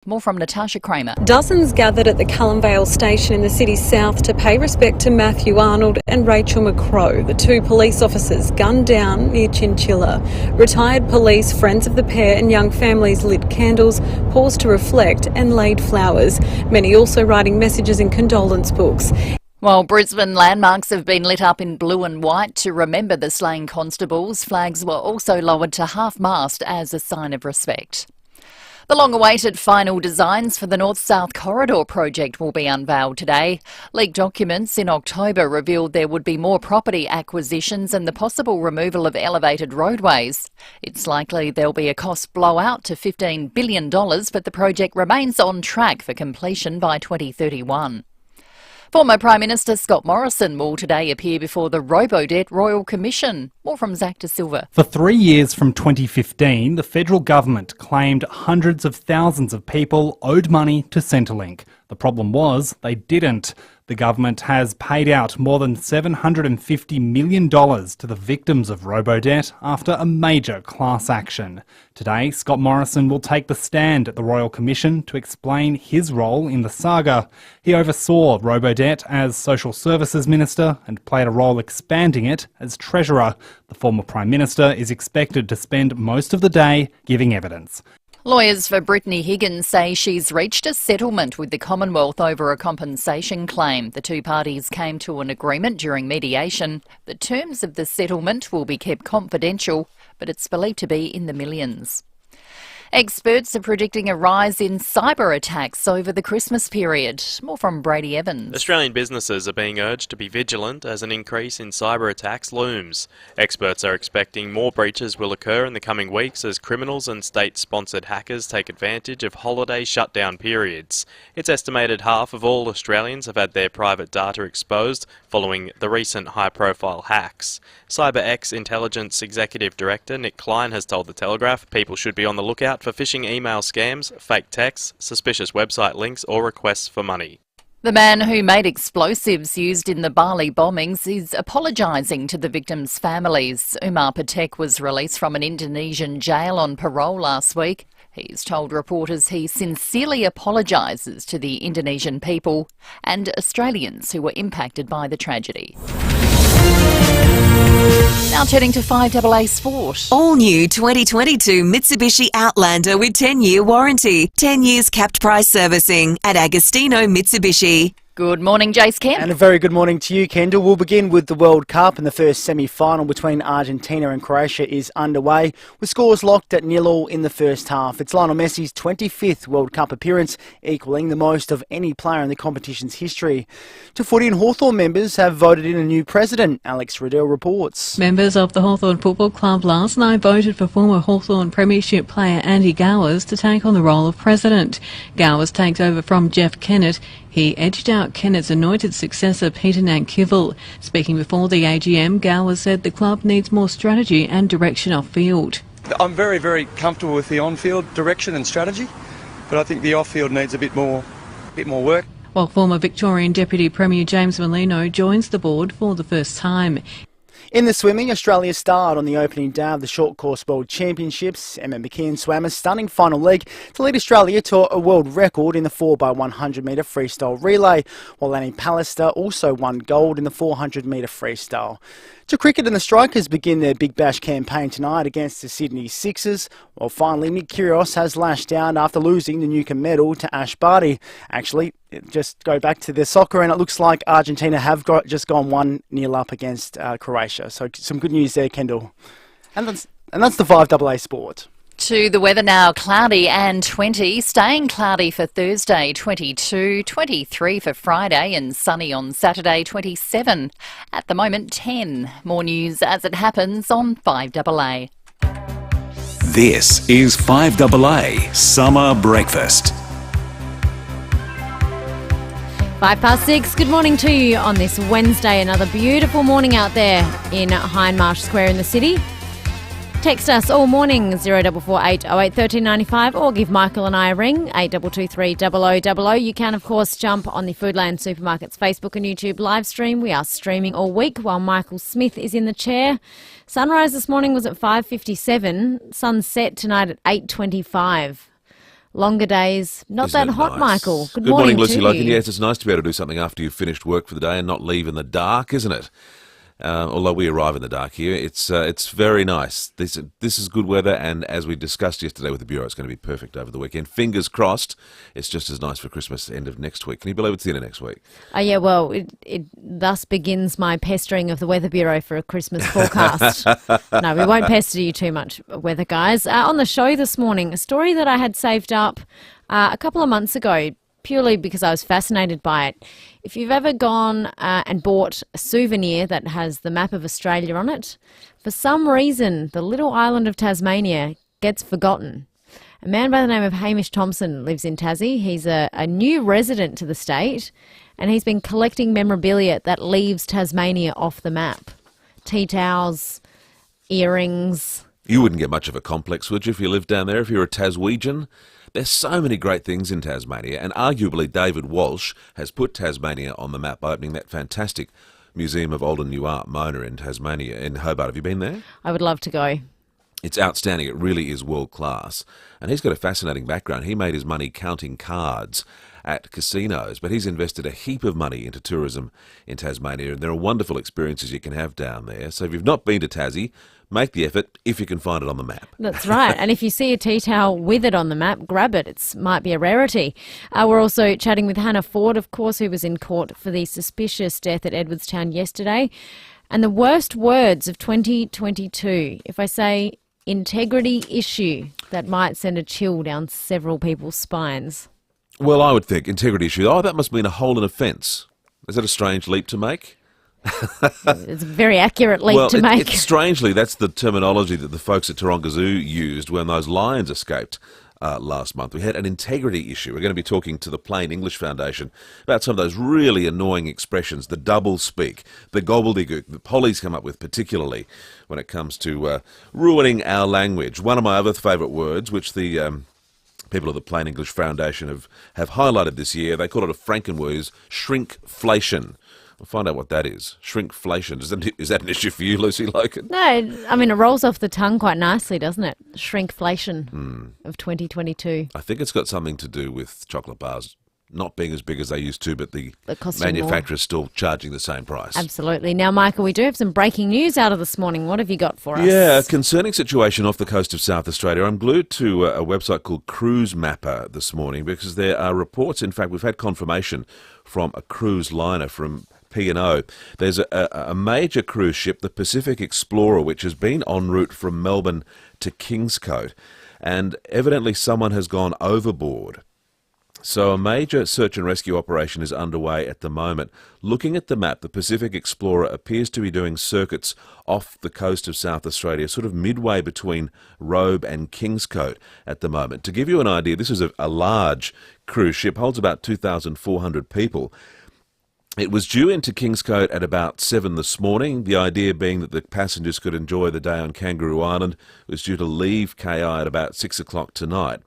More from Natasha Kramer. Dozens gathered at the Cullen Vale station in the city's south to pay respect to Matthew Arnold and Rachel McCrow, the two police officers gunned down near Chinchilla. Retired police, friends of the pair and young families lit candles, paused to reflect and laid flowers, many also writing messages in condolence books. While Brisbane landmarks have been lit up in blue and white to remember the slain constables, flags were also lowered to half-mast as a sign of respect. The long-awaited final designs for the North-South Corridor project will be unveiled today. Leaked documents in October revealed there would be more property acquisitions and the possible removal of elevated roadways. It's likely there'll be a cost blowout to $15 billion, but the project remains on track for completion by 2031. Former Prime Minister Scott Morrison will today appear before the Robodebt Royal Commission. More from Zach De Silva. For 3 years from 2015, the federal government claimed hundreds of thousands of people owed money to Centrelink. The problem was they didn't. The government has paid out more than $750 million to the victims of Robodebt after a major class action. Today, Scott Morrison will take the stand at the Royal Commission to explain his role in the saga. He oversaw Robodebt as Social Services Minister and played a role expanding it as Treasurer. The former Prime Minister is expected to spend most of the day giving evidence. Lawyers for Brittany Higgins say she's reached a settlement with the Commonwealth over a compensation claim. The two parties came to an agreement during mediation. The terms of the settlement will be kept confidential, but it's believed to be in the millions. Experts are predicting a rise in cyber attacks over the Christmas period. More from Brady Evans. Australian businesses are being urged to be vigilant as an increase in cyber attacks looms. Experts are expecting more breaches will occur in the coming weeks as criminals and state-sponsored hackers take advantage of holiday shutdown periods. It's estimated half of all Australians have had their private data exposed following the recent high-profile hacks. CyberX Intelligence Executive Director Nick Klein has told The Telegraph people should be on the lookout for phishing email scams, fake texts, suspicious website links or requests for money. The man who made explosives used in the Bali bombings is apologising to the victims' families. Umar Patek was released from an Indonesian jail on parole last week. He's told reporters he sincerely apologises to the Indonesian people and Australians who were impacted by the tragedy. Now turning to FIVEAA Sport. All new 2022 Mitsubishi Outlander with 10-year warranty. 10 years capped price servicing at Agostino Mitsubishi. Good morning, Jace Kemp. And a very good morning to you, Kendall. We'll begin with the World Cup, and the first semi-final between Argentina and Croatia is underway, with scores locked at 0-0 in the first half. It's Lionel Messi's 25th World Cup appearance, equalling the most of any player in the competition's history. To footy, and Hawthorn members have voted in a new president. Alex Riddell reports. Members of the Hawthorn Football Club last night voted for former Hawthorn Premiership player Andy Gowers to take on the role of president. Gowers takes over from Jeff Kennett. He edged out Kennett's anointed successor Peter Nankivel. Speaking before the AGM, Gowers said the club needs more strategy and direction off-field. I'm very, very comfortable with the on-field direction and strategy, but I think the off-field needs a bit more work. While former Victorian Deputy Premier James Merlino joins the board for the first time. In the swimming, Australia starred on the opening day of the Short Course World Championships. Emma McKeon swam a stunning final leg to lead Australia to a world record in the 4x100 metre freestyle relay, while Annie Pallister also won gold in the 400 metre freestyle. To cricket, and the Strikers begin their Big Bash campaign tonight against the Sydney Sixers, while finally Nick Kyrgios has lashed out after losing the Newcombe medal to Ash Barty. Actually, just go back to the soccer, and it looks like Argentina have just gone 1-0 up against Croatia. So some good news there, Kendall. And that's the FIVEAA Sport. To the weather now, cloudy and 20, staying cloudy for Thursday, 22, 23 for Friday and sunny on Saturday, 27. At the moment, 10. More news as it happens on FIVEAA. This is FIVEAA Summer Breakfast. 6:05. Good morning to you on this Wednesday. Another beautiful morning out there in Hindmarsh Square in the city. Text us all morning 0448 08 1395 or give Michael and I a ring 8223 0000. You can of course jump on the Foodland Supermarkets Facebook and YouTube live stream. We are streaming all week while Michael Smith is in the chair. Sunrise this morning was at 5:57. Sunset tonight at 8:25. longer days. Not Isn't that it hot, nice? Michael. Good morning, to Lucy you. Logan. Yes, it's nice to be able to do something after you've finished work for the day and not leave in the dark, isn't it? Although we arrive in the dark here, it's very nice. This is good weather, and as we discussed yesterday with the Bureau, it's going to be perfect over the weekend. Fingers crossed, it's just as nice for Christmas end of next week. Can you believe it's the end of next week? Oh, yeah, well, it thus begins my pestering of the Weather Bureau for a Christmas forecast. No, we won't pester you too much, weather guys. On the show this morning, a story that I had saved up a couple of months ago, purely because I was fascinated by it. If you've ever gone and bought a souvenir that has the map of Australia on it, for some reason the little island of Tasmania gets forgotten. A man by the name of Hamish Thompson lives in Tassie. He's a new resident to the state, and he's been collecting memorabilia that leaves Tasmania off the map. Tea towels, earrings. You wouldn't get much of a complex, would you, if you lived down there, if you're a Taswegian? There's so many great things in Tasmania, and arguably David Walsh has put Tasmania on the map by opening that fantastic Museum of Old and New Art, Mona, in Tasmania, in Hobart. Have you been there? I would love to go. It's outstanding. It really is world class. And he's got a fascinating background. He made his money counting cards at casinos, but he's invested a heap of money into tourism in Tasmania, and there are wonderful experiences you can have down there. So if you've not been to Tassie, make the effort if you can find it on the map. That's right. And if you see a tea towel with it on the map, grab it. It might be a rarity. We're also chatting with Hannah Ford, of course, who was in court for the suspicious death at Edwardstown yesterday. And the worst words of 2022, if I say integrity issue, that might send a chill down several people's spines. Well, I would think integrity issue. Oh, that must mean a hole in a fence. Is that a strange leap to make? It's a very accurate leap to make. Strangely, that's the terminology that the folks at Taronga Zoo used when those lions escaped last month. We had an integrity issue. We're going to be talking to the Plain English Foundation about some of those really annoying expressions, the double speak, the gobbledygook that Polly's come up with, particularly when it comes to ruining our language. One of my other favourite words, which the people of the Plain English Foundation have highlighted this year, they call it a Frankenword, is shrinkflation. We'll find out what that is. Shrinkflation. Is that an issue for you, Lucy Logan? No, I mean, it rolls off the tongue quite nicely, doesn't it? Shrinkflation of 2022. I think it's got something to do with chocolate bars not being as big as they used to, but the costing manufacturer's still charging the same price. Absolutely. Now, Michael, we do have some breaking news out of this morning. What have you got for us? Yeah, a concerning situation off the coast of South Australia. I'm glued to a website called Cruise Mapper this morning because there are reports, in fact, we've had confirmation from a cruise liner from P&O. There's a major cruise ship, the Pacific Explorer, which has been en route from Melbourne to Kingscote, and evidently someone has gone overboard. So a major search and rescue operation is underway at the moment. Looking at the map, the Pacific Explorer appears to be doing circuits off the coast of South Australia, sort of midway between Robe and Kingscote at the moment. To give you an idea, this is a large cruise ship, holds about 2,400 people. It was due into Kingscote at about 7 this morning, the idea being that the passengers could enjoy the day on Kangaroo Island. It was due to leave KI at about 6 o'clock tonight.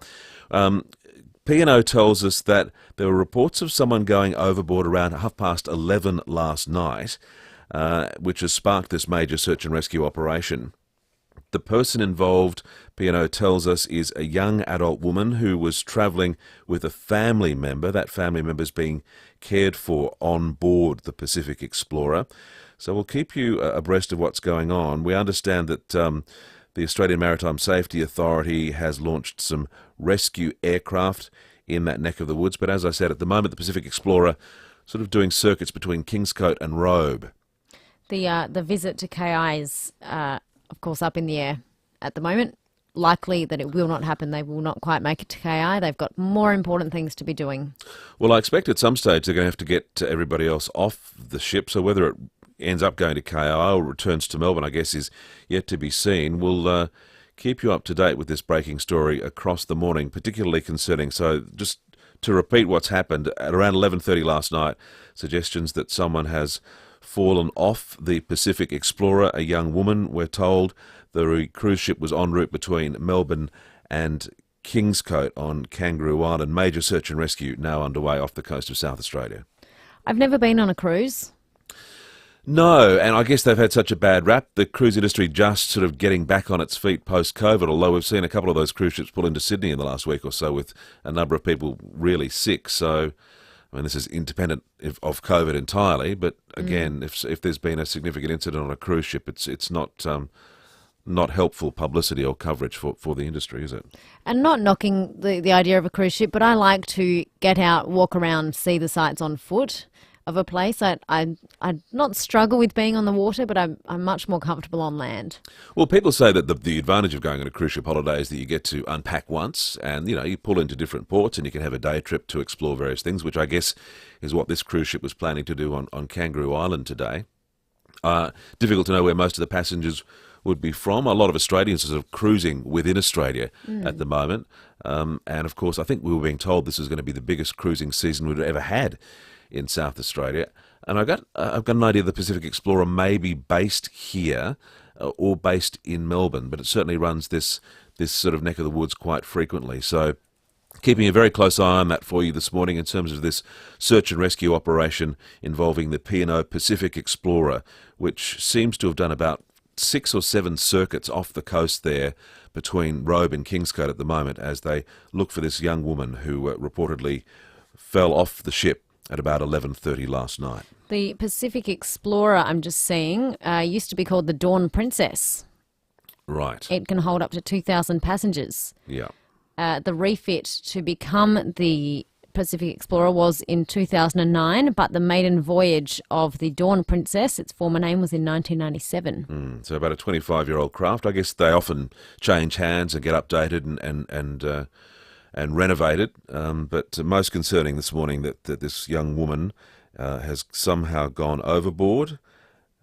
P&O tells us that there were reports of someone going overboard around 11:30 last night, which has sparked this major search and rescue operation. The person involved, P&O tells us, is a young adult woman who was travelling with a family member. That family member is being cared for on board the Pacific Explorer. So we'll keep you abreast of what's going on. We understand that the Australian Maritime Safety Authority has launched some rescue aircraft in that neck of the woods. But as I said, at the moment, the Pacific Explorer sort of doing circuits between Kingscote and Robe. The visit to KI is, of course, up in the air at the moment. Likely that it will not happen. They will not quite make it to KI. They've got more important things to be doing. Well, I expect at some stage they're going to have to get everybody else off the ship. So whether it ends up going to KI or returns to Melbourne, I guess, is yet to be seen. We'll keep you up to date with this breaking story across the morning, particularly concerning. So just to repeat what's happened, at around 11:30 last night, suggestions that someone has fallen off the Pacific Explorer, a young woman, we're told. The cruise ship was en route between Melbourne and Kingscote on Kangaroo Island. Major search and rescue now underway off the coast of South Australia. I've never been on a cruise. No, and I guess they've had such a bad rap, the cruise industry just sort of getting back on its feet post-COVID, although we've seen a couple of those cruise ships pull into Sydney in the last week or so with a number of people really sick. So, I mean, this is independent of COVID entirely, but again, if there's been a significant incident on a cruise ship, it's not helpful publicity or coverage for the industry, is it? And not knocking the idea of a cruise ship, but I like to get out, walk around, see the sights on foot of a place. I not struggle with being on the water, but I'm much more comfortable on land. Well, people say that the advantage of going on a cruise ship holiday is that you get to unpack once and, you pull into different ports and you can have a day trip to explore various things, which I guess is what this cruise ship was planning to do on Kangaroo Island today. Difficult to know where most of the passengers would be from. A lot of Australians are sort of cruising within Australia at the moment. And, of course, I think we were being told this is going to be the biggest cruising season we've ever had in South Australia. And I've got an idea the Pacific Explorer may be based here or based in Melbourne, but it certainly runs this sort of neck of the woods quite frequently. So keeping a very close eye on that for you this morning in terms of this search and rescue operation involving the P&O Pacific Explorer, which seems to have done about 6 or 7 circuits off the coast there between Robe and Kingscote at the moment as they look for this young woman who reportedly fell off the ship at about 11:30 last night. The Pacific Explorer, I'm just seeing, used to be called the Dawn Princess. Right. It can hold up to 2,000 passengers. Yeah. The refit to become the Pacific Explorer was in 2009, but the maiden voyage of the Dawn Princess, its former name, was in 1997. So about a 25-year-old craft. I guess they often change hands and get updated and renovated. But most concerning this morning that this young woman has somehow gone overboard,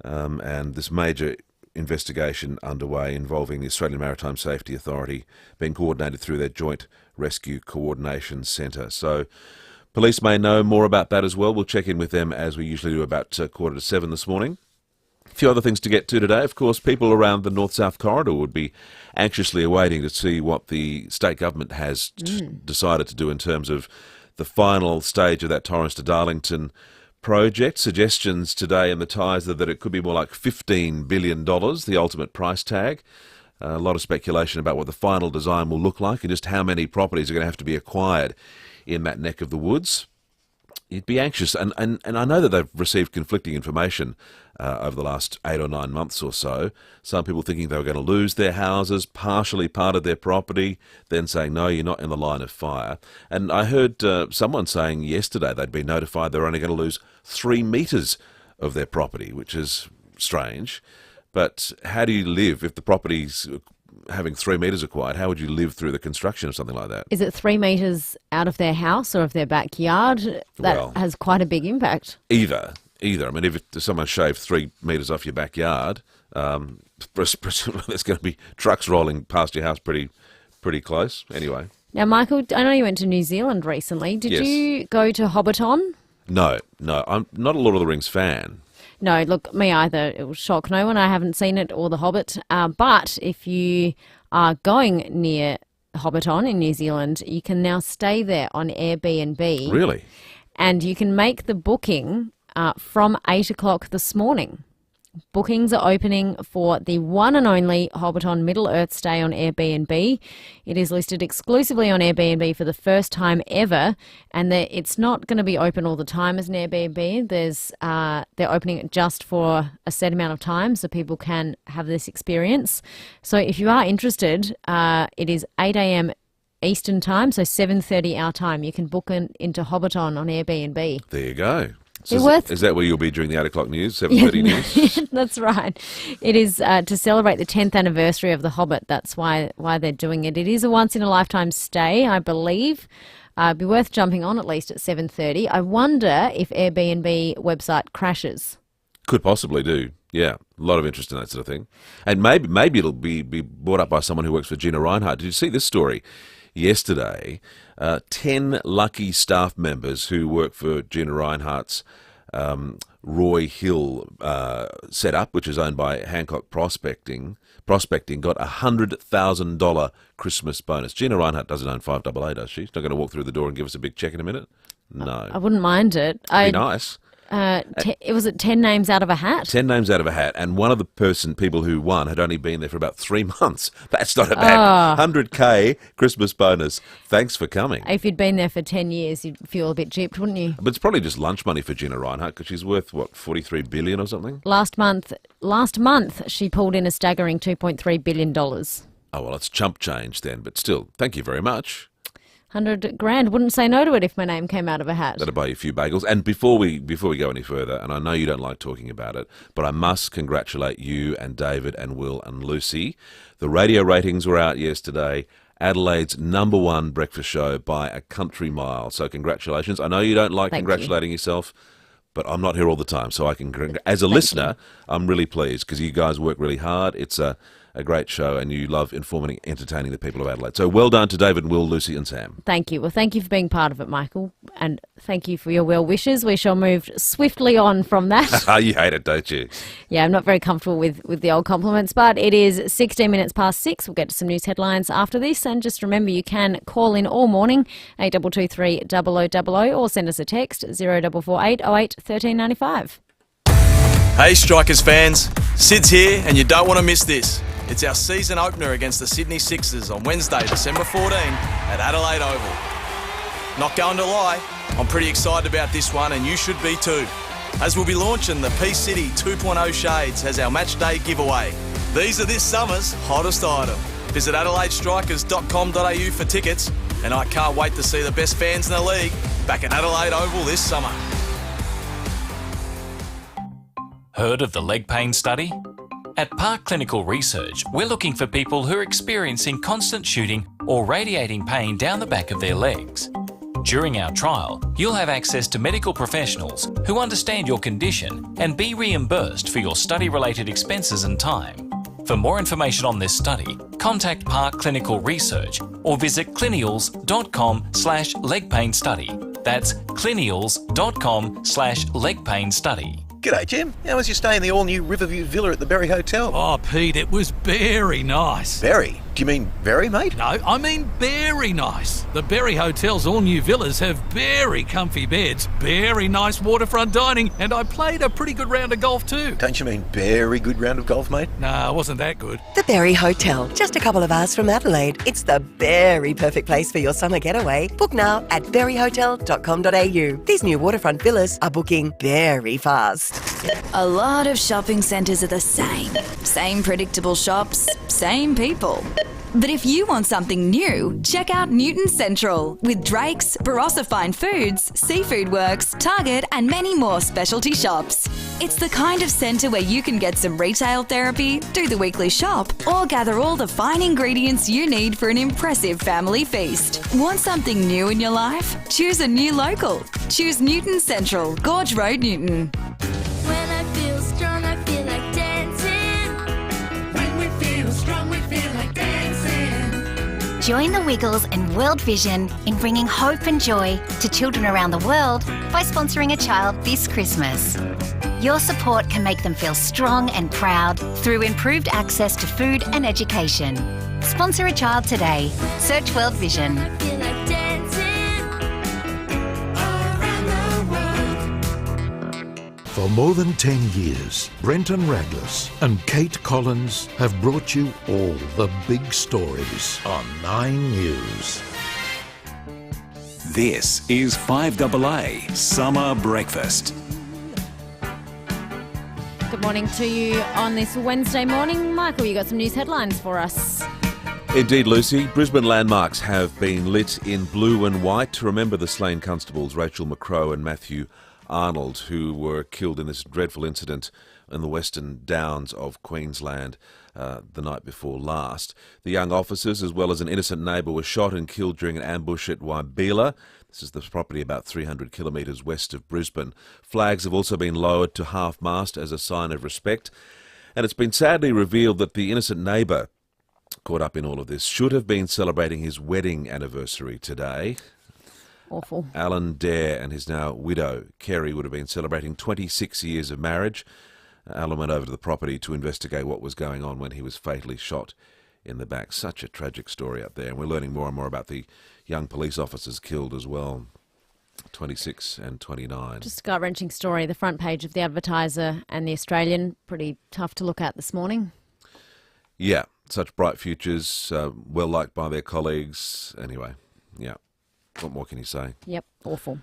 and this major investigation underway involving the Australian Maritime Safety Authority being coordinated through their Joint Rescue Coordination Centre. So police may know more about that as well. We'll check in with them as we usually do about 6:45 this morning. A few other things to get to today. Of course, people around the North-South corridor would be anxiously awaiting to see what the state government has decided to do in terms of the final stage of that Torrens to Darlington project. Suggestions today in the Times are that it could be more like $15 billion, the ultimate price tag. A lot of speculation about what the final design will look like and just how many properties are going to have to be acquired in that neck of the woods. You'd be anxious, and I know that they've received conflicting information over the last 8 or 9 months or so. Some people thinking they were going to lose their houses, partially part of their property, then saying, no, you're not in the line of fire. And I heard someone saying yesterday they'd been notified they're only going to lose 3 metres of their property, which is strange. But how do you live if the property's having 3 metres acquired? How would you live through the construction of something like that? Is it 3 metres out of their house or of their backyard? That has quite a big impact. Either. I mean, if someone shaved 3 metres off your backyard, presumably there's going to be trucks rolling past your house pretty close. Anyway. Now, Michael, I know you went to New Zealand recently. Did you go to Hobbiton? No. I'm not a Lord of the Rings fan. No, look, me either. It will shock no one. I haven't seen it or The Hobbit. But if you are going near Hobbiton in New Zealand, you can now stay there on Airbnb. Really? And you can make the booking from 8 o'clock this morning. Bookings are opening for the one and only Hobbiton Middle Earth stay on Airbnb. It is listed exclusively on Airbnb for the first time ever, and it's not going to be open all the time as an Airbnb. They're opening it just for a set amount of time so people can have this experience. So if you are interested, it is 8 a.m. Eastern time, so 7:30 our time. You can book into Hobbiton on Airbnb. There you go. So is that where you'll be during the 8 o'clock news, 7:30 news? That's right. It is to celebrate the 10th anniversary of The Hobbit. That's why they're doing it. It is a once-in-a-lifetime stay, I believe. It'd be worth jumping on at least at 7:30. I wonder if Airbnb website crashes. Could possibly do. Yeah, a lot of interest in that sort of thing. And maybe it'll be brought up by someone who works for Gina Reinhardt. Did you see this story? Yesterday, 10 lucky staff members who work for Gina Reinhardt's Roy Hill setup, which is owned by Hancock Prospecting, got a $100,000 Christmas bonus. Gina Reinhardt doesn't own FIVEAA, does she? She's not going to walk through the door and give us a big check in a minute? No. I wouldn't mind it. It'd be nice. It was 10 names out of a hat? 10 names out of a hat, and one of the people who won had only been there for about 3 months. That's not a bad 100K Christmas bonus. Thanks for coming. If you'd been there for 10 years, you'd feel a bit gypped, wouldn't you? But it's probably just lunch money for Gina Reinhardt, because she's worth, what, 43 billion or something? Last month, she pulled in a staggering $2.3 billion. Oh, well, it's chump change then, but still, thank you very much. 100 grand. Wouldn't say no to it if my name came out of a hat. That'll buy you a few bagels. And before we go any further, and I know you don't like talking about it, but I must congratulate you and David and Will and Lucy. The radio ratings were out yesterday. Adelaide's #1 breakfast show by a country mile. So congratulations. I know you don't like congratulating yourself, but I'm not here all the time, so I can. As a listener, I'm really pleased because you guys work really hard. It's a great show, and you love informing and entertaining the people of Adelaide. So well done to David, Will, Lucy and Sam. Thank you. Well, thank you for being part of it, Michael, and thank you for your well wishes. We shall move swiftly on from that. You hate it, don't you? Yeah, I'm not very comfortable with the old compliments, but it is 16 minutes past 6. We'll get to some news headlines after this, and just remember you can call in all morning, 8223 0000, or send us a text, 0448 08 1395. Hey Strikers fans, Sid's here and you don't want to miss this. It's our season opener against the Sydney Sixers on Wednesday, December 14 at Adelaide Oval. Not going to lie, I'm pretty excited about this one and you should be too, as we'll be launching the Peace City 2.0 shades as our match day giveaway. These are this summer's hottest item. Visit adelaidestrikers.com.au for tickets, and I can't wait to see the best fans in the league back at Adelaide Oval this summer. Heard of the leg pain study? At Park Clinical Research, we're looking for people who are experiencing constant shooting or radiating pain down the back of their legs. During our trial, you'll have access to medical professionals who understand your condition and be reimbursed for your study-related expenses and time. For more information on this study, contact Park Clinical Research or visit clinials.com/legpainstudy. That's clinials.com/legpainstudy. G'day, Jim. How was your stay in the all-new Riverview Villa at the Berry Hotel? Oh, Pete, it was very nice. Berry? Do you mean very, mate? No, I mean very nice. The Berry Hotel's all-new villas have very comfy beds, very nice waterfront dining, and I played a pretty good round of golf too. Don't you mean very good round of golf, mate? Nah, it wasn't that good. The Berry Hotel, just a couple of hours from Adelaide. It's the very perfect place for your summer getaway. Book now at berryhotel.com.au. These new waterfront villas are booking very fast. A lot of shopping centres are the same. Same predictable shops, same people. But if you want something new, check out Newton Central with Drake's, Barossa Fine Foods, Seafood Works, Target and many more specialty shops. It's the kind of centre where you can get some retail therapy, do the weekly shop, or gather all the fine ingredients you need for an impressive family feast. Want something new in your life? Choose a new local. Choose Newton Central, Gorge Road, Newton. When I feel strong, I feel like dancing. When we feel strong, we feel like dancing. Join the Wiggles and World Vision in bringing hope and joy to children around the world by sponsoring a child this Christmas. Your support can make them feel strong and proud through improved access to food and education. Sponsor a child today. Search World Vision. I feel like dancing around the world. For more than 10 years, Brenton Raglas and Kate Collins have brought you all the big stories on 9 News. This is 5AA Summer Breakfast. Good morning to you on this Wednesday morning. Michael, you got some news headlines for us. Indeed, Lucy. Brisbane landmarks have been lit in blue and white to remember the slain constables Rachel McCrow and Matthew Arnold, who were killed in this dreadful incident in the Western Downs of Queensland the night before last. The young officers, as well as an innocent neighbour, were shot and killed during an ambush at FIVEAA. This is the property about 300 kilometres west of Brisbane. Flags have also been lowered to half-mast as a sign of respect. And it's been sadly revealed that the innocent neighbour caught up in all of this should have been celebrating his wedding anniversary today. Awful. Alan Dare and his now widow, Kerry, would have been celebrating 26 years of marriage. Alan went over to the property to investigate what was going on when he was fatally shot in the back. Such a tragic story up there, and we're learning more and more about the young police officers killed as well. 26 and 29. Just a gut-wrenching story. The front page of the Advertiser and the Australian, pretty tough to look at this morning. Yeah, such bright futures, well liked by their colleagues. Anyway, yeah, what more can you say? Yep, awful.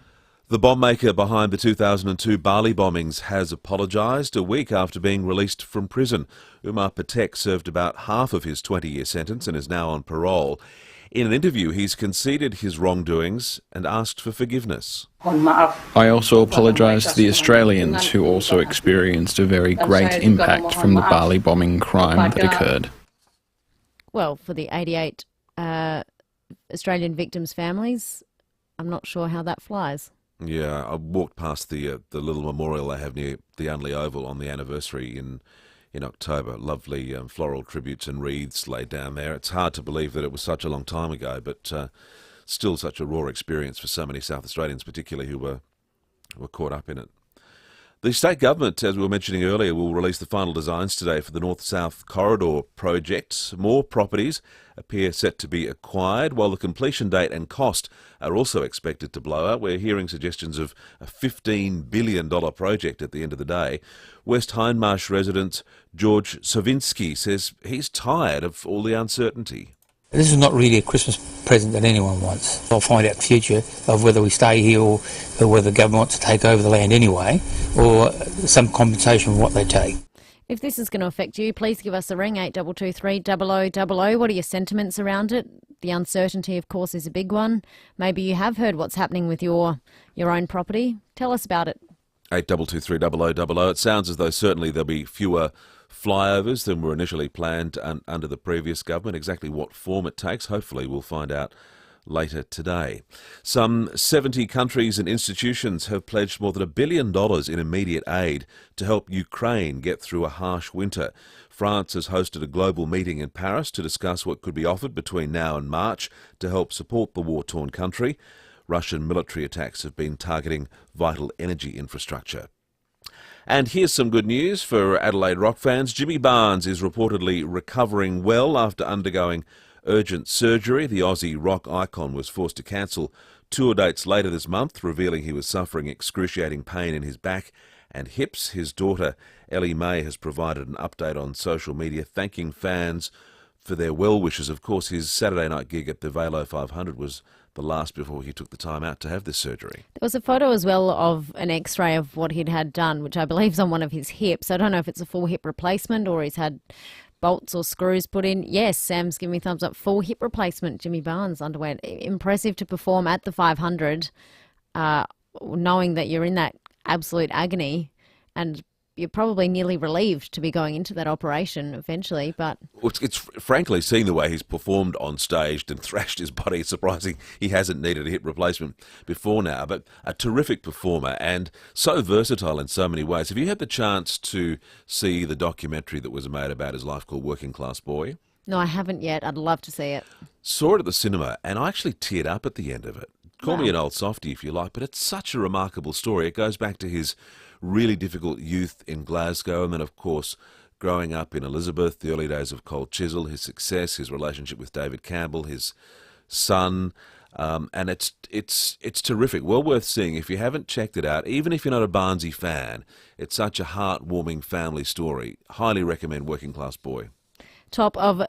The bomb maker behind the 2002 Bali bombings has apologised a week after being released from prison. Umar Patek served about half of his 20-year sentence and is now on parole. In an interview, he's conceded his wrongdoings and asked for forgiveness. I also apologise to the Australians who also experienced a very great impact from the Bali bombing crime that occurred. Well, for the 88 Australian victims' families, I'm not sure how that flies. Yeah, I walked past the little memorial they have near the Unley Oval on the anniversary in October. Lovely floral tributes and wreaths laid down there. It's hard to believe that it was such a long time ago, but still such a raw experience for so many South Australians, particularly who were caught up in it. The state government, as we were mentioning earlier, will release the final designs today for the North-South Corridor project. More properties appear set to be acquired, while the completion date and cost are also expected to blow out. We're hearing suggestions of a $15 billion project at the end of the day. West Hindmarsh resident George Sovinsky says he's tired of all the uncertainty. This is not really a Christmas present that anyone wants. I'll find out in the future of whether we stay here or whether the government wants to take over the land anyway, or some compensation for what they take. If this is going to affect you, please give us a ring, 8223 0000. What are your sentiments around it? The uncertainty, of course, is a big one. Maybe you have heard what's happening with your own property. Tell us about it. 8223 0000. It sounds as though certainly there'll be fewer flyovers than were initially planned under the previous government. Exactly what form it takes, hopefully we'll find out later today. Some 70 countries and institutions have pledged more than $1 billion in immediate aid to help Ukraine get through a harsh winter. France has hosted a global meeting in Paris to discuss what could be offered between now and March to help support the war-torn country. Russian military attacks have been targeting vital energy infrastructure. And here's some good news for Adelaide rock fans. Jimmy Barnes is reportedly recovering well after undergoing urgent surgery. The Aussie rock icon was forced to cancel tour dates later this month, revealing he was suffering excruciating pain in his back and hips. His daughter, Ellie Mae, has provided an update on social media, thanking fans for their well wishes. Of course, his Saturday night gig at the FIVEAA 500 was the last before he took the time out to have this surgery. There was a photo as well of an x-ray of what he'd had done, which I believe is on one of his hips. I don't know if it's a full hip replacement or he's had bolts or screws put in. Yes, Sam's giving me thumbs up. Full hip replacement, Jimmy Barnes underwent. Impressive to perform at the 500, knowing that you're in that absolute agony, and you're probably nearly relieved to be going into that operation eventually, but... It's frankly, seeing the way he's performed on stage and thrashed his body, it's surprising he hasn't needed a hip replacement before now, but a terrific performer and so versatile in so many ways. Have you had the chance to see the documentary that was made about his life called Working Class Boy? No, I haven't yet. I'd love to see it. Saw it at the cinema and I actually teared up at the end of it. Call me an old softie if you like, but it's such a remarkable story. It goes back to his really difficult youth in Glasgow and then, of course, growing up in Elizabeth, the early days of Cold Chisel, his success, his relationship with David Campbell, his son, and it's terrific. Well worth seeing. If you haven't checked it out, even if you're not a Barnesy fan, it's such a heartwarming family story. Highly recommend Working Class Boy. Top of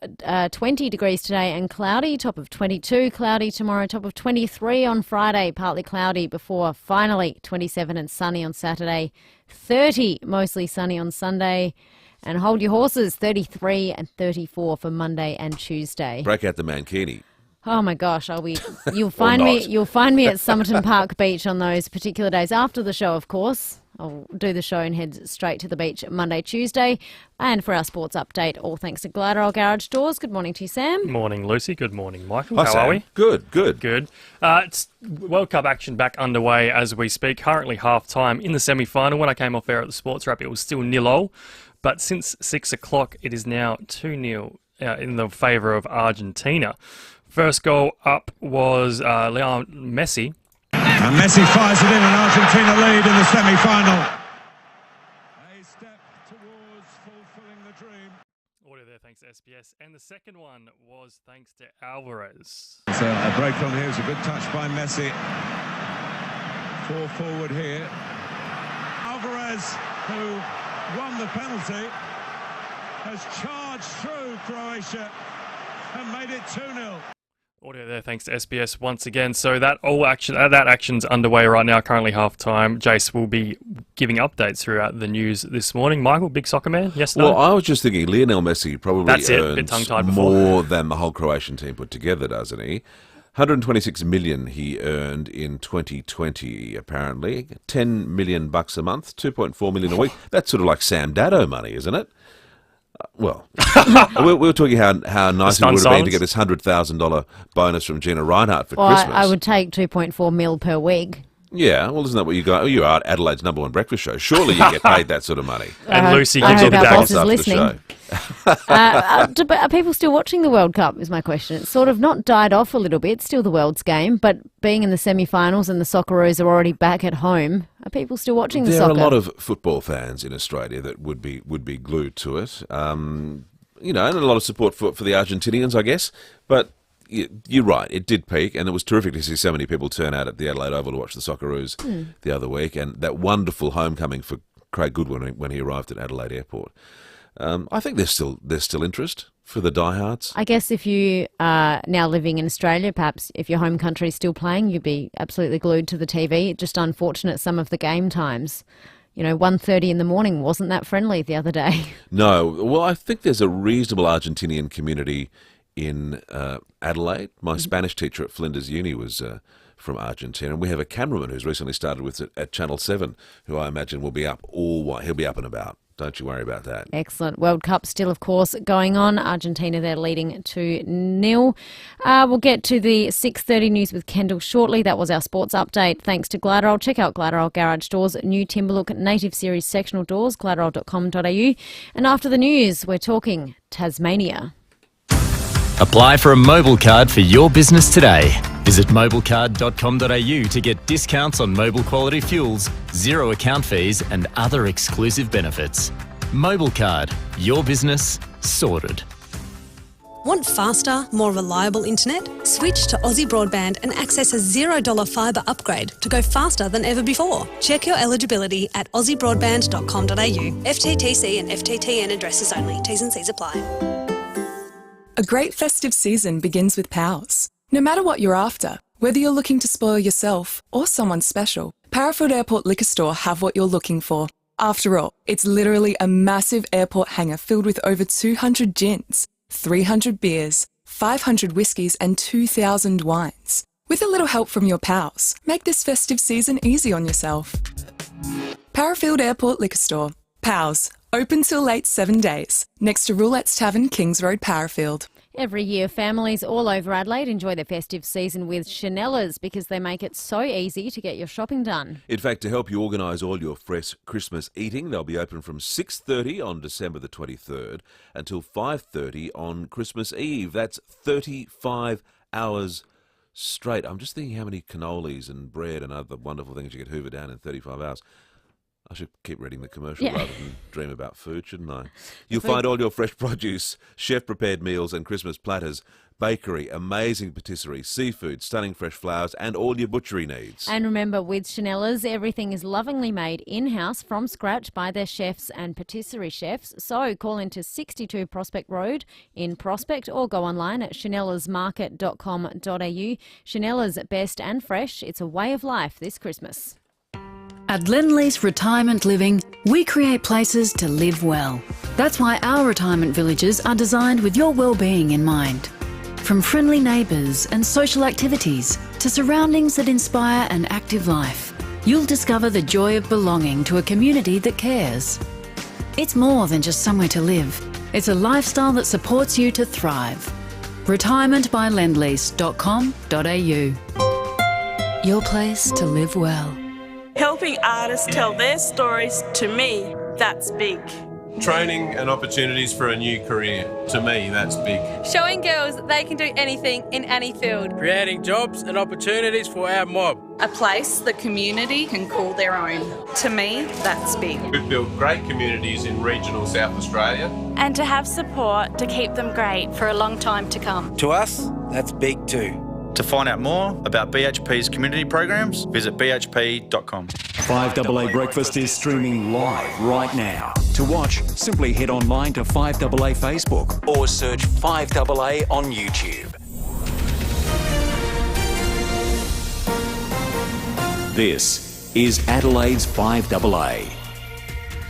20 degrees today and cloudy, top of 22, cloudy tomorrow, top of 23 on Friday, partly cloudy before finally 27 and sunny on Saturday, 30 mostly sunny on Sunday, and hold your horses, 33 and 34 for Monday and Tuesday. Break out the Mankini. Oh my gosh, you'll find me at Somerton Park Beach on those particular days after the show, of course. I'll do the show and head straight to the beach Monday, Tuesday. And for our sports update, all thanks to Gladwell Garage Doors. Good morning to you, Sam. Morning, Lucy. Good morning, Michael. Hi, How Sam. are we? Good. It's World Cup action back underway as we speak. Currently half-time in the semi-final. When I came off air at the Sports Wrap, it was still 0-0. But since 6 o'clock, it is now 2-0 in the favour of Argentina. First goal up was Lionel Messi. And Messi fires it in, and Argentina lead in the semi-final. A step towards fulfilling the dream. Audio there thanks to SBS. And the second one was thanks to Alvarez. So a break on here is a good touch by Messi. 4 forward here. Alvarez, who won the penalty, has charged through Croatia and made it 2-0. Audio there, thanks to SBS once again. So that action's underway right now, currently half-time. Jace will be giving updates throughout the news this morning. Michael, big soccer man, yes, no? Well, I was just thinking Lionel Messi probably Bit earns tongue-tied before. more than the whole Croatian team put together, doesn't he? 126 million he earned in 2020, apparently. 10 million bucks a month, 2.4 million a week. That's sort of like Sam Dado money, isn't it? Well, we were talking how nice it would have been to get this $100,000 bonus from Gina Reinhardt for Christmas. I would take 2.4 mil per week. Yeah, well, isn't that what you got? You are Adelaide's #1 breakfast show. Surely you get paid that sort of money. And Lucy I gives hope you the our boss daggers is listening. Are people still watching the World Cup is my question. It's sort of not died off a little bit, still the world's game, but being in the semi-finals and the Socceroos are already back at home, are people still watching the There soccer? are a lot of football fans in Australia that would be glued to it. And a lot of support for the Argentinians, I guess. But you're right, it did peak, and it was terrific to see so many people turn out at the Adelaide Oval to watch the Socceroos the other week, and that wonderful homecoming for Craig Goodwin when he arrived at Adelaide Airport. I think there's still interest for the diehards. I guess if you are now living in Australia, perhaps if your home country is still playing, you'd be absolutely glued to the TV. Just unfortunate some of the game times. 1:30 in the morning wasn't that friendly the other day. No, well, I think there's a reasonable Argentinian community in Adelaide. My Spanish teacher at Flinders Uni was from Argentina, and we have a cameraman who's recently started with it at Channel 7, who I imagine will be up he'll be up and about. Don't you worry about that. Excellent. World Cup still, of course, going on. Argentina, they're leading 2-0. We'll get to the 6:30 news with Kendall shortly. That was our sports update. Thanks to Gladroll. Check out Gladroll Garage Doors, new Timberlook Native Series sectional doors, gladroll.com.au. And after the news, we're talking Tasmania. Apply for a mobile card for your business today. Visit mobilecard.com.au to get discounts on mobile quality fuels, zero account fees and other exclusive benefits. Mobile Card, your business sorted. Want faster, more reliable internet? Switch to Aussie Broadband and access a $0 fibre upgrade to go faster than ever before. Check your eligibility at aussiebroadband.com.au. FTTC and FTTN addresses only. T's and C's apply. A great festive season begins with Pals. No matter what you're after, whether you're looking to spoil yourself or someone special, Parafield Airport Liquor Store have what you're looking for. After all, it's literally a massive airport hangar filled with over 200 gins, 300 beers, 500 whiskies and 2,000 wines. With a little help from your pals, make this festive season easy on yourself. Parafield Airport Liquor Store. Pals. Open till late 7 days. Next to Roulette's Tavern, Kings Road, Parafield. Every year, families all over Adelaide enjoy their festive season with Chanellas because they make it so easy to get your shopping done. In fact, to help you organise all your fresh Christmas eating, they'll be open from 6:30 on December the 23rd until 5:30 on Christmas Eve. That's 35 hours straight. I'm just thinking how many cannolis and bread and other wonderful things you could hoover down in 35 hours. I should keep reading the commercial rather than dream about food, shouldn't I? You'll find all your fresh produce, chef-prepared meals and Christmas platters, bakery, amazing patisserie, seafood, stunning fresh flowers and all your butchery needs. And remember, with Chanellas, everything is lovingly made in-house from scratch by their chefs and patisserie chefs. So call into 62 Prospect Road in Prospect or go online at chanellasmarket.com.au. Chanellas, best and fresh. It's a way of life this Christmas. At Lendlease Retirement Living, we create places to live well. That's why our retirement villages are designed with your well-being in mind. From friendly neighbours and social activities to surroundings that inspire an active life, you'll discover the joy of belonging to a community that cares. It's more than just somewhere to live. It's a lifestyle that supports you to thrive. Retirementbylendlease.com.au. Your place to live well. Helping artists tell their stories, to me, that's big. Training and opportunities for a new career, to me, that's big. Showing girls that they can do anything in any field. Creating jobs and opportunities for our mob. A place the community can call their own. To me, that's big. We've built great communities in regional South Australia. And to have support to keep them great for a long time to come. To us, that's big too. To find out more about BHP's community programs, visit bhp.com. 5AA Breakfast is streaming live right now. To watch, simply head online to 5AA Facebook or search 5AA on YouTube. This is Adelaide's 5AA.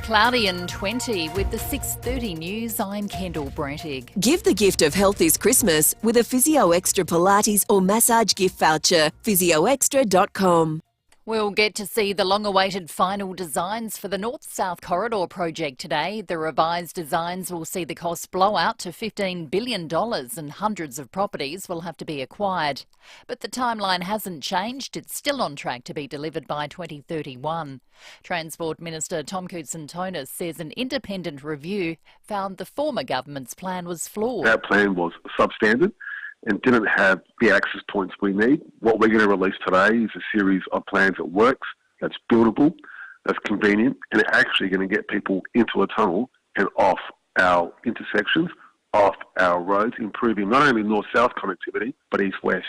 Cloudy and 20 with the 6:30 news. I'm Kendall Brettig. Give the gift of health this Christmas with a Physio Extra Pilates or massage gift voucher. physioextra.com. We'll get to see the long-awaited final designs for the North-South Corridor project today. The revised designs will see the cost blow out to $15 billion and hundreds of properties will have to be acquired. But the timeline hasn't changed. It's still on track to be delivered by 2031. Transport Minister Tom Koutsantonis says an independent review found the former government's plan was flawed. That plan was substandard and didn't have the access points we need. What we're going to release today is a series of plans that works, that's buildable, that's convenient, and actually going to get people into a tunnel and off our intersections, off our roads, improving not only north-south connectivity, but east-west.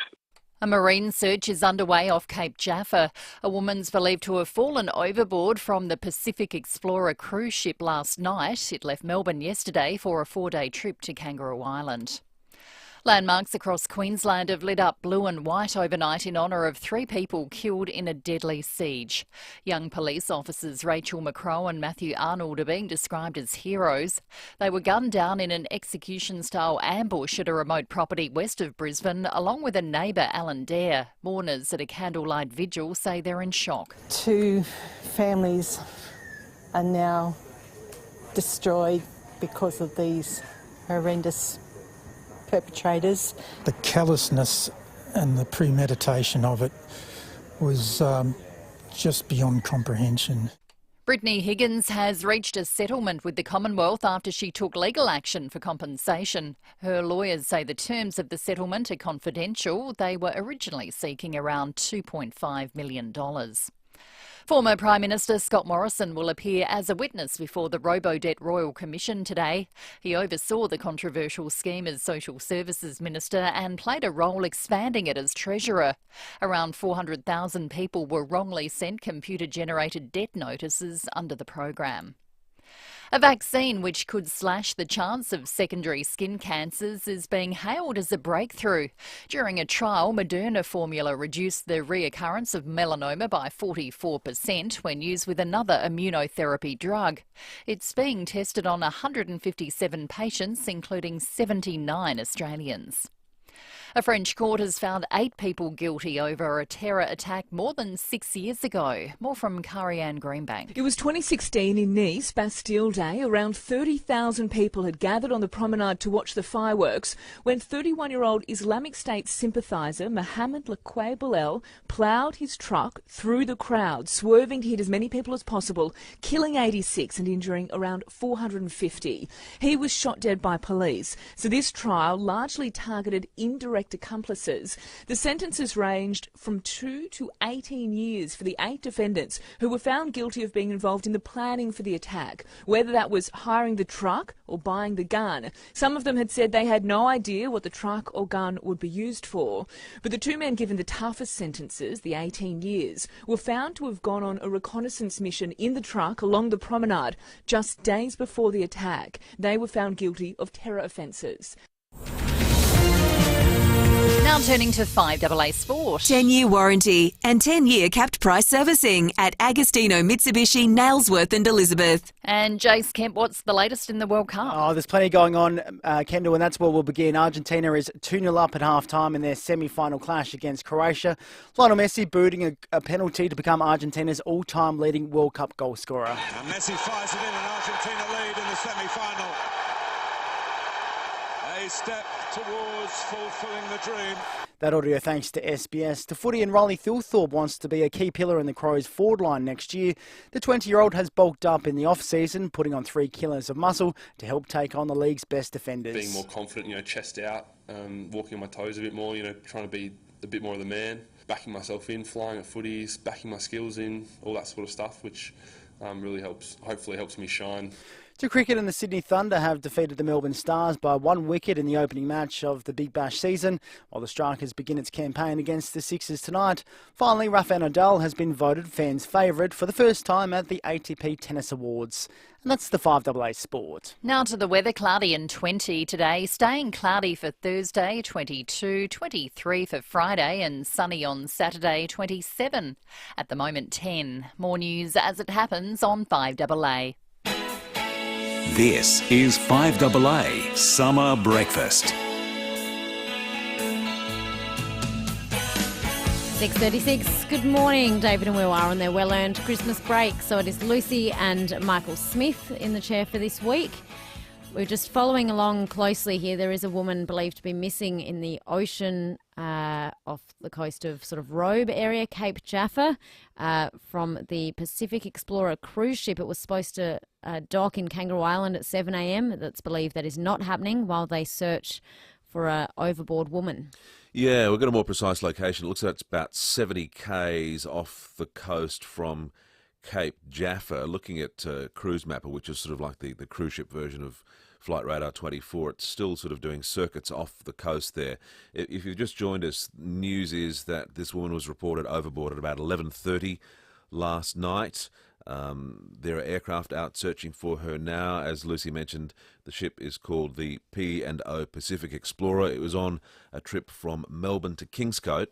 A marine search is underway off Cape Jaffa. A woman's believed to have fallen overboard from the Pacific Explorer cruise ship last night. It left Melbourne yesterday for a 4-day trip to Kangaroo Island. Landmarks across Queensland have lit up blue and white overnight in honour of 3 people killed in a deadly siege. Young police officers Rachel McCrow and Matthew Arnold are being described as heroes. They were gunned down in an execution-style ambush at a remote property west of Brisbane, along with a neighbour, Alan Dare. Mourners at a candlelight vigil say they're in shock. 2 families are now destroyed because of these horrendous perpetrators. The callousness and the premeditation of it was just beyond comprehension. Brittany Higgins has reached a settlement with the Commonwealth after she took legal action for compensation. Her lawyers say the terms of the settlement are confidential. They were originally seeking around $2.5 million. Former Prime Minister Scott Morrison will appear as a witness before the Robodebt Royal Commission today. He oversaw the controversial scheme as Social Services Minister and played a role expanding it as Treasurer. Around 400,000 people were wrongly sent computer-generated debt notices under the program. A vaccine which could slash the chance of secondary skin cancers is being hailed as a breakthrough. During a trial, Moderna formula reduced the reoccurrence of melanoma by 44% when used with another immunotherapy drug. It's being tested on 157 patients, including 79 Australians. A French court has found 8 people guilty over a terror attack more than 6 years ago. More from Karianne Greenbank. It was 2016 in Nice, Bastille Day. Around 30,000 people had gathered on the promenade to watch the fireworks when 31-year-old Islamic State sympathiser Mohamed Laquay Boulel ploughed his truck through the crowd, swerving to hit as many people as possible, killing 86 and injuring around 450. He was shot dead by police. So this trial largely targeted indirect accomplices. The sentences ranged from 2 to 18 years for the 8 defendants who were found guilty of being involved in the planning for the attack, whether that was hiring the truck or buying the gun. Some of them had said they had no idea what the truck or gun would be used for. But the 2 men given the toughest sentences, the 18 years, were found to have gone on a reconnaissance mission in the truck along the promenade just days before the attack. They were found guilty of terror offences. Now turning to 5AA Sport. 10-year warranty and 10-year capped price servicing at Agostino Mitsubishi, Nailsworth and Elizabeth. And Jace Kemp, what's the latest in the World Cup? Oh, there's plenty going on, Kendall, and that's where we'll begin. Argentina is 2-0 up at half-time in their semi-final clash against Croatia. Lionel Messi booting a penalty to become Argentina's all-time leading World Cup goal scorer. And Messi fires it in, and Argentina lead in the semi-final. A step towards fulfilling the dream. That audio thanks to SBS. To footy, and Riley Thilthorpe wants to be a key pillar in the Crows' forward line next year. The 20-year-old has bulked up in the off-season, putting on 3 kilos of muscle to help take on the league's best defenders. Being more confident, chest out, walking on my toes a bit more, trying to be a bit more of the man, backing myself in, flying at footies, backing my skills in, all that sort of stuff, which really hopefully helps me shine. To cricket, and the Sydney Thunder have defeated the Melbourne Stars by 1 wicket in the opening match of the Big Bash season, while the Strikers begin its campaign against the Sixers tonight. Finally, Rafael Nadal has been voted fans' favourite for the first time at the ATP Tennis Awards. And that's the 5AA Sport. Now to the weather. Cloudy and 20 today, staying cloudy for Thursday, 22, 23 for Friday, and sunny on Saturday, 27. At the moment, 10. More news as it happens on 5AA. This is 5AA Summer Breakfast. 6:36. Good morning. David and Will are on their well-earned Christmas break, so it is Lucy and Michael Smith in the chair for this week. We're just following along closely here. There is a woman believed to be missing in the ocean off the coast of sort of Robe area, Cape Jaffa, from the Pacific Explorer cruise ship. It was supposed to dock in Kangaroo Island at 7 a.m. That's believed that is not happening while they search for an overboard woman. Yeah, we've got a more precise location. It looks like it's about 70 k's off the coast from Cape Jaffa. Looking at Cruise Mapper, which is sort of like the cruise ship version of Flight Radar 24, it's still sort of doing circuits off the coast there. If you've just joined us, news is that this woman was reported overboard at about 11:30 last night. There are aircraft out searching for her now. As Lucy mentioned, the ship is called the P&O Pacific Explorer. It was on a trip from Melbourne to Kingscote.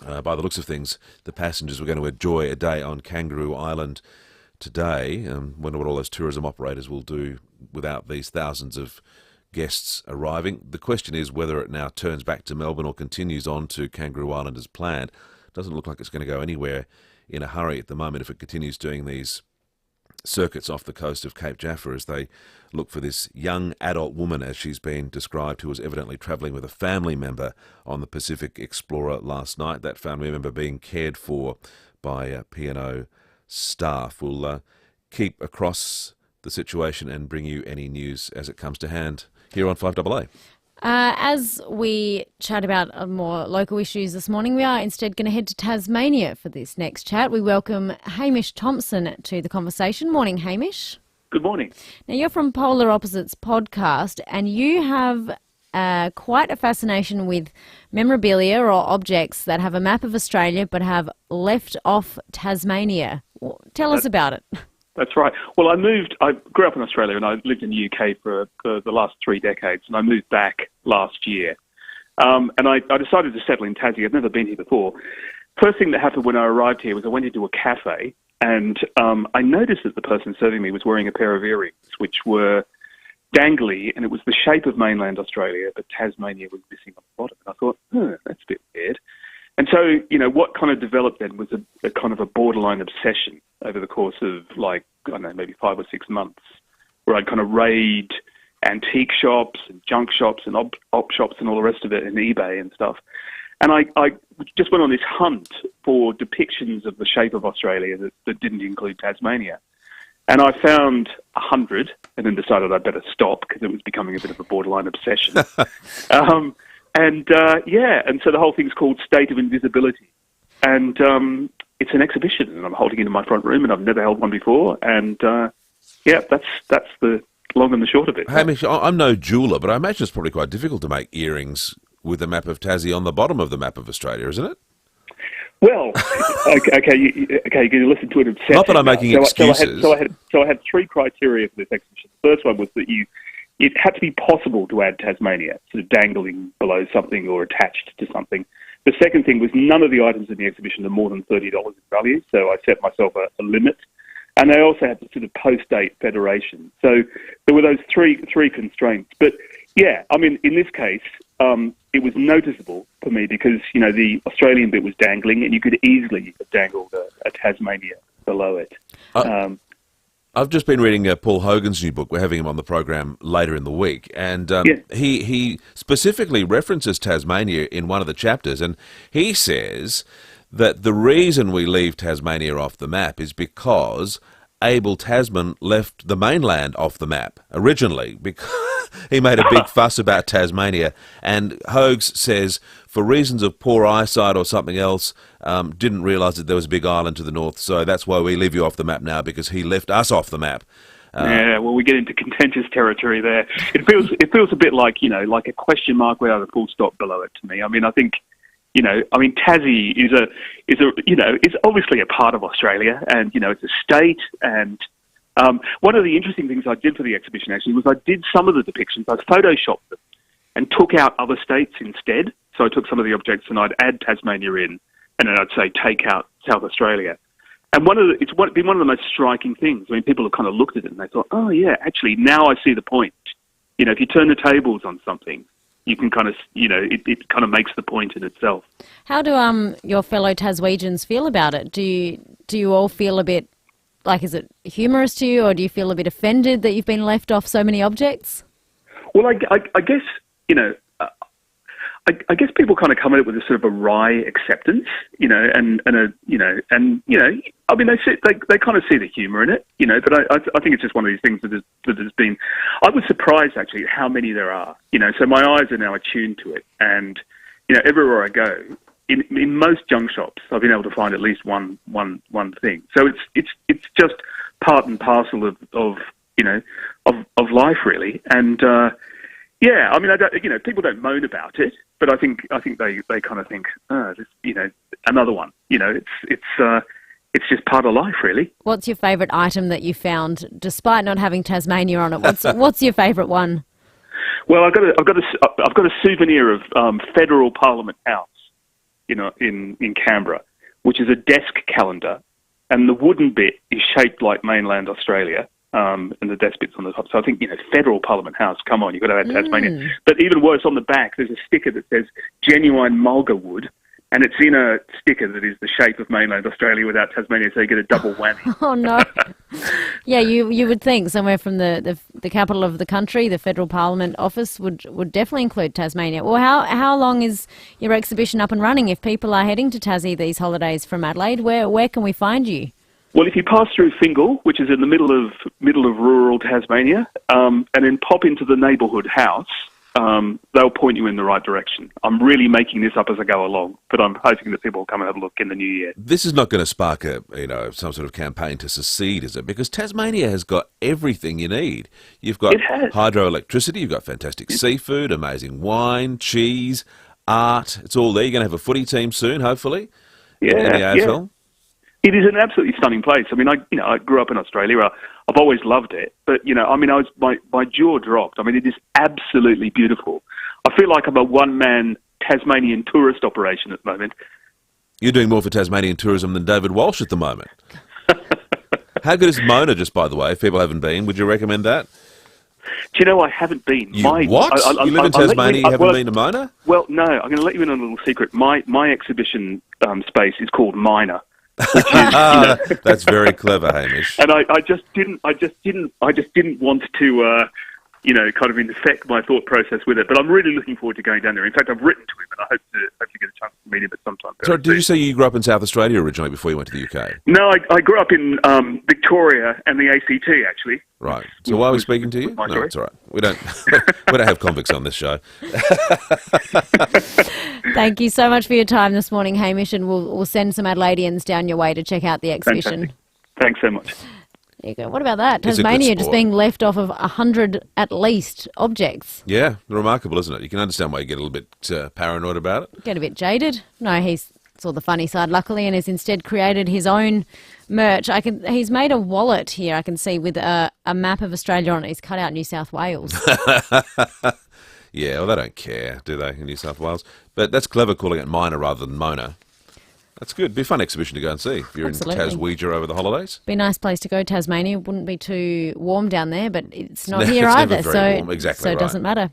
By the looks of things, the passengers were going to enjoy a day on Kangaroo Island today. Wonder what all those tourism operators will do without these thousands of guests arriving. The question is whether it now turns back to Melbourne or continues on to Kangaroo Island as planned. Doesn't look like it's going to go anywhere in a hurry at the moment if it continues doing these circuits off the coast of Cape Jaffa as they look for this young adult woman, as she's been described, who was evidently travelling with a family member on the Pacific Explorer last night. That family member being cared for by P&O staff. We'll keep across the situation and bring you any news as it comes to hand here on 5AA. As we chat about more local issues this morning, we are instead going to head to Tasmania for this next chat. We welcome Hamish Thompson to the conversation. Morning, Hamish. Good morning. Now, you're from Polar Opposites podcast, and you have quite a fascination with memorabilia or objects that have a map of Australia but have left off Tasmania. Tell us about it. That's right. Well, I grew up in Australia and I lived in the UK for the last 3 decades, and I moved back last year. And I decided to settle in Tassie. I'd never been here before. First thing that happened when I arrived here was I went into a cafe, and I noticed that the person serving me was wearing a pair of earrings, which were dangly, and it was the shape of mainland Australia, but Tasmania was missing on the bottom. And I thought, that's a bit weird. And so, what kind of developed then was a kind of a borderline obsession over the course of, maybe 5 or 6 months, where I'd kind of raid antique shops and junk shops and op shops and all the rest of it, and eBay and stuff. And I just went on this hunt for depictions of the shape of Australia that didn't include Tasmania. And I found 100 and then decided I'd better stop because it was becoming a bit of a borderline obsession. And so the whole thing's called State of Invisibility. And it's an exhibition, and I'm holding it in my front room, and I've never held one before. And, that's the long and the short of it. Hamish, I'm no jeweller, but I imagine it's probably quite difficult to make earrings with the map of Tassie on the bottom of the map of Australia, isn't it? Well, okay, you're going to listen to an obsession. Not that I'm making excuses. So I had 3 criteria for this exhibition. The first one was that it had to be possible to add Tasmania, sort of dangling below something or attached to something. The second thing was none of the items in the exhibition are more than $30 in value, so I set myself a limit. And they also had the sort of post-date federation. So there were those three constraints. But, yeah, I mean, in this case, it was noticeable for me because, the Australian bit was dangling, and you could easily have dangled a Tasmania below it. I've just been reading Paul Hogan's new book. We're having him on the program later in the week. And he specifically references Tasmania in one of the chapters. And he says that the reason we leave Tasmania off the map is because Abel Tasman left the mainland off the map originally, because he made a big fuss about Tasmania. And Hogs says, for reasons of poor eyesight or something else, didn't realise that there was a big island to the north, so that's why we leave you off the map now, because he left us off the map. Yeah, well, we get into contentious territory there. It feels a bit like, like a question mark without a full stop below it to me. I mean, I think, Tassie is obviously a part of Australia, and it's a state. And one of the interesting things I did for the exhibition actually was I did some of the depictions. I photoshopped them and took out other states instead. So I took some of the objects and I'd add Tasmania in, and then I'd say take out South Australia. And it's been one of the most striking things. I mean, people have kind of looked at it and they thought, oh yeah, actually now I see the point. If you turn the tables on something, you can kind of, it kind of makes the point in itself. How do your fellow Taswegians feel about it? Do you all feel a bit like, is it humorous to you, or do you feel a bit offended that you've been left off so many objects? Well, I guess, I guess people kind of come at it with a sort of a wry acceptance, I mean, they kind of see the humour in it, but I think it's just one of these things that has been. I was surprised actually at how many there are, So my eyes are now attuned to it, and everywhere I go, in most junk shops, I've been able to find at least one thing. So it's just part and parcel of life really, and. Yeah, I mean, people don't moan about it, but I think they kind of think, another one. It's just part of life, really. What's your favourite item that you found, despite not having Tasmania on it? What's your favourite one? Well, I've got a souvenir of Federal Parliament House, in Canberra, which is a desk calendar, and the wooden bit is shaped like mainland Australia. And the desk bit's on the top. So I think, Federal Parliament House, come on, you've got to add Tasmania. But even worse, on the back, there's a sticker that says genuine mulga wood, and it's in a sticker that is the shape of mainland Australia without Tasmania, so you get a double whammy. Oh, no. Yeah, you would think somewhere from the capital of the country, the Federal Parliament office would definitely include Tasmania. Well, how long is your exhibition up and running? If people are heading to Tassie these holidays from Adelaide, where can we find you? Well, if you pass through Fingal, which is in the middle of rural Tasmania, and then pop into the neighbourhood house, they'll point you in the right direction. I'm really making this up as I go along, but I'm hoping that people will come and have a look in the new year. This is not going to spark some sort of campaign to secede, is it? Because Tasmania has got everything you need. You've got hydroelectricity, you've got fantastic seafood, amazing wine, cheese, art. It's all there. You're going to have a footy team soon, hopefully. Yeah, in the AFL. Yeah. It is an absolutely stunning place. I mean, I grew up in Australia. I've always loved it, but my jaw dropped. I mean, it is absolutely beautiful. I feel like I'm a one-man Tasmanian tourist operation at the moment. You're doing more for Tasmanian tourism than David Walsh at the moment. How good is Mona, just by the way, if people haven't been? Would you recommend that? Do you know, I haven't been. What? You live in Tasmania, you haven't been to Mona? Well, no, I'm going to let you in on a little secret. My exhibition space is called Minor. Which is, That's very clever, Hamish. And I just didn't want to, kind of infect my thought process with it. But I'm really looking forward to going down there. In fact, I've written to him, and I hope to get a chance to meet him at some time. So, did you say you grew up in South Australia originally before you went to the UK? No, I grew up in Victoria and the ACT, actually. Right. So why are we speaking to you? No, it's all right. We don't have convicts on this show. Thank you so much for your time this morning, Hamish, and we'll send some Adelaideans down your way to check out the exhibition. Fantastic. Thanks so much. There you go. What about that? Tasmania just being left off of 100 at least objects. Yeah, remarkable, isn't it? You can understand why you get a little bit paranoid about it. Get a bit jaded. No, he saw the funny side, luckily, and has instead created his own merch. He's made a wallet here, I can see, with a map of Australia on it. He's cut out New South Wales. Yeah, well, they don't care, do they, in New South Wales? But that's clever, calling it Minor rather than Mona. That's good. Be a fun exhibition to go and see if you're in Taswegia over the holidays. Be a nice place to go, Tasmania. Wouldn't be too warm down there, but it's not here either, warm. Exactly so it doesn't matter.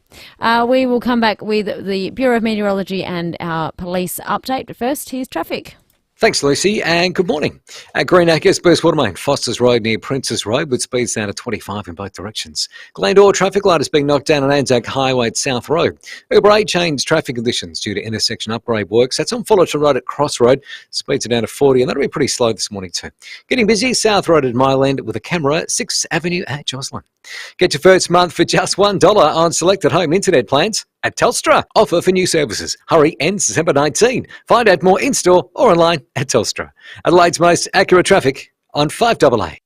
We will come back with the Bureau of Meteorology and our police update. But first, here's traffic. Thanks, Lucy, and good morning. At Greenacres, Burst Watermain, Foster's Road near Princes Road with speeds down to 25 in both directions. Glendore traffic light is being knocked down on Anzac Highway at South Road. Uber 8 changed traffic conditions due to intersection upgrade works. That's on Fullerton Road at Crossroad. Speeds are down to 40, and that'll be pretty slow this morning too. Getting busy, South Road at Mile End with a camera, 6th Avenue at Joslin. Get your first month for just $1 on selected home internet plans at Telstra. Offer for new services. Hurry, ends December 19. Find out more in-store or online at Telstra. Adelaide's most accurate traffic on 5AA.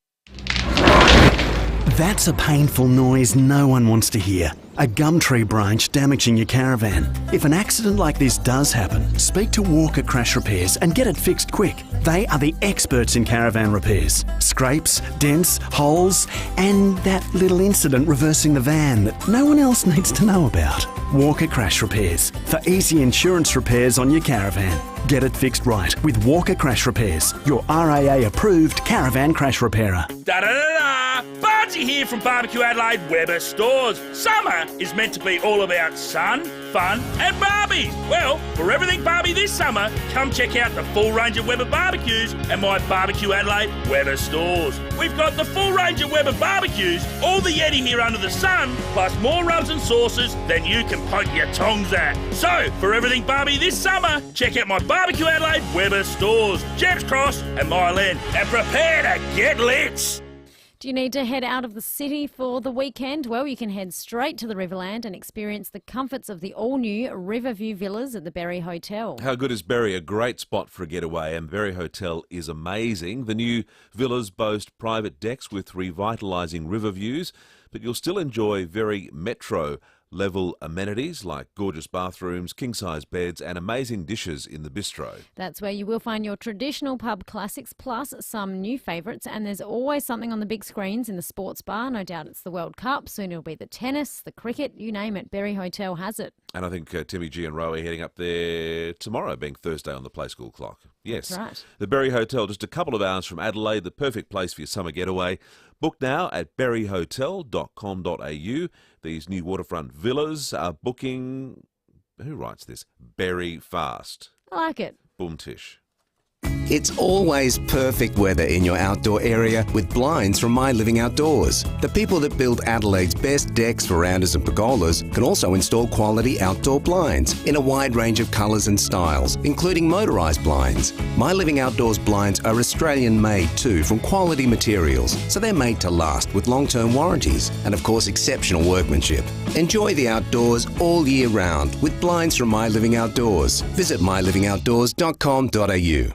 That's a painful noise no one wants to hear. A gum tree branch damaging your caravan. If an accident like this does happen, speak to Walker Crash Repairs and get it fixed quick. They are the experts in caravan repairs. Scrapes, dents, holes, and that little incident reversing the van that no one else needs to know about. Walker Crash Repairs, for easy insurance repairs on your caravan. Get it fixed right with Walker Crash Repairs, your RAA approved caravan crash repairer. Da-da-da-da! Bardsy here from Barbecue Adelaide Weber Stores. Summer is meant to be all about sun, fun and Barbies. Well, for everything Barbie this summer, come check out the full range of Weber barbecues at my Barbecue Adelaide Weber Stores. We've got the full range of Weber barbecues, all the Yeti here under the sun, plus more rubs and sauces than you can poke your tongs at. So, for everything Barbie this summer, check out my Barbecue Adelaide Weber Stores, James Cross and Mile End, and prepare to get lit. Do you need to head out of the city for the weekend? Well, you can head straight to the Riverland and experience the comforts of the all-new Riverview Villas at the Berry Hotel. How good is Berry? A great spot for a getaway, and Berry Hotel is amazing. The new villas boast private decks with revitalising river views, but you'll still enjoy very metro-level amenities like gorgeous bathrooms, king-size beds and amazing dishes in the bistro. That's where you will find your traditional pub classics plus some new favourites, and there's always something on the big screens in the sports bar. No doubt it's the World Cup, soon it'll be the tennis, the cricket, you name it, Berry Hotel has it. And I think Timmy G and Roe are heading up there tomorrow, being Thursday on the Play School clock. Yes. That's right. The Berry Hotel, just a couple of hours from Adelaide, the perfect place for your summer getaway. Book now at berryhotel.com.au. These new waterfront villas are booking, who writes this? Berry fast. I like it. Boom tish. It's always perfect weather in your outdoor area with blinds from My Living Outdoors. The people that build Adelaide's best decks, verandas and pergolas can also install quality outdoor blinds in a wide range of colours and styles, including motorised blinds. My Living Outdoors blinds are Australian made too, from quality materials, so they're made to last with long-term warranties and of course exceptional workmanship. Enjoy the outdoors all year round with blinds from My Living Outdoors. Visit mylivingoutdoors.com.au.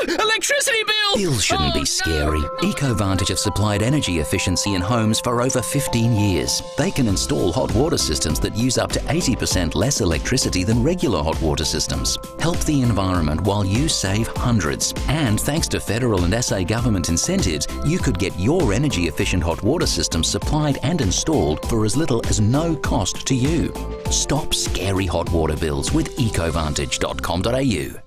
Electricity bill! Bills shouldn't be scary. EcoVantage have supplied energy efficiency in homes for over 15 years. They can install hot water systems that use up to 80% less electricity than regular hot water systems. Help the environment while you save hundreds. And thanks to federal and SA government incentives, you could get your energy efficient hot water system supplied and installed for as little as no cost to you. Stop scary hot water bills with ecovantage.com.au.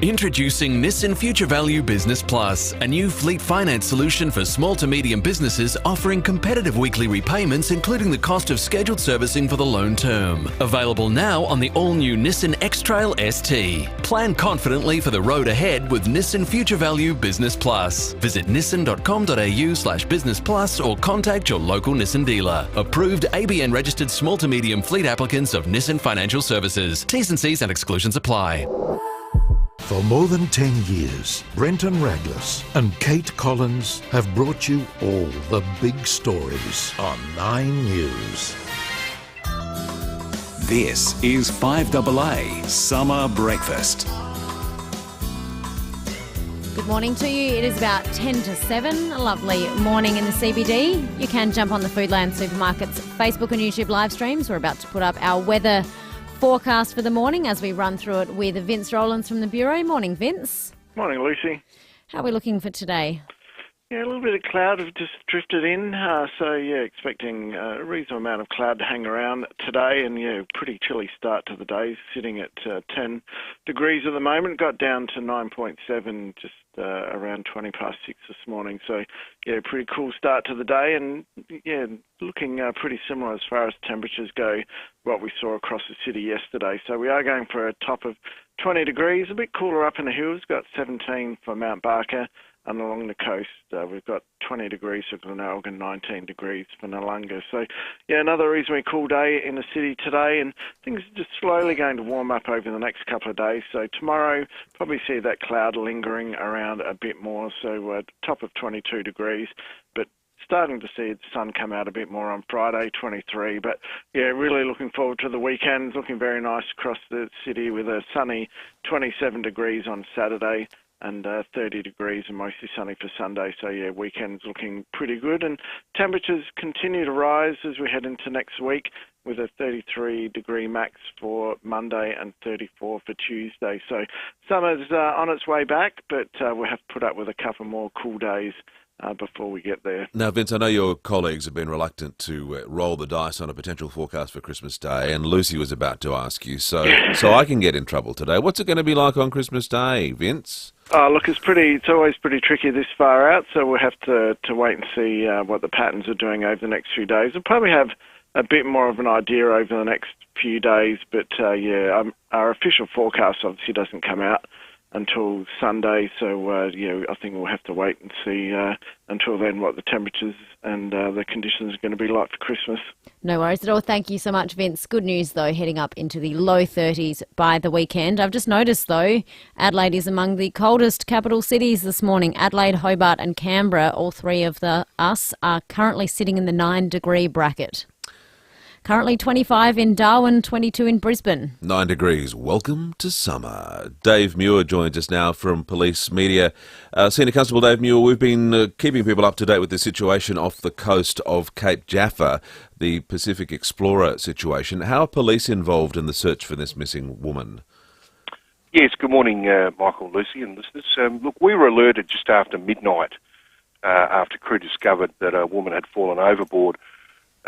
Introducing Nissan Future Value Business Plus, a new fleet finance solution for small to medium businesses offering competitive weekly repayments including the cost of scheduled servicing for the loan term. Available now on the all-new Nissan X-Trail ST. Plan confidently for the road ahead with Nissan Future Value Business Plus. Visit nissan.com.au/business plus or contact your local Nissan dealer. Approved ABN registered small to medium fleet applicants of Nissan Financial Services. T's and C's and exclusions apply. For more than 10 years, Brenton Raglas and Kate Collins have brought you all the big stories on 9 News. This is FIVEAA Summer Breakfast. Good morning to you. It is about 10 to 7. A lovely morning in the CBD. You can jump on the Foodland Supermarkets Facebook and YouTube live streams. We're about to put up our weather forecast for the morning as we run through it with Vince Rowlands from the Bureau. Morning, Vince. Morning, Lucy. How are we looking for today? Yeah, a little bit of cloud have just drifted in, expecting a reasonable amount of cloud to hang around today, and pretty chilly start to the day, sitting at 10 degrees at the moment. Got down to 9.7 just around 20 past 6 this morning, so pretty cool start to the day, and looking pretty similar as far as temperatures go, what we saw across the city yesterday. So we are going for a top of 20 degrees, a bit cooler up in the hills, got 17 for Mount Barker. And along the coast, we've got 20 degrees for Glenelg and 19 degrees for Noarlunga. So, another reasonably cool day in the city today, and things are just slowly going to warm up over the next couple of days. So tomorrow, probably see that cloud lingering around a bit more, so top of 22 degrees, but starting to see the sun come out a bit more on Friday, 23. But, really looking forward to the weekend. Looking very nice across the city with a sunny 27 degrees on Saturday. and 30 degrees and mostly sunny for Sunday. So, yeah, weekend's looking pretty good. And temperatures continue to rise as we head into next week with a 33-degree max for Monday and 34 for Tuesday. So summer's on its way back, but we'll have to put up with a couple more cool days before we get there. Now, Vince, I know your colleagues have been reluctant to roll the dice on a potential forecast for Christmas Day, and Lucy was about to ask you, so I can get in trouble today. What's it going to be like on Christmas Day, Vince? Oh, look, it's always pretty tricky this far out, so we'll have to wait and see what the patterns are doing over the next few days. We'll probably have a bit more of an idea over the next few days, but our official forecast obviously doesn't come out until Sunday, so I think we'll have to wait and see until then what the temperatures and the conditions are going to be like for Christmas. No worries at all. Thank you so much, Vince. Good news, though, heading up into the low 30s by the weekend. I've just noticed, though, Adelaide is among the coldest capital cities this morning. Adelaide, Hobart and Canberra, all three of us, are currently sitting in the 9-degree bracket. Currently 25 in Darwin, 22 in Brisbane. 9 degrees. Welcome to summer. Dave Muir joins us now from Police Media. Senior Constable Dave Muir, we've been keeping people up to date with the situation off the coast of Cape Jaffa, the Pacific Explorer situation. How are police involved in the search for this missing woman? Yes, good morning, Michael, Lucy and listeners. Look, we were alerted just after midnight after crew discovered that a woman had fallen overboard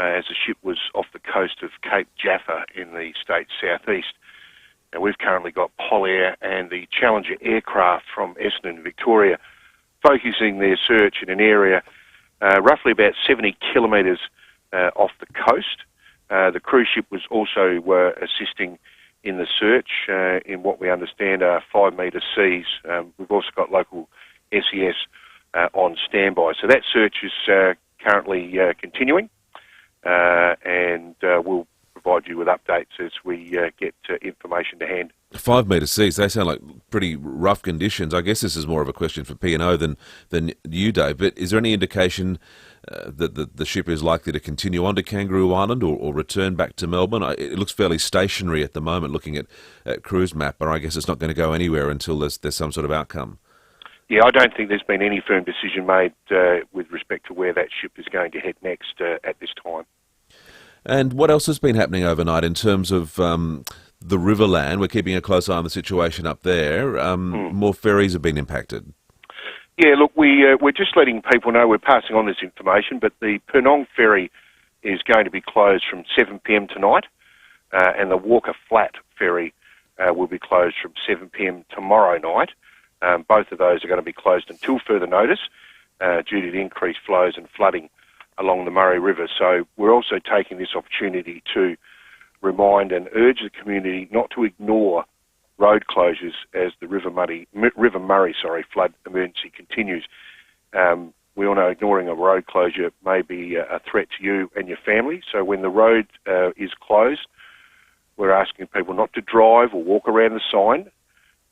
as the ship was off the coast of Cape Jaffa in the state's southeast. Now, we've currently got Polair and the Challenger aircraft from Essendon, Victoria, focusing their search in an area roughly about 70 kilometres off the coast. The cruise ship was also assisting in the search in what we understand are 5-metre seas. We've also got local SES on standby. So that search is currently continuing. And we'll provide you with updates as we get information to hand. 5-metre seas, they sound like pretty rough conditions. I guess this is more of a question for P&O than you, Dave, but is there any indication that the ship is likely to continue on to Kangaroo Island or return back to Melbourne? It looks fairly stationary at the moment looking at Cruise Map, but I guess it's not going to go anywhere until there's some sort of outcome. Yeah, I don't think there's been any firm decision made with respect to where that ship is going to head next at this time. And what else has been happening overnight in terms of the Riverland? We're keeping a close eye on the situation up there. More ferries have been impacted. Yeah, look, we're just letting people know we're passing on this information, but the Purnong ferry is going to be closed from 7 p.m. tonight, and the Walker Flat ferry will be closed from 7 p.m. tomorrow night. Both of those are going to be closed until further notice due to the increased flows and flooding along the Murray River. So we're also taking this opportunity to remind and urge the community not to ignore road closures as the River Murray flood emergency continues. We all know ignoring a road closure may be a threat to you and your family. So when the road is closed, we're asking people not to drive or walk around the sign,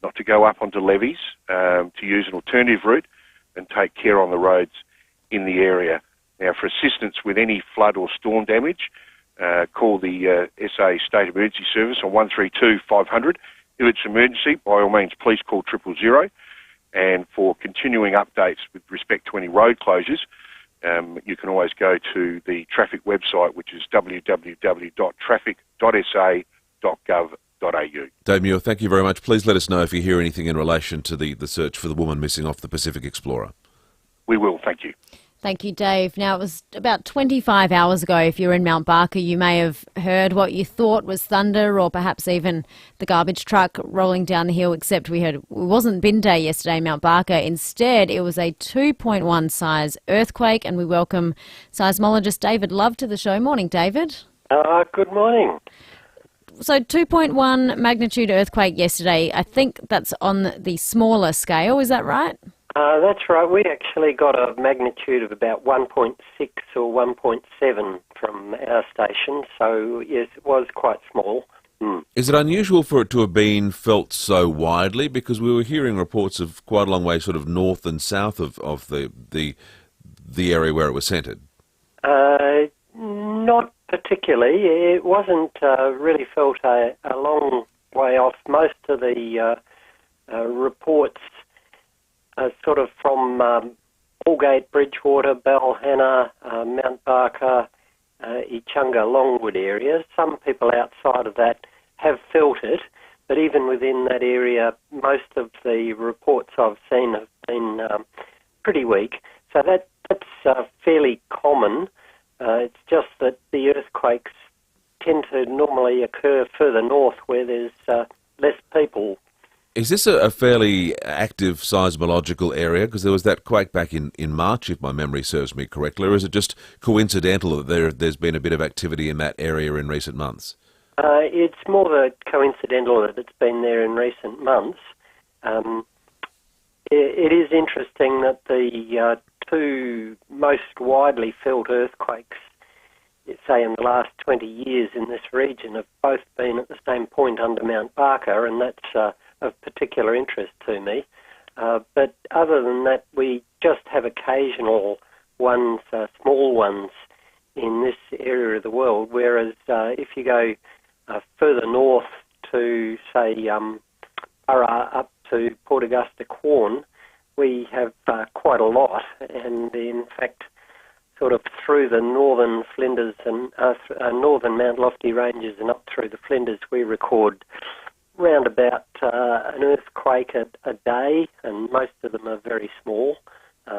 not to go up onto levees, to use an alternative route and take care on the roads in the area. Now, for assistance with any flood or storm damage, call the SA State Emergency Service on 132 500. If it's an emergency, by all means, please call 000. And for continuing updates with respect to any road closures, you can always go to the traffic website, which is www.traffic.sa.gov.au. Dave Muir, thank you very much. Please let us know if you hear anything in relation to the search for the woman missing off the Pacific Explorer. We will, thank you. Thank you, Dave. Now, it was about 25 hours ago. If you're in Mount Barker, you may have heard what you thought was thunder or perhaps even the garbage truck rolling down the hill, except we heard it wasn't bin day yesterday in Mount Barker. Instead, it was a 2.1 size earthquake, and we welcome seismologist David Love to the show. Morning, David. Good morning. So 2.1 magnitude earthquake yesterday. I think that's on the smaller scale. Is that right? That's right. We actually got a magnitude of about 1.6 or 1.7 from our station, so yes, it was quite small. Is it unusual for it to have been felt so widely? Because we were hearing reports of quite a long way sort of north and south of the area where it was centred. Not particularly. It wasn't really felt a long way off. Most of the reports sort of from Aldgate, Bridgewater, Balhanna, Mount Barker, Echunga, Longwood area. Some people outside of that have felt it, but even within that area, most of the reports I've seen have been pretty weak. So that's fairly common. It's just that the earthquakes tend to normally occur further north where there's less people. Is this a fairly active seismological area? Because there was that quake back in March, if my memory serves me correctly, or is it just coincidental that there's been a bit of activity in that area in recent months? It's more coincidental that it's been there in recent months. It is interesting that the two most widely felt earthquakes, say in the last 20 years in this region, have both been at the same point under Mount Barker, and that's of particular interest to me. But other than that, we just have occasional ones, small ones, in this area of the world, whereas if you go further north to, say, Burra up to Port Augusta, Quorn, we have quite a lot, and in fact, sort of through the northern Flinders and northern Mount Lofty ranges and up through the Flinders, we record round about an earthquake a day, and most of them are very small,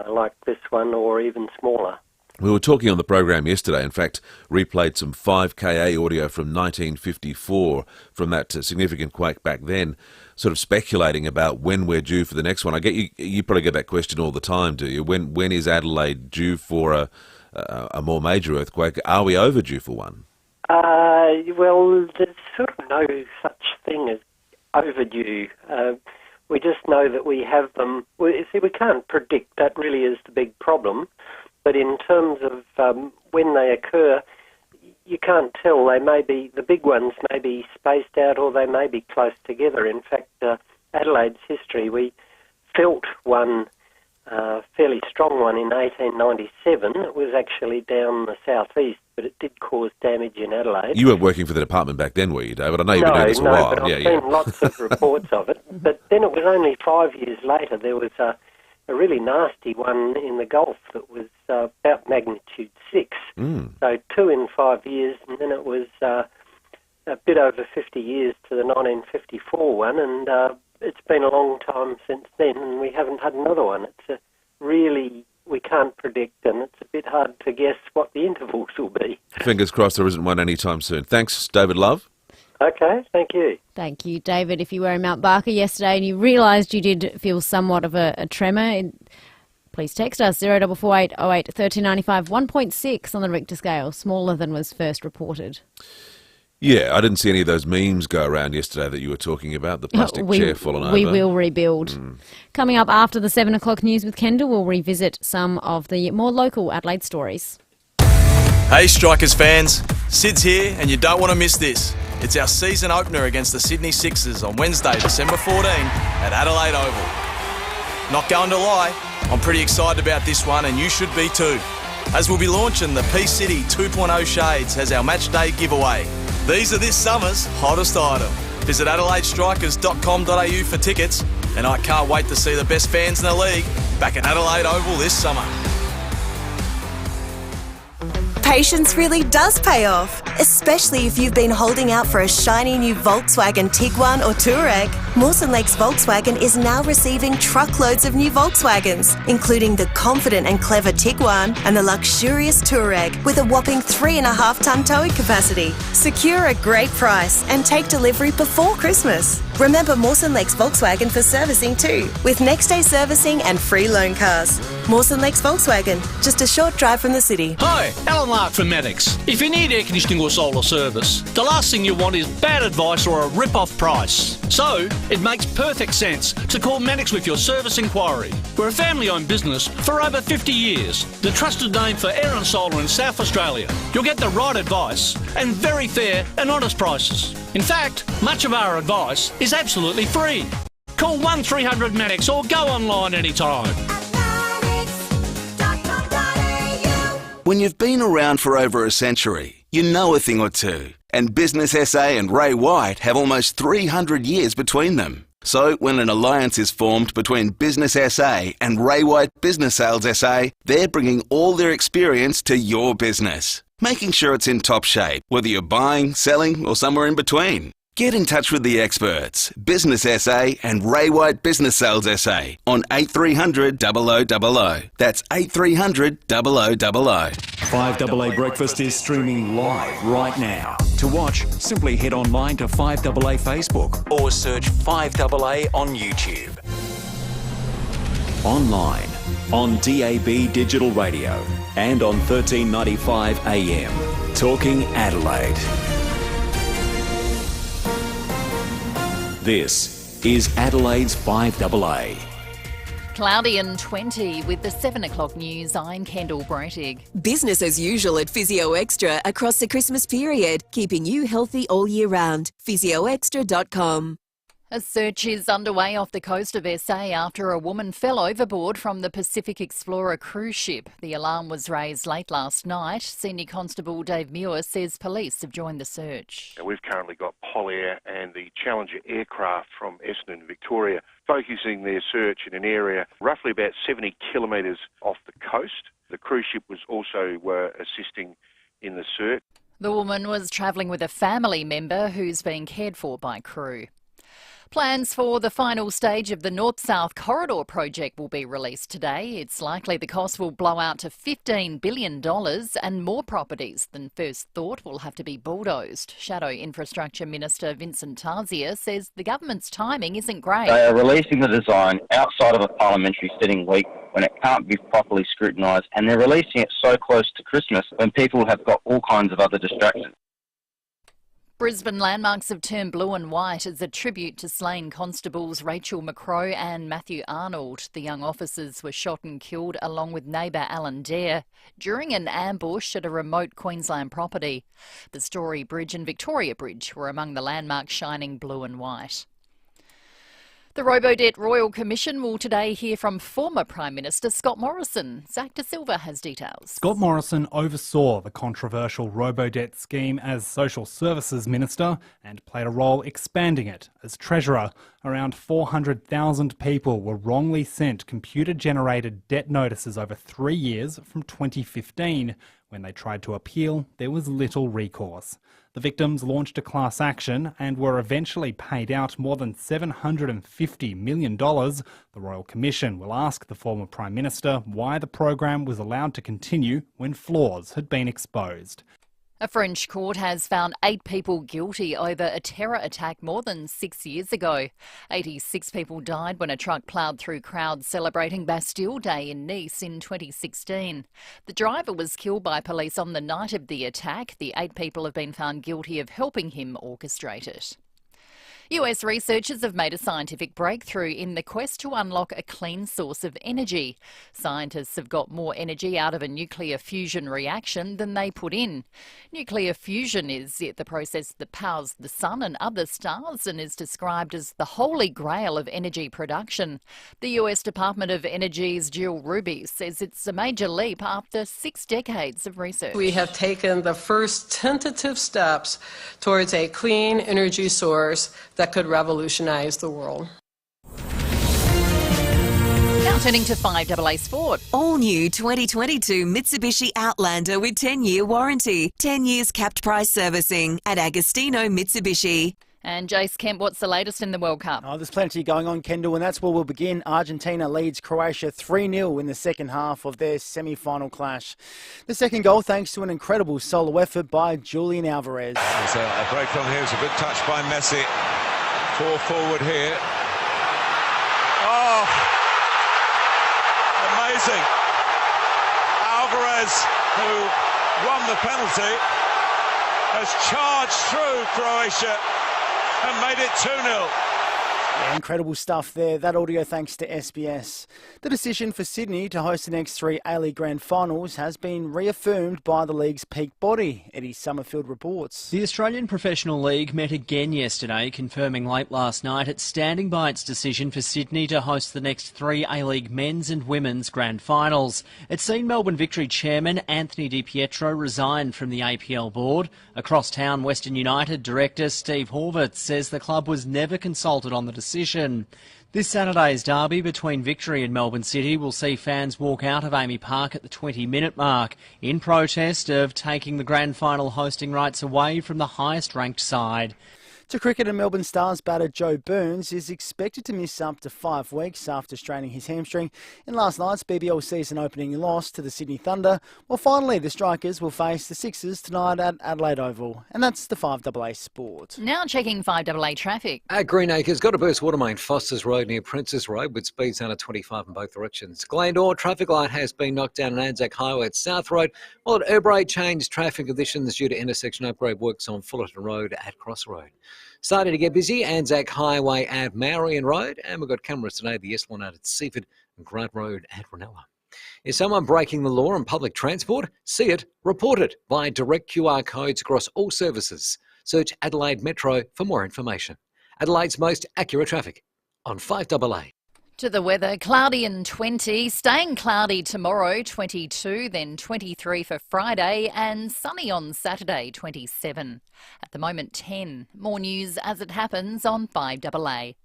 like this one, or even smaller. We were talking on the program yesterday, in fact, replayed some 5KA audio from 1954 from that significant quake back then, sort of speculating about when we're due for the next one. I get you probably get that question all the time, do you? When is Adelaide due for a more major earthquake? Are we overdue for one? Well, there's sort of no such thing as overdue. We just know that we have them. We can't predict. That really is the big problem. But in terms of when they occur, you can't tell. They may be, the big ones may be spaced out, or they may be close together. In fact, Adelaide's history, we felt one fairly strong one in 1897. It was actually down the southeast, but it did cause damage in Adelaide. You weren't working for the department back then, were you, David? I know you've been doing this a while. But I've seen lots of reports of it. But then it was only 5 years later there was a really nasty one in the Gulf that was about magnitude 6. So 2 in 5 years, and then it was a bit over 50 years to the 1954 one, and it's been a long time since then, and we haven't had another one. It's really, we can't predict, and it's a bit hard to guess what the intervals will be. Fingers crossed there isn't one anytime soon. Thanks, David Love. Okay, thank you. Thank you, David. If you were in Mount Barker yesterday and you realised you did feel somewhat of a tremor, please text us 0448 08 1395, 1.6 on the Richter scale, smaller than was first reported. Yeah, I didn't see any of those memes go around yesterday that you were talking about, the plastic chair falling over. We will rebuild. Coming up after the 7 o'clock news with Kendall, we'll revisit some of the more local Adelaide stories. Hey Strikers fans, Sid's here and you don't want to miss this. It's our season opener against the Sydney Sixers on Wednesday, December 14 at Adelaide Oval. Not going to lie, I'm pretty excited about this one and you should be too, as we'll be launching the P-City 2.0 shades as our match day giveaway. These are this summer's hottest item. Visit adelaidestrikers.com.au for tickets, and I can't wait to see the best fans in the league back at Adelaide Oval this summer. Patience really does pay off, especially if you've been holding out for a shiny new Volkswagen Tiguan or Touareg. Mawson Lakes Volkswagen is now receiving truckloads of new Volkswagens, including the confident and clever Tiguan and the luxurious Touareg with a whopping 3.5-tonne towing capacity. Secure a great price and take delivery before Christmas. Remember Mawson Lakes Volkswagen for servicing too, with next day servicing and free loan cars. Mawson Lakes Volkswagen, just a short drive from the city. Hi, Alan Lark from Maddox. If you need air conditioning or solar service, the last thing you want is bad advice or a rip-off price. So, it makes perfect sense to call Maddox with your service inquiry. We're a family-owned business for over 50 years, the trusted name for air and solar in South Australia. You'll get the right advice and very fair and honest prices. In fact, much of our advice is absolutely free. Call 1300 Maddox or go online anytime. When you've been around for over a century, you know a thing or two. And Business SA and Ray White have almost 300 years between them. So when an alliance is formed between Business SA and Ray White Business Sales SA, they're bringing all their experience to your business, making sure it's in top shape, whether you're buying, selling, or somewhere in between. Get in touch with the experts, Business SA and Ray White Business Sales SA on 8300 0000. That's 8300 0000. 5AA Breakfast is streaming live right now. To watch, simply head online to 5AA Facebook or search 5AA on YouTube. Online, on DAB Digital Radio and on 1395 AM. Talking Adelaide. This is Adelaide's 5AA. Cloudy and 20 with the 7 o'clock news. I'm Kendall Brettig. Business as usual at Physio Extra across the Christmas period, keeping you healthy all year round. PhysioExtra.com. A search is underway off the coast of SA after a woman fell overboard from the Pacific Explorer cruise ship. The alarm was raised late last night. Senior Constable Dave Muir says police have joined the search. And we've currently got Polair and the Challenger aircraft from Essendon, Victoria, focusing their search in an area roughly about 70 kilometres off the coast. The cruise ship was also assisting in the search. The woman was travelling with a family member who's being cared for by crew. Plans for the final stage of the North-South Corridor project will be released today. It's likely the cost will blow out to $15 billion and more properties than first thought will have to be bulldozed. Shadow Infrastructure Minister Vincent Tassie says the government's timing isn't great. They are releasing the design outside of a parliamentary sitting week when it can't be properly scrutinised, and they're releasing it so close to Christmas when people have got all kinds of other distractions. Brisbane landmarks have turned blue and white as a tribute to slain constables Rachel McCrow and Matthew Arnold. The young officers were shot and killed along with neighbour Alan Dare during an ambush at a remote Queensland property. The Story Bridge and Victoria Bridge were among the landmarks shining blue and white. The Robodebt Royal Commission will today hear from former Prime Minister Scott Morrison. Zach De Silva has details. Scott Morrison oversaw the controversial Robodebt scheme as Social Services Minister and played a role expanding it as Treasurer. Around 400,000 people were wrongly sent computer-generated debt notices over 3 years from 2015. When they tried to appeal, there was little recourse. The victims launched a class action and were eventually paid out more than $750 million. The Royal Commission will ask the former Prime Minister why the program was allowed to continue when flaws had been exposed. A French court has found 8 people guilty over a terror attack more than 6 years ago. 86 people died when a truck ploughed through crowds celebrating Bastille Day in Nice in 2016. The driver was killed by police on the night of the attack. The 8 people have been found guilty of helping him orchestrate it. US researchers have made a scientific breakthrough in the quest to unlock a clean source of energy. Scientists have got more energy out of a nuclear fusion reaction than they put in. Nuclear fusion is the process that powers the sun and other stars and is described as the holy grail of energy production. The US Department of Energy's Jill Ruby says it's a major leap after 6 decades of research. We have taken the first tentative steps towards a clean energy source that could revolutionize the world. Now turning to 5AA Sport. All new 2022 Mitsubishi Outlander with 10-year warranty, 10 years capped price servicing at Agostino Mitsubishi. And Jace Kemp, what's the latest in the World Cup? Oh, there's plenty going on, Kendall, and that's where we'll begin. Argentina leads Croatia 3-0 in the second half of their semi-final clash. The second goal thanks to an incredible solo effort by Julian Alvarez. There's a break on here. It's a good touch by Messi. 4 forward here. Oh, amazing. Alvarez, who won the penalty, has charged through Croatia and made it 2-0. Yeah, incredible stuff there. That audio thanks to SBS. The decision for Sydney to host the next 3 A-League Grand Finals has been reaffirmed by the league's peak body. Eddie Summerfield reports. The Australian Professional League met again yesterday, confirming late last night it's standing by its decision for Sydney to host the next 3 A-League men's and women's Grand Finals. It's seen Melbourne Victory chairman Anthony Di Pietro resign from the APL board. Across town, Western United director Steve Horvitz says the club was never consulted on the decision decision. This Saturday's derby between Victory and Melbourne City will see fans walk out of Amy Park at the 20-minute mark in protest of taking the grand final hosting rights away from the highest-ranked side. To cricket, and Melbourne Stars batter Joe Burns is expected to miss up to 5 weeks after straining his hamstring in last night's BBL season opening loss to the Sydney Thunder. Well, finally, the Strikers will face the Sixers tonight at Adelaide Oval. And that's the 5AA Sport. Now checking 5AA traffic. At Greenacres, got a burst water main, Foster's Road near Princess Road with speeds under 25 in both directions. Glendore, traffic light has been knocked down on Anzac Highway at South Road, while at Urbray, changed traffic conditions due to intersection upgrade works on Fullerton Road at Cross Road. Starting to get busy, Anzac Highway at Marion Road, and we've got cameras today, the S1 out at Seaford and Grant Road at Ranella. Is someone breaking the law on public transport? See it, report it via direct QR codes across all services. Search Adelaide Metro for more information. Adelaide's most accurate traffic on 5AA. To the weather, cloudy and 20, staying cloudy tomorrow, 22, then 23 for Friday, and sunny on Saturday, 27. At the moment, 10. More news as it happens on 5AA.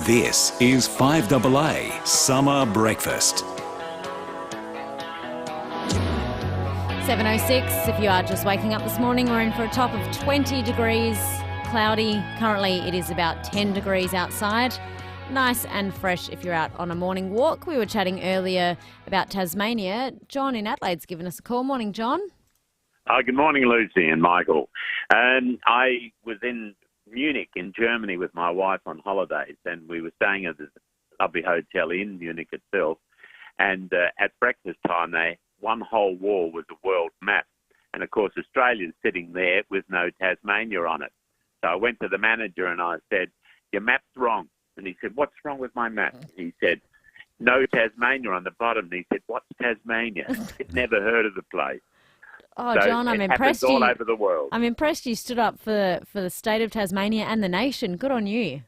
This is 5AA Summer Breakfast. 7:06. If you are just waking up this morning, we're in for a top of 20 degrees, cloudy. Currently, it is about 10 degrees outside. Nice and fresh if you're out on a morning walk. We were chatting earlier about Tasmania. John in Adelaide's given us a call. Morning, John. Good morning, Lucy and Michael. I was in Munich in Germany with my wife on holidays, and we were staying at this lovely hotel in Munich itself. And at breakfast time, one whole wall was a world map. And, of course, Australia's sitting there with no Tasmania on it. So I went to the manager and I said, "Your map's wrong." And he said, "What's wrong with my map?" He said, "No Tasmania on the bottom." And he said, "What's Tasmania?" He'd never heard of the place. Oh, So John, I'm it impressed. happens all over the world. I'm impressed you stood up for the state of Tasmania and the nation. Good on you.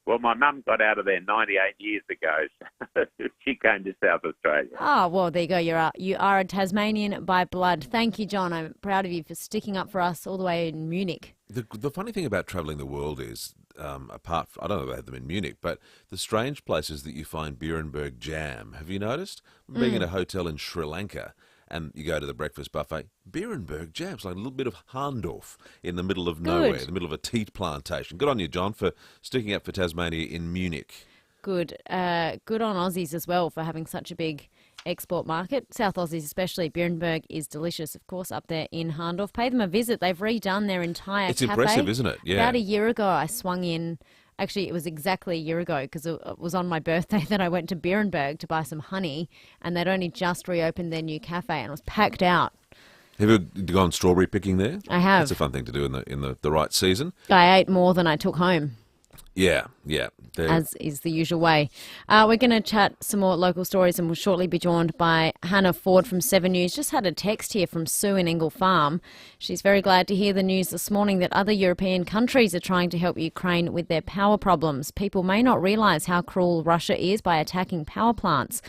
Well, my mum got out of there 98 years ago. So she came to South Australia. Oh, well, there you go. You are a Tasmanian by blood. Thank you, John. I'm proud of you for sticking up for us all the way in Munich. The funny thing about travelling the world is, I don't know if they have them in Munich, but the strange places that you find Beerenberg jam. Have you noticed? Being in a hotel in Sri Lanka, and you go to the breakfast buffet, Beerenberg jams, like a little bit of Harndorf in the middle of nowhere, in the middle of a teat plantation. Good on you, John, for sticking up for Tasmania in Munich. Good. Good on Aussies as well for having such a big export market. South Aussies especially. Beerenberg is delicious, of course, up there in Harndorf. Pay them a visit. They've redone their entire It's cafe. impressive, isn't it? Yeah. About a year ago, I swung in. Actually, it was exactly a year ago because it was on my birthday that I went to Beerenberg to buy some honey, and they'd only just reopened their new cafe and it was packed out. Have you gone strawberry picking there? I have. It's a fun thing to do in the right season. I ate more than I took home. Yeah. As is the usual way. We're going to chat some more local stories and we'll shortly be joined by Hannah Ford from 7 News. Just had a text here from Sue in Ingle Farm. She's very glad to hear the news this morning that other European countries are trying to help Ukraine with their power problems. People may not realise how cruel Russia is by attacking power plants.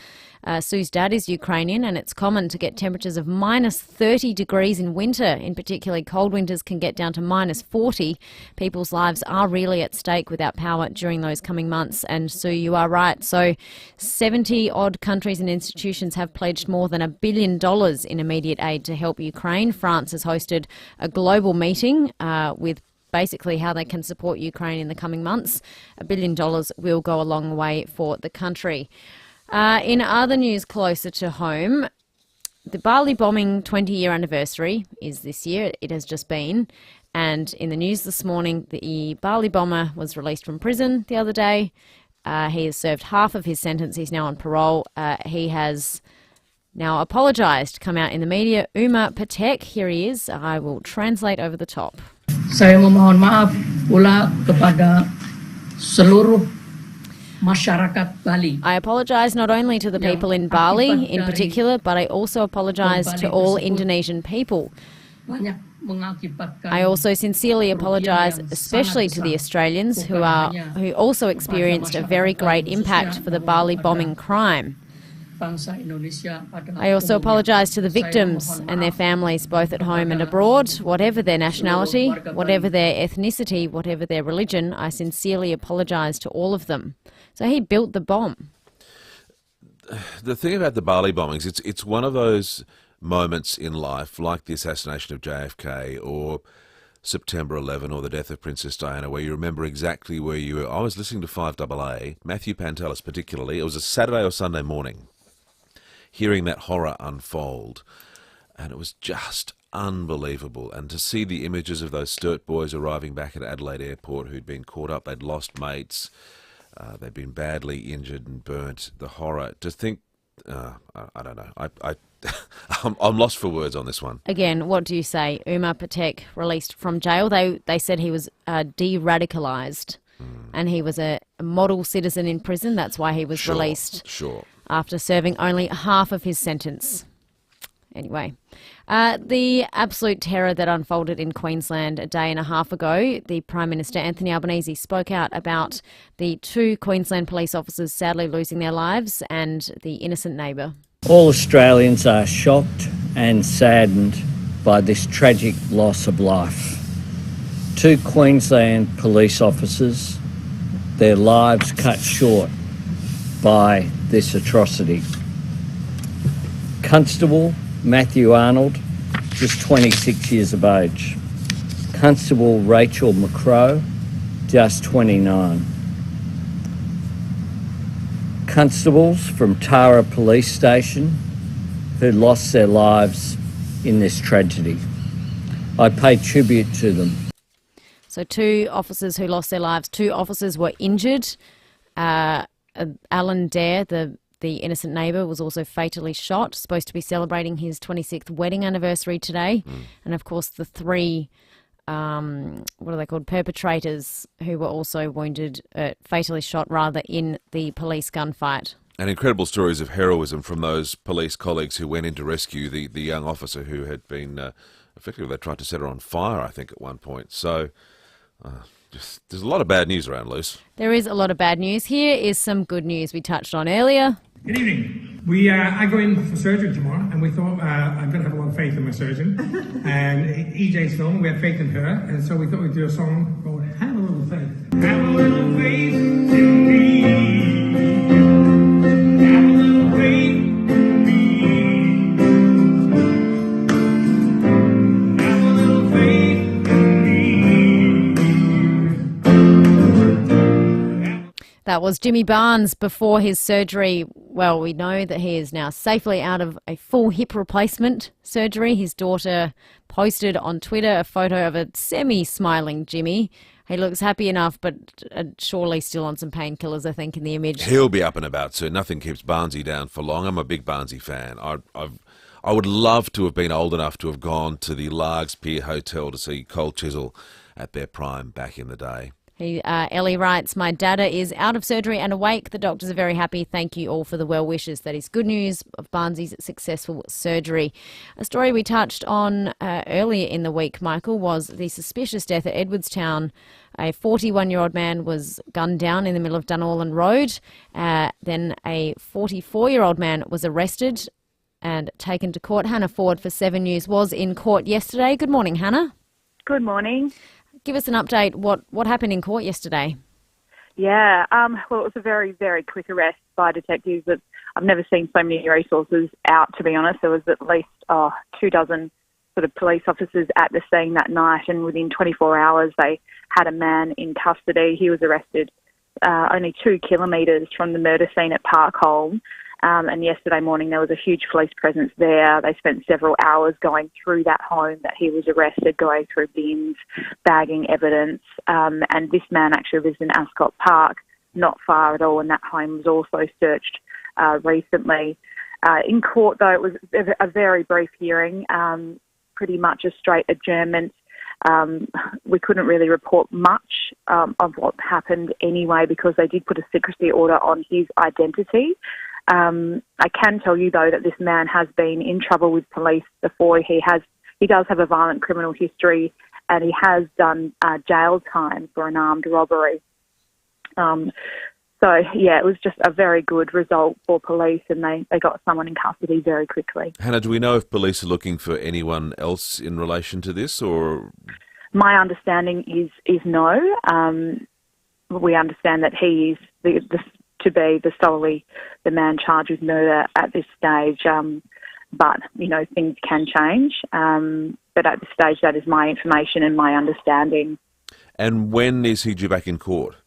Sue's dad is Ukrainian and it's common to get temperatures of minus 30 degrees in winter. In particularly cold winters can get down to minus 40. People's lives are really at stake without power during those coming months. And Sue, you are right. So 70 odd countries and institutions have pledged more than $1 billion in immediate aid to help Ukraine. France has hosted a global meeting with basically how they can support Ukraine in the coming months. $1 billion will go a long way for the country. In other news closer to home, the Bali bombing 20-year anniversary is this year. It has just been. And in the news this morning, the Bali bomber was released from prison the other day. He has served half of his sentence. He's now on parole. He has now apologised, come out in the media. Umar Patek, here he is. I will translate over the top. Saya memohon maaf pula kepada seluruh masyarakat Bali. I apologise not only to the people in Bali in particular, but I also apologise to all Indonesian people. I also sincerely apologise especially to the Australians who also experienced a very great impact for the Bali bombing crime. bangsa Indonesia pada I also umumnya. apologise to the Saya victims mohon and their maaf families, both at home and abroad. Whatever their nationality, whatever their ethnicity, whatever their religion, I sincerely apologise to all of them. So he built the bomb. The thing about the Bali bombings, it's one of those moments in life, like the assassination of JFK or September 11 or the death of Princess Diana, where you remember exactly where you were. I was listening to FIVEAA, Matthew Pantelis particularly. It was a Saturday or Sunday morning, hearing that horror unfold, and it was just unbelievable. And to see the images of those Sturt boys arriving back at Adelaide Airport who'd been caught up, they'd lost mates, they'd been badly injured and burnt, the horror. To think, I don't know, I'm lost for words on this one. Again, what do you say? Umar Patek released from jail. They said he was de-radicalised and he was a model citizen in prison. That's why he was released after serving only half of his sentence. Anyway, the absolute terror that unfolded in Queensland a day and a half ago, the Prime Minister Anthony Albanese spoke out about the 2 Queensland police officers sadly losing their lives and the innocent neighbour. All Australians are shocked and saddened by this tragic loss of life. 2 Queensland police officers, their lives cut short by this atrocity. Constable Matthew Arnold, just 26 years of age. Constable Rachel McCrow, just 29. Constables from Tara Police Station who lost their lives in this tragedy. I pay tribute to them. So 2 officers who lost their lives, 2 officers were injured. Alan Dare, the innocent neighbour, was also fatally shot, supposed to be celebrating his 26th wedding anniversary today. And of course the 3, what are they called, perpetrators who were also wounded, fatally shot rather, in the police gunfight. And incredible stories of heroism from those police colleagues who went in to rescue the young officer who had been, effectively they tried to set her on fire, I think, at one point. So there's a lot of bad news around, Luce. There is a lot of bad news. Here is some good news we touched on earlier. Good evening. I go in for surgery tomorrow, and we thought I'm going to have a lot of faith in my surgeon. And EJ's film, we have faith in her, and so we thought we'd do a song called "Have a Little Faith." Have a little faith in me. Have a little faith in me. Have a little faith in me. That was Jimmy Barnes before his surgery. Well, we know that he is now safely out of a full hip replacement surgery. His daughter posted on Twitter a photo of a semi-smiling Jimmy. He looks happy enough, but surely still on some painkillers, I think, in the image. He'll be up and about soon. Nothing keeps Barnesy down for long. I'm a big Barnesy fan. I would love to have been old enough to have gone to the Largs Pier Hotel to see Cole Chisel at their prime back in the day. Ellie writes, "My dada is out of surgery and awake. The doctors are very happy. Thank you all for the well wishes." That is good news of Barnesy's successful surgery. A story we touched on earlier in the week, Michael, was the suspicious death at Edwardstown. A 41-year-old man was gunned down in the middle of Dunallen Road. Then a 44-year-old man was arrested and taken to court. Hannah Ford for 7 News was in court yesterday. Good morning, Hannah. Good morning. Give us an update. What happened in court yesterday? Yeah, well, it was a very, very quick arrest by detectives. I've never seen so many resources out, to be honest. There was at least 24 sort of police officers at the scene that night, and within 24 hours they had a man in custody. He was arrested only 2 kilometres from the murder scene at Parkholme. And yesterday morning there was a huge police presence there. They spent several hours going through that home that he was arrested, going through bins, bagging evidence. And this man actually lives in Ascot Park, not far at all, and that home was also searched recently. In court, though, it was a very brief hearing, pretty much a straight adjournment. We couldn't really report much of what happened anyway because they did put a secrecy order on his identity. I can tell you, though, that this man has been in trouble with police before. He does have a violent criminal history, and he has done jail time for an armed robbery. So So, yeah, it was just a very good result for police, and they got someone in custody very quickly. Hannah, do we know if police are looking for anyone else in relation to this, or...? My understanding is no. We understand that he is to be solely the man charged with murder at this stage, but, things can change. But at this stage, that is my information and my understanding. And when is he due back in court?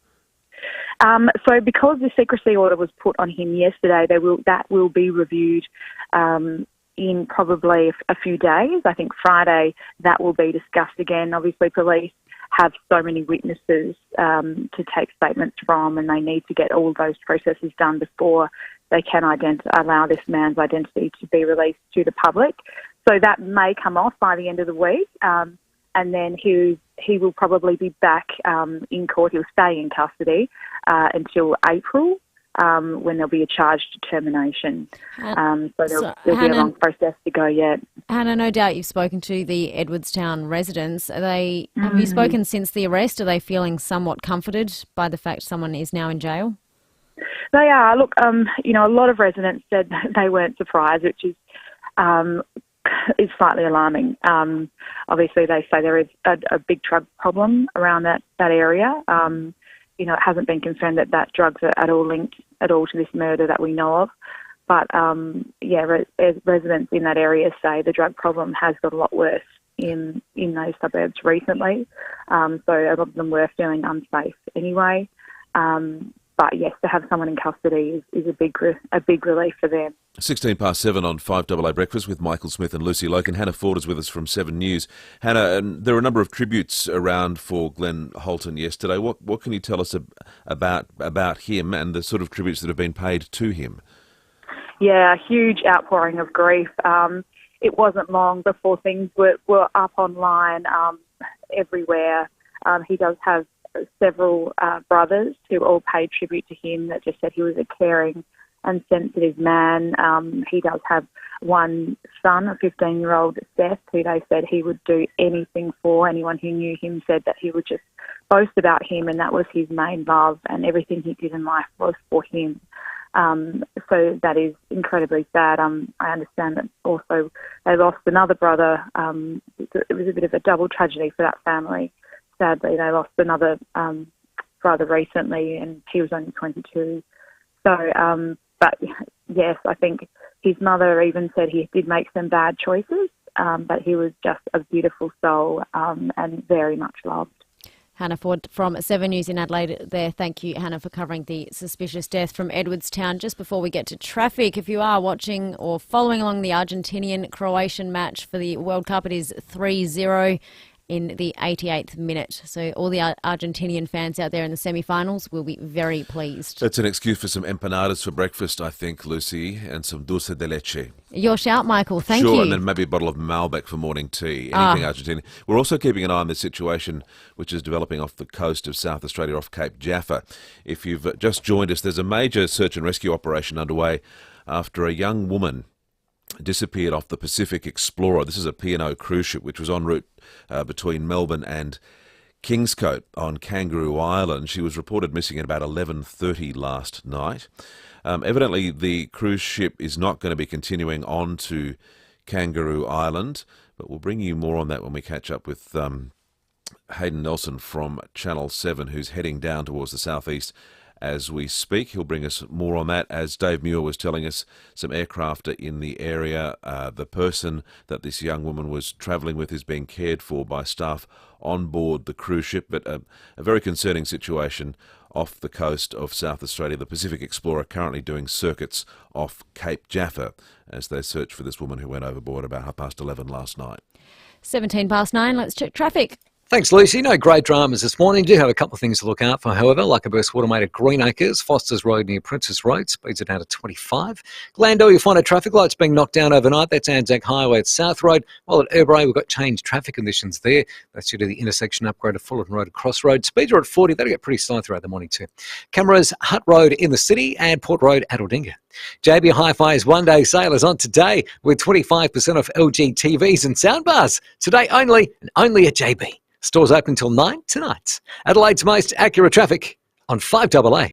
So because the secrecy order was put on him yesterday, that will be reviewed in probably a few days. I think Friday that will be discussed again. Obviously, police have so many witnesses to take statements from, and they need to get all those processes done before they can allow this man's identity to be released to the public. So that may come off by the end of the week, and then he will probably be back in court. He'll stay in custody until April, when there'll be a charge determination. So there'll be a long process to go yet. Hannah, no doubt you've spoken to the Edwardstown residents. Have you spoken since the arrest? Are they feeling somewhat comforted by the fact someone is now in jail? They are. Look, a lot of residents said they weren't surprised, which is slightly alarming. Obviously, they say there is a big drug problem around that area. It hasn't been confirmed that drugs are at all linked to this murder that we know of. But, residents in that area say the drug problem has got a lot worse in those suburbs recently. So a lot of them were feeling unsafe anyway. But yes, to have someone in custody is a big relief for them. 7:16 on 5AA Breakfast with Michael Smith and Lucy Loken. Hannah Ford is with us from 7 News. Hannah, there are a number of tributes around for Glenn Holton yesterday. What can you tell us about him and the sort of tributes that have been paid to him? Yeah, a huge outpouring of grief. It wasn't long before things were up online everywhere. He does have several brothers who all paid tribute to him that just said he was a caring and sensitive man. He does have one son, a 15-year-old Seth, who they said he would do anything for. Anyone who knew him said that he would just boast about him, and that was his main love, and everything he did in life was for him. So that is incredibly sad. I understand that also they lost another brother. It was a bit of a double tragedy for that family. Sadly, they lost another brother recently, and he was only 22. So, but yes, I think his mother even said he did make some bad choices, but he was just a beautiful soul and very much loved. Hannah Ford from 7 News in Adelaide there. Thank you, Hannah, for covering the suspicious death from Edwardstown. Just before we get to traffic, if you are watching or following along the Argentinian-Croatian match for the World Cup, it is 3-0 in the 88th minute. So all the Argentinian fans out there in the semi-finals will be very pleased. That's an excuse for some empanadas for breakfast, I think, Lucy, and some dulce de leche. Your shout, Michael. Thank you. Sure, and then maybe a bottle of Malbec for morning tea. Anything Argentinian. We're also keeping an eye on the situation which is developing off the coast of South Australia, off Cape Jaffa. If you've just joined us, there's a major search and rescue operation underway after a young woman disappeared off the Pacific Explorer. This is a P&O cruise ship which was en route between Melbourne and Kingscote on Kangaroo Island. She was reported missing at about 11:30 last night. Evidently, the cruise ship is not going to be continuing on to Kangaroo Island, but we'll bring you more on that when we catch up with Hayden Nelson from Channel 7, who's heading down towards the southeast as we speak. He'll bring us more on that. As Dave Muir was telling us, some aircraft are in the area. The person that this young woman was travelling with is being cared for by staff on board the cruise ship, but a very concerning situation off the coast of South Australia. The Pacific Explorer currently doing circuits off Cape Jaffa as they search for this woman who went overboard about 11:30 last night. 9:17. Let's check traffic. Thanks, Lucy. No great dramas this morning. Do have a couple of things to look out for, however. Like a burst water made at Greenacres, Foster's Road near Princess Road, speeds are down to 25. Glendale, you'll find a traffic light's being knocked down overnight. That's Anzac Highway at South Road. While at Brewery, we've got changed traffic conditions there. That's due to the intersection upgrade of Fullerton Road at Crossroad. Speeds are at 40. That'll get pretty slow throughout the morning too. Cameras, Hutt Road in the city and Port Road at Aldinga. JB Hi-Fi's one-day sale is on today with 25% off LG TVs and soundbars. Today only, and only at JB. Stores open till 9 tonight. Adelaide's most accurate traffic on 5AA.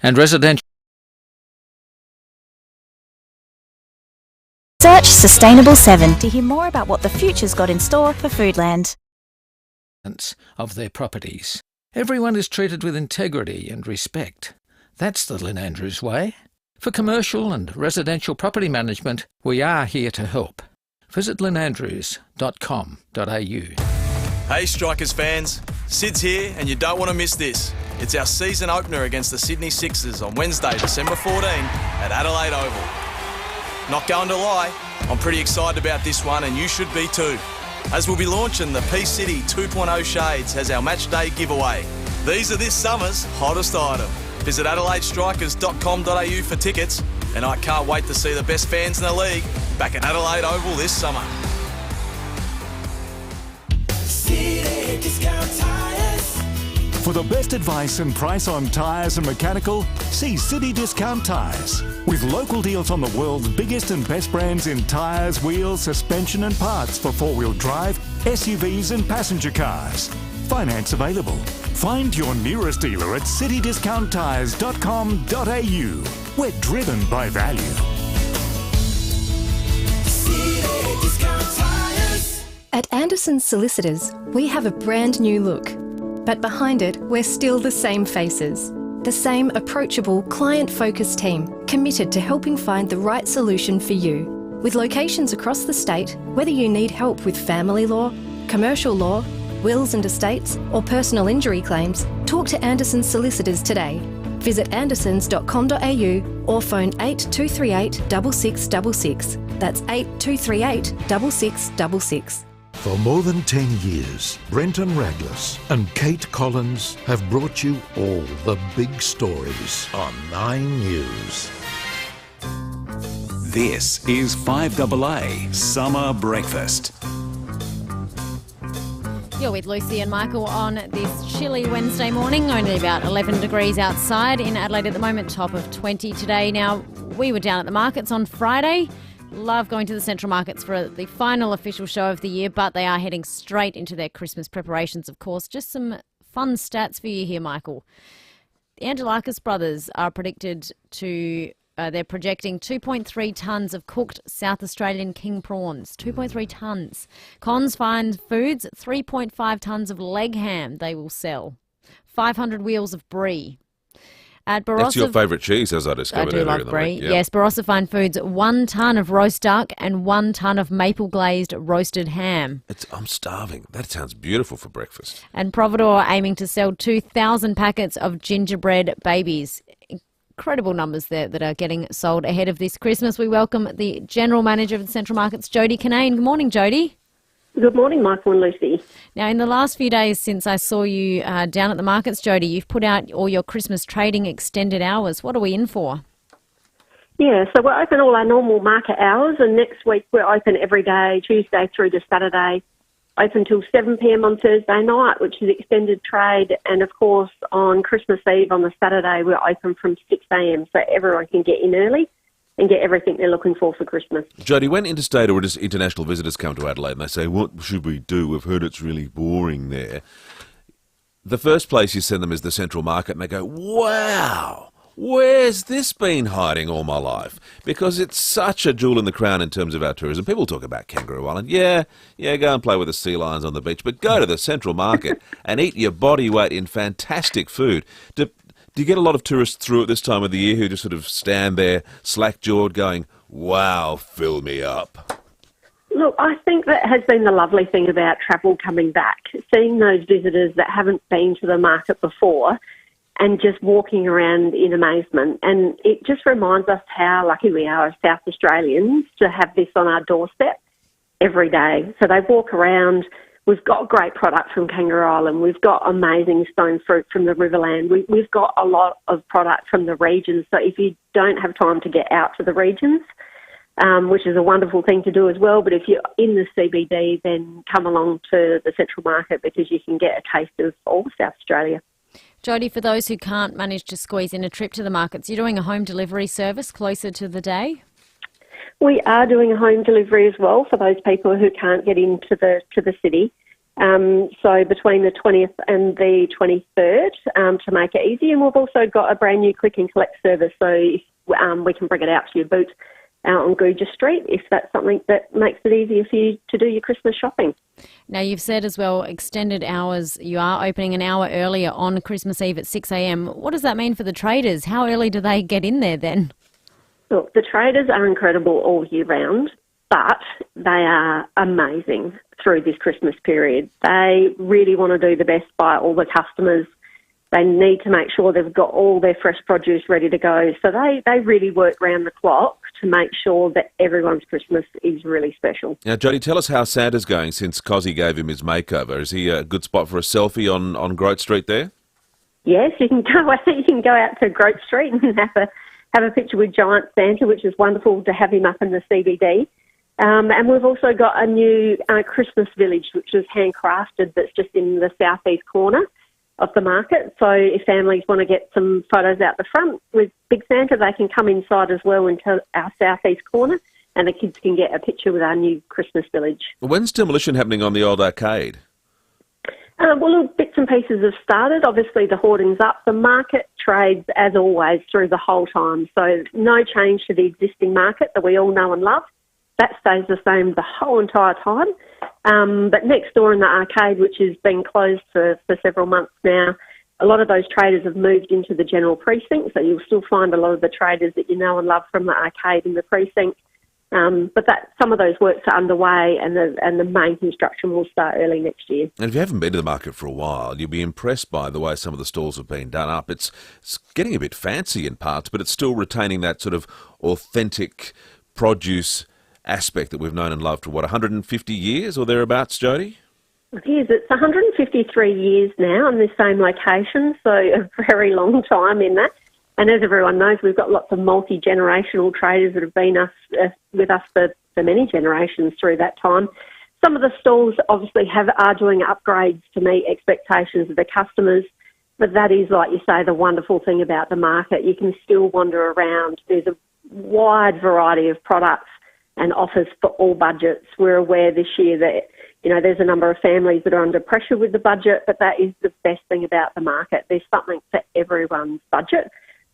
and residential. Search Sustainable 7 to hear more about what the future's got in store for Foodland. Of their properties. Everyone is treated with integrity and respect. That's the Lynn Andrews way. For commercial and residential property management, we are here to help. Visit lynandrews.com.au. Hey Strikers fans, Sid's here and you don't want to miss this. It's our season opener against the Sydney Sixers on Wednesday, December 14 at Adelaide Oval. Not going to lie, I'm pretty excited about this one and you should be too. As we'll be launching the P-City 2.0 Shades as our match day giveaway. These are this summer's hottest item. Visit adelaidestrikers.com.au for tickets, and I can't wait to see the best fans in the league back at Adelaide Oval this summer. City Discount Tires. For the best advice and price on tyres and mechanical, see City Discount Tires. With local deals on the world's biggest and best brands in tyres, wheels, suspension and parts for four-wheel drive, SUVs and passenger cars. Finance available. Find your nearest dealer at citydiscounttires.com.au. We're driven by value. City Discount Tires. At Anderson's Solicitors, we have a brand new look. But behind it, we're still the same faces. The same approachable, client-focused team committed to helping find the right solution for you. With locations across the state, whether you need help with family law, commercial law, wills and estates, or personal injury claims, talk to Anderson's Solicitors today. Visit andersons.com.au or phone 8238 6666. That's 8238 6666. For more than 10 years, Brenton Raglas and Kate Collins have brought you all the big stories on 9 News. This is 5AA Summer Breakfast. You're with Lucy and Michael on this chilly Wednesday morning. Only about 11 degrees outside in Adelaide at the moment, top of 20 today. Now, we were down at the markets on Friday. Love going to the Central Markets for the final official show of the year, but they are heading straight into their Christmas preparations, of course. Just some fun stats for you here, Michael. The Angelakis brothers are predicted to... they're projecting 2.3 tonnes of cooked South Australian king prawns. 2.3 tonnes. Cons Fine Foods, 3.5 tonnes of leg ham they will sell. 500 wheels of brie. At Barossa, that's your favourite cheese, as I discovered earlier in the week. Yep. Yes, Barossa Fine Foods, 1 tonne of roast duck and 1 tonne of maple glazed roasted ham. I'm starving. That sounds beautiful for breakfast. And Providore aiming to sell 2,000 packets of gingerbread babies. Incredible numbers there that are getting sold ahead of this Christmas. We welcome the General Manager of the Central Markets, Jade Canane. Good morning, Jody. Good morning, Michael and Lucy. Now, in the last few days since I saw you down at the markets, Jody, you've put out all your Christmas trading extended hours. What are we in for? Yeah, so we're open all our normal market hours, and next week we're open every day, Tuesday through to Saturday, open till 7 p.m. on Thursday night, which is extended trade, and of course on Christmas Eve on the Saturday we're open from 6 a.m. so everyone can get in early and get everything they're looking for Christmas. Jody, when interstate or international visitors come to Adelaide and they say, what should we do? We've heard it's really boring there. The first place you send them is the Central Market and they go, wow, where's this been hiding all my life? Because it's such a jewel in the crown in terms of our tourism. People talk about Kangaroo Island. Yeah, go and play with the sea lions on the beach, but go to the Central Market and eat your body weight in fantastic food. Do you get a lot of tourists through at this time of the year who just sort of stand there slack-jawed going, wow, fill me up? Look, I think that has been the lovely thing about travel coming back, seeing those visitors that haven't been to the market before and just walking around in amazement. And it just reminds us how lucky we are as South Australians to have this on our doorstep every day. So they walk around. We've got great product from Kangaroo Island. We've got amazing stone fruit from the Riverland. We've got a lot of product from the regions. So if you don't have time to get out to the regions, which is a wonderful thing to do as well, but if you're in the CBD, then come along to the Central Market because you can get a taste of all South Australia. Jody, for those who can't manage to squeeze in a trip to the markets, you're doing a home delivery service closer to the day? We are doing a home delivery as well for those people who can't get into the city. So between the 20th and the 23rd to make it easy. And we've also got a brand new click and collect service, so we can bring it out to your boot out on Gooja Street if that's something that makes it easier for you to do your Christmas shopping. Now, you've said as well, extended hours. You are opening an hour earlier on Christmas Eve at 6 a.m. What does that mean for the traders? How early do they get in there then? Look, the traders are incredible all year round, but they are amazing through this Christmas period. They really want to do the best by all the customers. They need to make sure they've got all their fresh produce ready to go. So they really work round the clock to make sure that everyone's Christmas is really special. Now, Jodie, tell us how Santa's going since Cozzy gave him his makeover. Is he a good spot for a selfie on Grote Street there? Yes, you can go out to Grote Street and have a picture with Giant Santa, which is wonderful to have him up in the CBD. And we've also got a new Christmas village, which is handcrafted, that's just in the southeast corner of the market. So if families want to get some photos out the front with Big Santa, they can come inside as well into our southeast corner, and the kids can get a picture with our new Christmas village. When's demolition happening on the old arcade? Well, bits and pieces have started. Obviously, the hoarding's up. The market trades, as always, through the whole time. So no change to the existing market that we all know and love. That stays the same the whole entire time. But next door in the arcade, which has been closed for several months now, a lot of those traders have moved into the general precinct, so you'll still find a lot of the traders that you know and love from the arcade in the precinct. But some of those works are underway, and the main construction will start early next year. And if you haven't been to the market for a while, you'll be impressed by the way some of the stalls have been done up. It's getting a bit fancy in parts, but it's still retaining that sort of authentic produce aspect that we've known and loved for, 150 years or thereabouts, Jodie? It is. It's 153 years now in this same location, so a very long time in that. And as everyone knows, we've got lots of multi-generational traders that have been with us for many generations through that time. Some of the stalls obviously are doing upgrades to meet expectations of the customers, but that is, like you say, the wonderful thing about the market. You can still wander around. There's a wide variety of products and offers for all budgets. We're aware this year that, there's a number of families that are under pressure with the budget, but that is the best thing about the market. There's something for everyone's budget.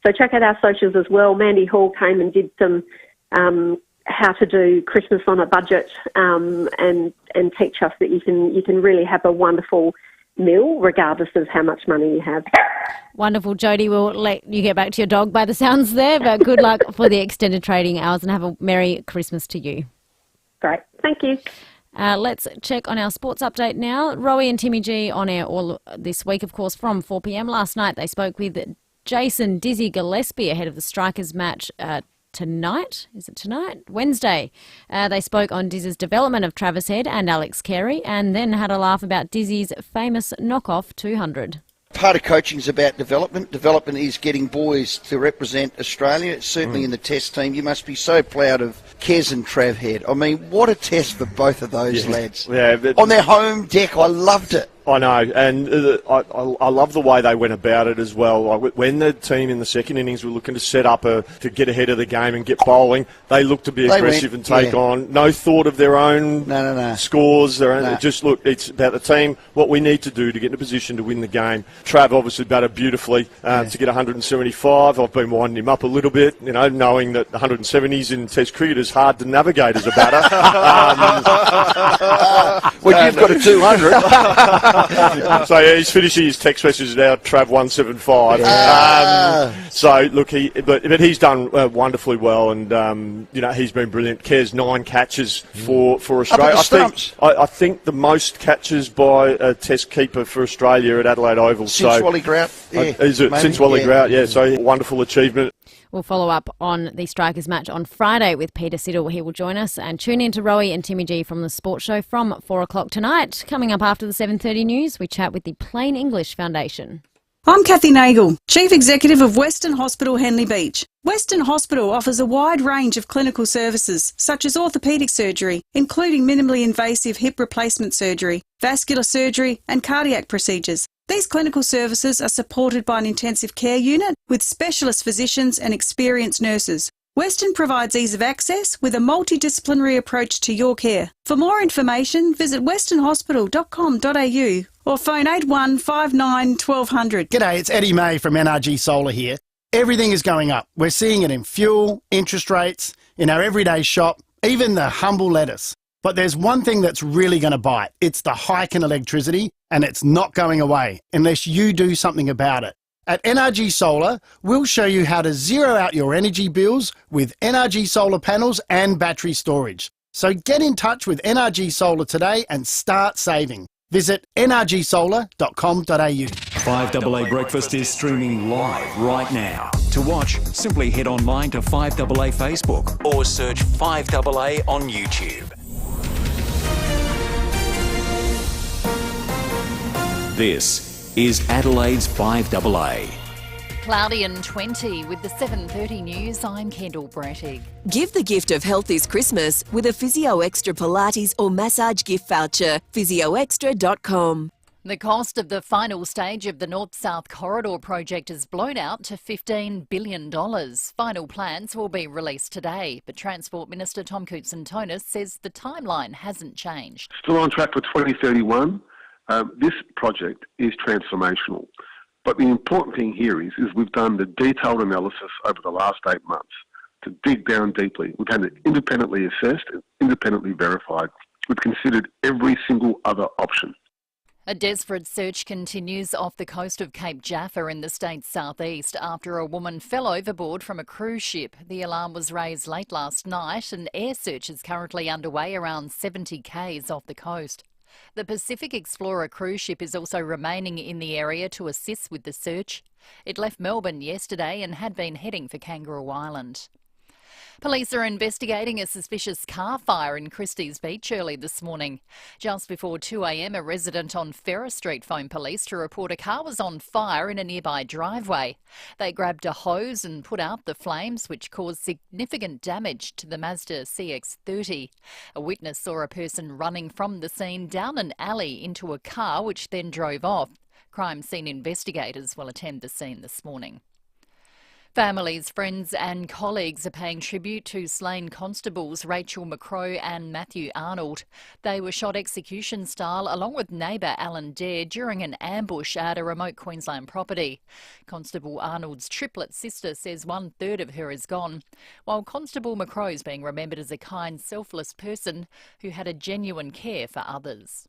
So check out our socials as well. Mandy Hall came and did some how to do Christmas on a budget and teach us that you can really have a wonderful meal regardless of how much money you have. Wonderful, Jodie. We'll let you get back to your dog by the sounds there, but good luck for the extended trading hours and have a Merry Christmas to you. Great. Thank you. Let's check on our sports update now. Rowie and Timmy G on air all this week, of course, from 4 p.m. Last night they spoke with Jason Dizzy Gillespie ahead of the Strikers match tonight. Is it tonight? Wednesday. They spoke on Dizzy's development of Travis Head and Alex Carey, and then had a laugh about Dizzy's famous knockoff 200. Part of coaching is about development. Development is getting boys to represent Australia. Certainly in the test team, you must be so proud of Kez and Trav Head. I mean, what a test for both of those lads. Yeah, but on their home deck, I loved it. I know, and I love the way they went about it as well. Like when the team in the second innings were looking to set up to get ahead of the game and get bowling, they looked to be aggressive and take on. No thought of their own scores. Just look, it's about the team, what we need to do to get in a position to win the game. Trav obviously batted beautifully to get 175. I've been winding him up a little bit, knowing that 170s in Test cricket is hard to navigate as a batter. Well, you've got a 200. So he's finishing his text messages now, Trav 175. So look, but he's done wonderfully well, and he's been brilliant. Kez 9 catches for Australia. I think the most catches by a Test keeper for Australia at Adelaide Oval. Since Wally Grout, since Wally Grout, so wonderful achievement. We'll follow up on the Strikers match on Friday with Peter Siddle. He will join us, and tune in to Rowie and Timmy G from the Sports Show from 4 o'clock tonight. Coming up after the 7:30 news, we chat with the Plain English Foundation. I'm Kathy Nagel, Chief Executive of Western Hospital Henley Beach. Western Hospital offers a wide range of clinical services, such as orthopaedic surgery, including minimally invasive hip replacement surgery, vascular surgery and cardiac procedures. These clinical services are supported by an intensive care unit with specialist physicians and experienced nurses. Western provides ease of access with a multidisciplinary approach to your care. For more information, visit westernhospital.com.au or phone 8159 1200. G'day, it's Eddie May from NRG Solar here. Everything is going up. We're seeing it in fuel, interest rates, in our everyday shop, even the humble lettuce. But there's one thing that's really going to bite. It's the hike in electricity, and it's not going away unless you do something about it. At NRG Solar, we'll show you how to zero out your energy bills with NRG solar panels and battery storage. So get in touch with NRG Solar today and start saving. Visit nrgsolar.com.au. 5AA Breakfast is streaming live right now. To watch, simply head online to 5AA Facebook or search 5AA on YouTube. This is Adelaide's 5AA. Cloudy and 20 with the 7:30 news. I'm Kendall Brattig. Give the gift of health this Christmas with a Physio Extra Pilates or massage gift voucher. physioextra.com. The cost of the final stage of the North-South Corridor project is blown out to $15 billion. Final plans will be released today, but Transport Minister Tom Koutsantonis says the timeline hasn't changed. Still on track for 2031. This project is transformational. But the important thing here is we've done the detailed analysis over the last 8 months to dig down deeply. We've had it independently assessed and independently verified. We've considered every single other option. A desperate search continues off the coast of Cape Jaffa in the state's southeast after a woman fell overboard from a cruise ship. The alarm was raised late last night. An air search is currently underway around 70 k's off the coast. The Pacific Explorer cruise ship is also remaining in the area to assist with the search. It left Melbourne yesterday and had been heading for Kangaroo Island. Police are investigating a suspicious car fire in Christie's Beach early this morning. Just before 2 a.m, a resident on Ferrer Street phoned police to report a car was on fire in a nearby driveway. They grabbed a hose and put out the flames, which caused significant damage to the Mazda CX-30. A witness saw a person running from the scene down an alley into a car, which then drove off. Crime scene investigators will attend the scene this morning. Families, friends and colleagues are paying tribute to slain constables Rachel McCrow and Matthew Arnold. They were shot execution style along with neighbour Alan Dare during an ambush at a remote Queensland property. Constable Arnold's triplet sister says 1/3 of her is gone, while Constable McCrow is being remembered as a kind, selfless person who had a genuine care for others.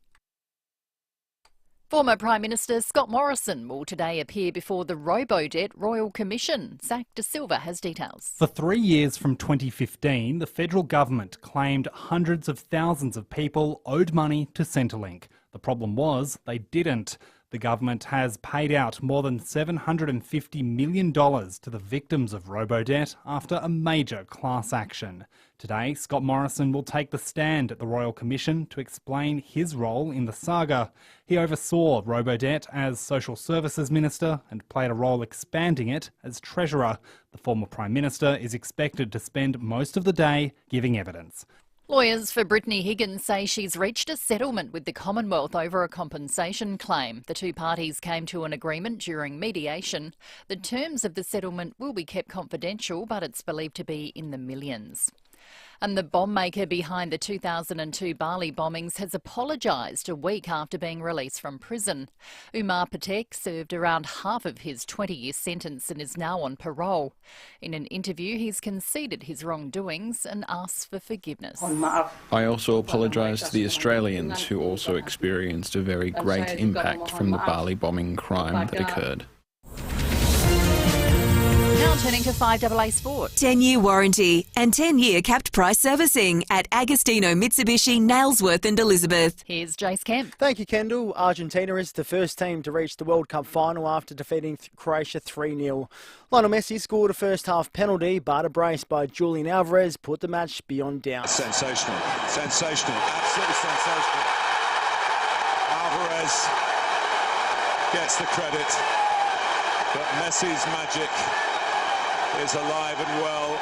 Former Prime Minister Scott Morrison will today appear before the Robodebt Royal Commission. Zach De Silva has details. For 3 years from 2015, the federal government claimed hundreds of thousands of people owed money to Centrelink. The problem was they didn't. The government has paid out more than $750 million to the victims of Robodebt after a major class action. Today, Scott Morrison will take the stand at the Royal Commission to explain his role in the saga. He oversaw Robodebt as Social Services Minister and played a role expanding it as Treasurer. The former Prime Minister is expected to spend most of the day giving evidence. Lawyers for Brittany Higgins say she's reached a settlement with the Commonwealth over a compensation claim. The two parties came to an agreement during mediation. The terms of the settlement will be kept confidential, but it's believed to be in the millions. And the bomb maker behind the 2002 Bali bombings has apologised a week after being released from prison. Umar Patek served around half of his 20-year sentence and is now on parole. In an interview, he's conceded his wrongdoings and asked for forgiveness. I also apologise to the Australians who also experienced a very great impact from the Bali bombing crime that occurred. Now turning to 5AA Sport. 10-year warranty and 10-year capped price servicing at Agostino Mitsubishi, Nailsworth and Elizabeth. Here's Jace Kemp. Thank you, Kendall. Argentina is the first team to reach the World Cup final after defeating Croatia 3-0. Lionel Messi scored a first-half penalty, but a brace by Julian Alvarez put the match beyond doubt. Sensational, absolutely sensational. Alvarez gets the credit, but Messi's magic is alive and well.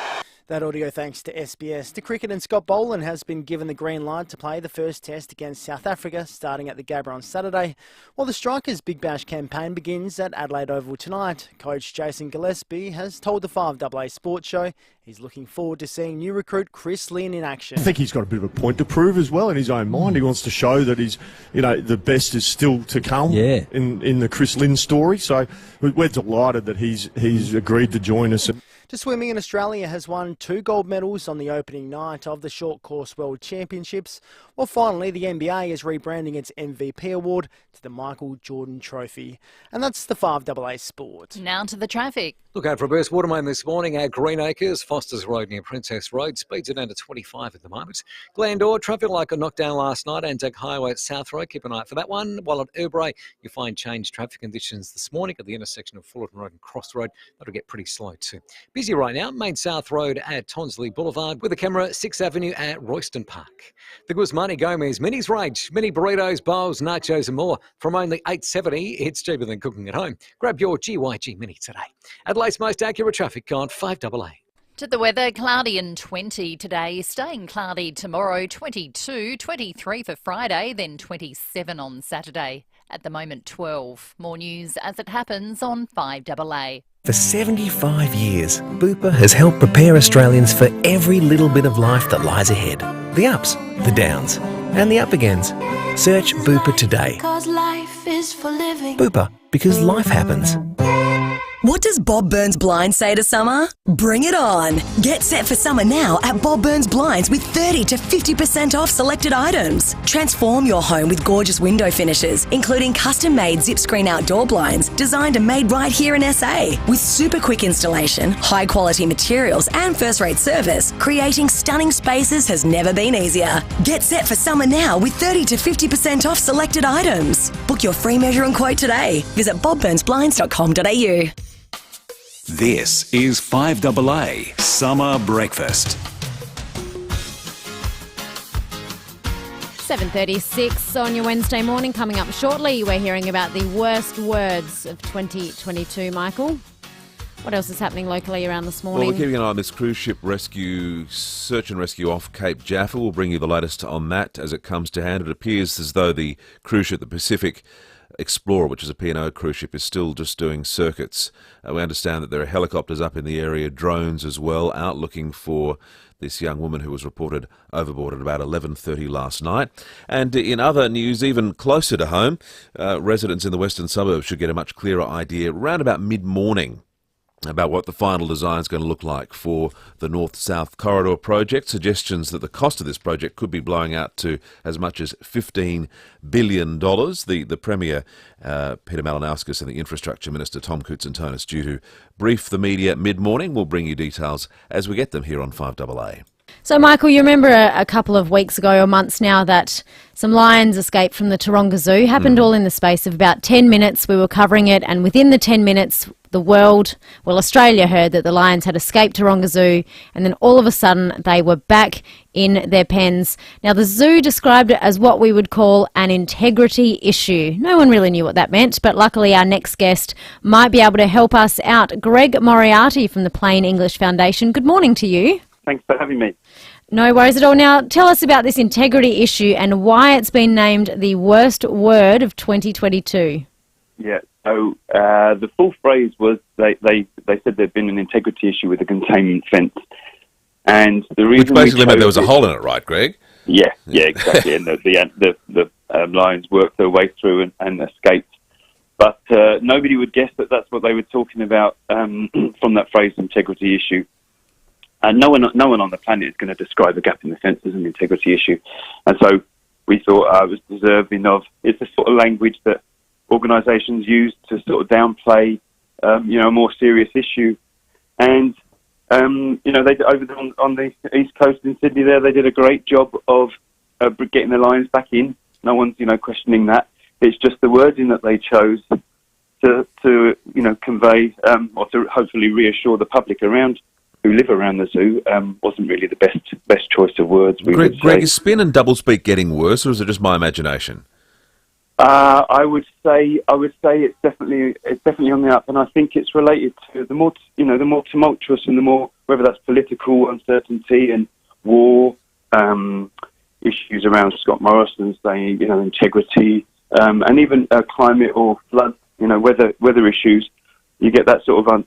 That audio thanks to SBS. To cricket, and Scott Boland has been given the green light to play the first test against South Africa starting at the Gabba on Saturday, while the Strikers' Big Bash campaign begins at Adelaide Oval tonight. Coach Jason Gillespie has told the 5AA Sports Show He's looking forward to seeing new recruit Chris Lynn in action. I think he's got a bit of a point to prove as well in his own mind. He wants to show that he's, the best is still to come in the Chris Lynn story. So we're delighted that he's agreed to join us. To swimming, Australia has won 2 gold medals on the opening night of the Short Course World Championships. Well, finally, the NBA is rebranding its MVP award to the Michael Jordan Trophy. And that's the 5AA Sport. Now to the traffic. Look out for a burst water main this morning at Greenacres, Foster's Road near Princess Road. Speeds are down to 25 at the moment. Glandore, traffic like a knockdown last night. Anzac Highway at South Road, keep an eye out for that one. While at Urbray, you find changed traffic conditions this morning at the intersection of Fullerton Road and Cross Road. That'll get pretty slow too. Busy right now, Main South Road at Tonsley Boulevard with a camera 6th Avenue at Royston Park. The Guzmani Gomez Minis Rage, mini burritos, bowls, nachos and more from only $8.70. It's cheaper than cooking at home. Grab your GYG Mini today. Adelaide's most accurate traffic on 5AA. To the weather, cloudy and 20 today, staying cloudy tomorrow, 22, 23 for Friday, then 27 on Saturday. At the moment, 12. More news as it happens on 5AA. For 75 years, Bupa has helped prepare Australians for every little bit of life that lies ahead. The ups, the downs, and the up-agains. Search Bupa today. Life is for living. Bupa, because life happens. What does Bob Burns Blinds say to summer? Bring it on! Get set for summer now at Bob Burns Blinds with 30 to 50% off selected items. Transform your home with gorgeous window finishes, including custom-made zip screen outdoor blinds designed and made right here in SA. With super quick installation, high-quality materials and first-rate service, creating stunning spaces has never been easier. Get set for summer now with 30 to 50% off selected items. Book your free measure and quote today. Visit bobburnsblinds.com.au. This is 5AA Summer Breakfast. 7:36 on your Wednesday morning. Coming up shortly, we're hearing about the worst words of 2022, Michael. What else is happening locally around this morning? Well, we're keeping an eye on this cruise ship search and rescue off Cape Jaffa. We'll bring you the latest on that as it comes to hand. It appears as though the cruise ship, the Pacific Explorer, which is a P&O cruise ship, is still just doing circuits. We understand that there are helicopters up in the area, drones as well, out looking for this young woman who was reported overboard at about 11:30 last night. And in other news, even closer to home, residents in the western suburbs should get a much clearer idea around about mid-morning about what the final design is going to look like for the North-South Corridor project. Suggestions that the cost of this project could be blowing out to as much as $15 billion. The Premier, Peter Malinauskas, and the Infrastructure Minister, Tom Koutsantonis, due to brief the media mid-morning. We'll bring you details as we get them here on 5AA. So, Michael, you remember a couple of weeks ago or months now that some lions escaped from the Taronga Zoo. Happened all in the space of about 10 minutes. We were covering it, and within the 10 minutes, Australia heard that the lions had escaped Taronga Zoo, and then all of a sudden they were back in their pens. Now, the zoo described it as what we would call an integrity issue. No one really knew what that meant, but luckily our next guest might be able to help us out. Greg Moriarty from the Plain English Foundation. Good morning to you. Thanks for having me. No worries at all. Now, tell us about this integrity issue and why it's been named the worst word of 2022. Yeah, so the full phrase was they said there'd been an integrity issue with a containment fence. And the reason which basically meant there was a hole in it, right, Greg? Yeah, exactly. And the lions worked their way through and escaped. But nobody would guess that that's what they were talking about from that phrase, integrity issue. And no one on the planet is going to describe a gap in the fence as an integrity issue. And so we thought it was deserving of, it's the sort of language that organisations use to sort of downplay, a more serious issue. And, they over on the East Coast in Sydney there, they did a great job of getting the lions back in. No one's, questioning that. It's just the wording that they chose to convey or to hopefully reassure the public who live around the zoo wasn't really the best choice of words. Greg, is spin and doublespeak getting worse, or is it just my imagination? I would say it's definitely on the up, and I think it's related to the more tumultuous and the more, whether that's political uncertainty and war issues around Scott Morrison saying integrity and even climate or flood weather issues. You get that sort of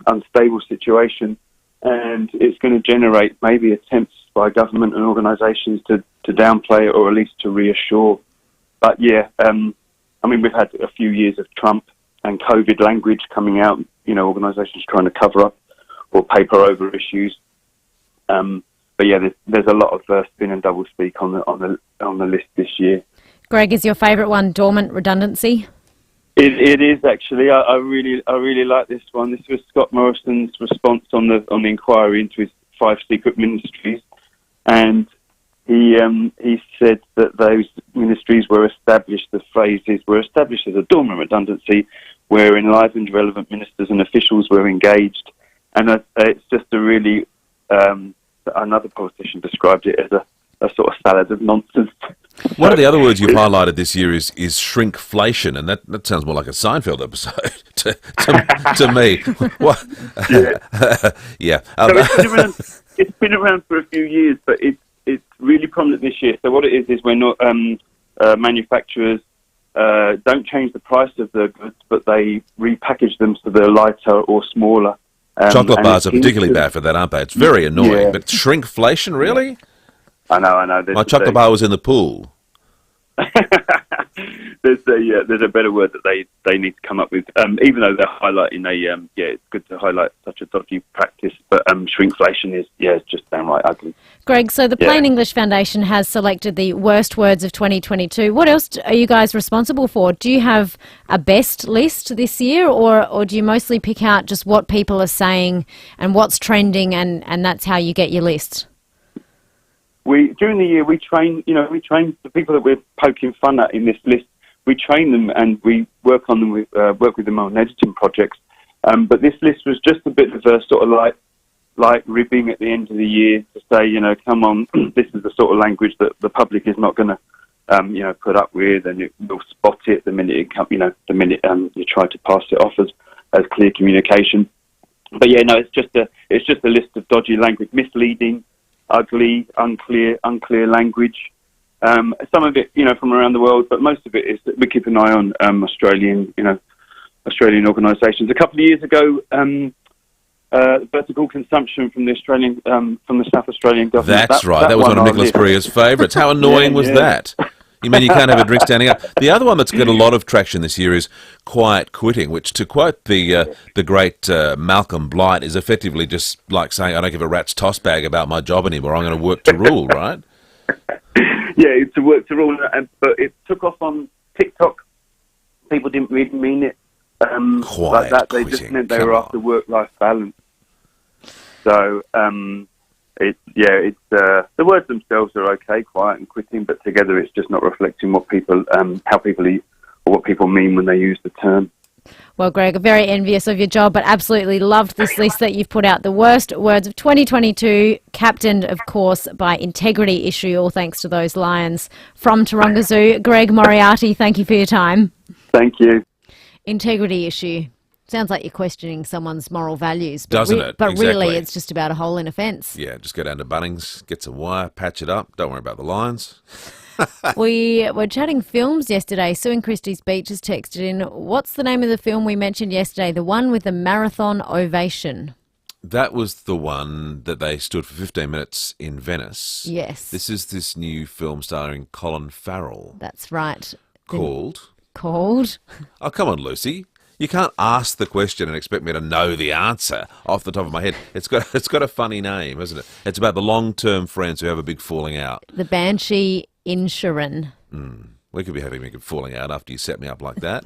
unstable situation. and it's going to generate maybe attempts by government and organisations to downplay it, or at least to reassure. But yeah, I mean, we've had a few years of Trump and COVID language coming out, organisations trying to cover up or paper over issues. But yeah, there's a lot of spin and double speak on the list this year. Greg, is your favourite one dormant redundancy? It is actually. I really like this one. This was Scott Morrison's response on the inquiry into his 5 secret ministries, and he said that those ministries were established. The phrases were established as a dormant redundancy, where enlivened, relevant ministers and officials were engaged, and it's just a really. Another politician described it as a sort of salad of nonsense. One of the other words you've highlighted this year is shrinkflation, and that sounds more like a Seinfeld episode to me. What? Yeah. So it's been around for a few years, but it's really prominent this year. So what it is we're not manufacturers don't change the price of the goods, but they repackage them so they're lighter or smaller. Chocolate bars are particularly bad for that, aren't they? It's very annoying. Yeah. But shrinkflation, really? I know. My chocolate bar was in the pool. There's a better word that they need to come up with. Even though they're highlighting it's good to highlight such a dodgy practice, but shrinkflation is it's just downright ugly. Greg, so the Plain English Foundation has selected the worst words of 2022. What else are you guys responsible for? Do you have a best list this year, or do you mostly pick out just what people are saying and what's trending, and that's how you get your list? During the year we train the people that we're poking fun at in this list. We train them and we work on them. Work with them on editing projects. But this list was just a bit of a sort of like ribbing at the end of the year to say, come on, this is the sort of language that the public is not going to, put up with, and we'll spot it the minute it comes. The minute you try to pass it off as clear communication. But yeah, no, it's just a list of dodgy language, misleading, ugly, unclear language. Some of it, from around the world, but most of it is that we keep an eye on Australian organisations. A couple of years ago, vertical consumption from the South Australian government. That's right. That was one of Nicholas Breer's favourites. How annoying was that? You mean you can't have a drink standing up? The other one that's got a lot of traction this year is quiet quitting, which, to quote the great Malcolm Blight, is effectively just like saying, I don't give a rat's toss bag about my job anymore. I'm going to work to rule, right? Yeah, it's a work to rule, but it took off on TikTok. People didn't really mean it like that. They just meant they were after work-life balance. So, the words themselves are okay, quiet and quitting, but together it's just not reflecting what people, how people eat, or what people mean when they use the term. Well, Greg, very envious of your job, but absolutely loved this list that you've put out. The worst words of 2022, captained, of course, by Integrity Issue, all thanks to those Lions from Taronga Zoo. Greg Moriarty, thank you for your time. Thank you. Integrity Issue. Sounds like you're questioning someone's moral values. Doesn't it? But exactly. Really, it's just about a hole in a fence. Yeah, just go down to Bunnings, get some wire, patch it up. Don't worry about the Lions. We were chatting films yesterday. Sue in Christie's Beach has texted in, what's the name of the film we mentioned yesterday? The one with the marathon ovation. That was the one that they stood for 15 minutes in Venice. Yes. This is this new film starring Colin Farrell. That's right. Called? Oh, come on, Lucy. You can't ask the question and expect me to know the answer off the top of my head. It's got a funny name, isn't it? It's about the long-term friends who have a big falling out. The Banshee Inisherin. We could be having a big falling out after you set me up like that.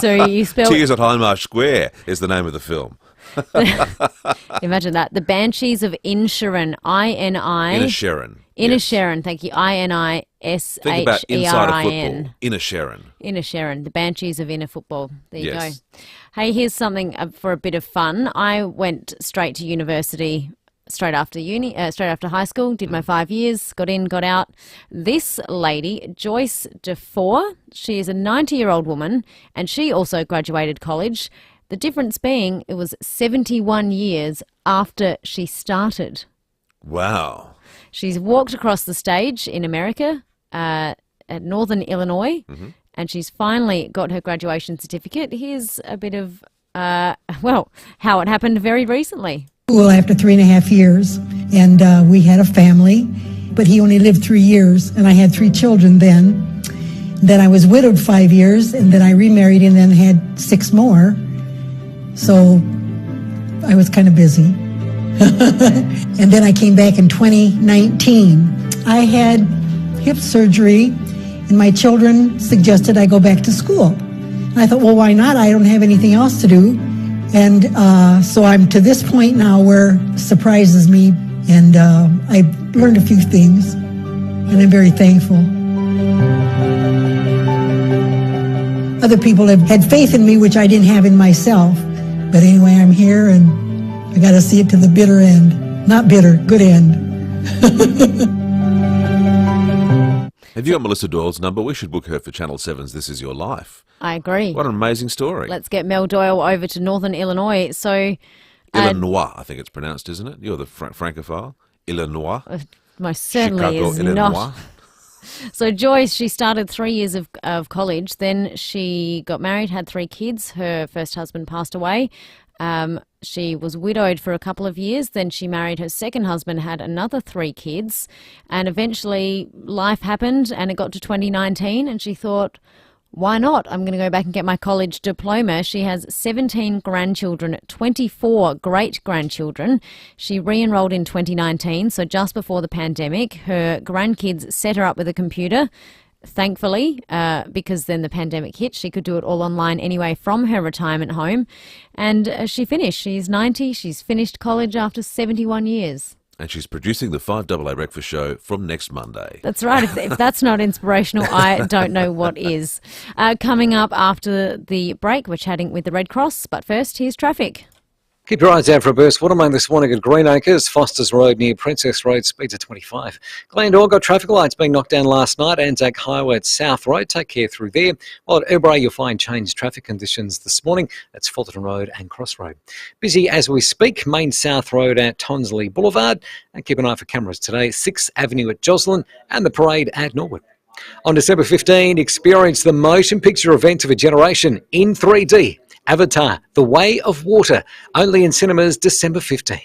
So you spelled... Tears at Hindmarsh Square is the name of the film. Imagine that. The Banshees of Inisherin. Inisherin. Inisherin, thank you. Inisherin. Think about inside of football. Inisherin. The Banshees of Inner Football. There you go. Hey, here's something for a bit of fun. I went straight to university straight after high school, did my 5 years, got in, got out. This lady, Joyce DeFore, she is a 90-year-old woman, and she also graduated college. The difference being it was 71 years after she started. Wow. She's walked across the stage in America at Northern Illinois, and she's finally got her graduation certificate. Here's a bit of, how it happened very recently. Well, after 3.5 years, and we had a family, but he only lived 3 years, and I had 3 children then. Then I was widowed 5 years, and then I remarried and then had 6 more. So I was kind of busy. And then I came back in 2019. I had hip surgery, and my children suggested I go back to school. And I thought, well, why not? I don't have anything else to do. And so I'm to this point now where it surprises me, and I've learned a few things, and I'm very thankful. Other people have had faith in me, which I didn't have in myself. But anyway, I'm here, and I got to see it to the bitter end. Not bitter, good end. Have you got Melissa Doyle's number? We should book her for Channel 7's This Is Your Life. I agree. What an amazing story. Let's get Mel Doyle over to Northern Illinois. So, Illinois, I think it's pronounced, isn't it? You're the francophile. Illinois. Most certainly Chicago, is Illinois. not. So Joyce, she started 3 years of college. Then she got married, had 3 kids. Her first husband passed away. She was widowed for a couple of years. Then she married her second husband, had another 3 kids. And eventually life happened and it got to 2019 and she thought, why not? I'm going to go back and get my college diploma. She has 17 grandchildren, 24 great-grandchildren. She re-enrolled in 2019, so just before the pandemic. Her grandkids set her up with a computer, thankfully, because then the pandemic hit. She could do it all online anyway from her retirement home. And she finished. She's 90. She's finished college after 71 years. And she's producing the FIVEAA Breakfast Show from next Monday. That's right. If that's not inspirational, I don't know what is. Coming up after the break, we're chatting with the Red Cross. But first, here's traffic. Keep your eyes out for a burst watermain this morning at Greenacres, Foster's Road near Princess Road, speeds of 25. Glendore got traffic lights being knocked down last night. Anzac Highway at South Road, take care through there. While at Brewery, you'll find changed traffic conditions this morning. That's Fullerton Road and Cross Road. Busy as we speak, Main South Road at Tonsley Boulevard. And keep an eye for cameras today, 6th Avenue at Jocelyn and the Parade at Norwood. On December 15, experience the motion picture event of a generation in 3D. Avatar, The Way of Water, only in cinemas December 15.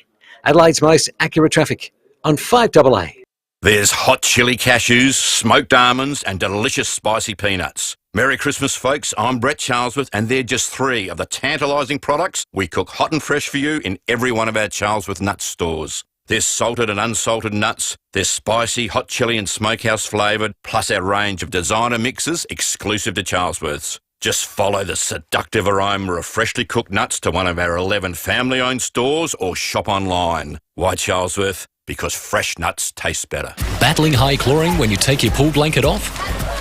Adelaide's most accurate traffic on 5AA. There's hot chili cashews, smoked almonds and delicious spicy peanuts. Merry Christmas, folks. I'm Brett Charlesworth and they're just 3 of the tantalising products we cook hot and fresh for you in every one of our Charlesworth Nuts stores. There's salted and unsalted nuts, there's spicy, hot chili and smokehouse flavoured, plus our range of designer mixes exclusive to Charlesworth's. Just follow the seductive aroma of freshly cooked nuts to one of our 11 family-owned stores or shop online. Why Charlesworth? Because fresh nuts taste better. Battling high chlorine when you take your pool blanket off?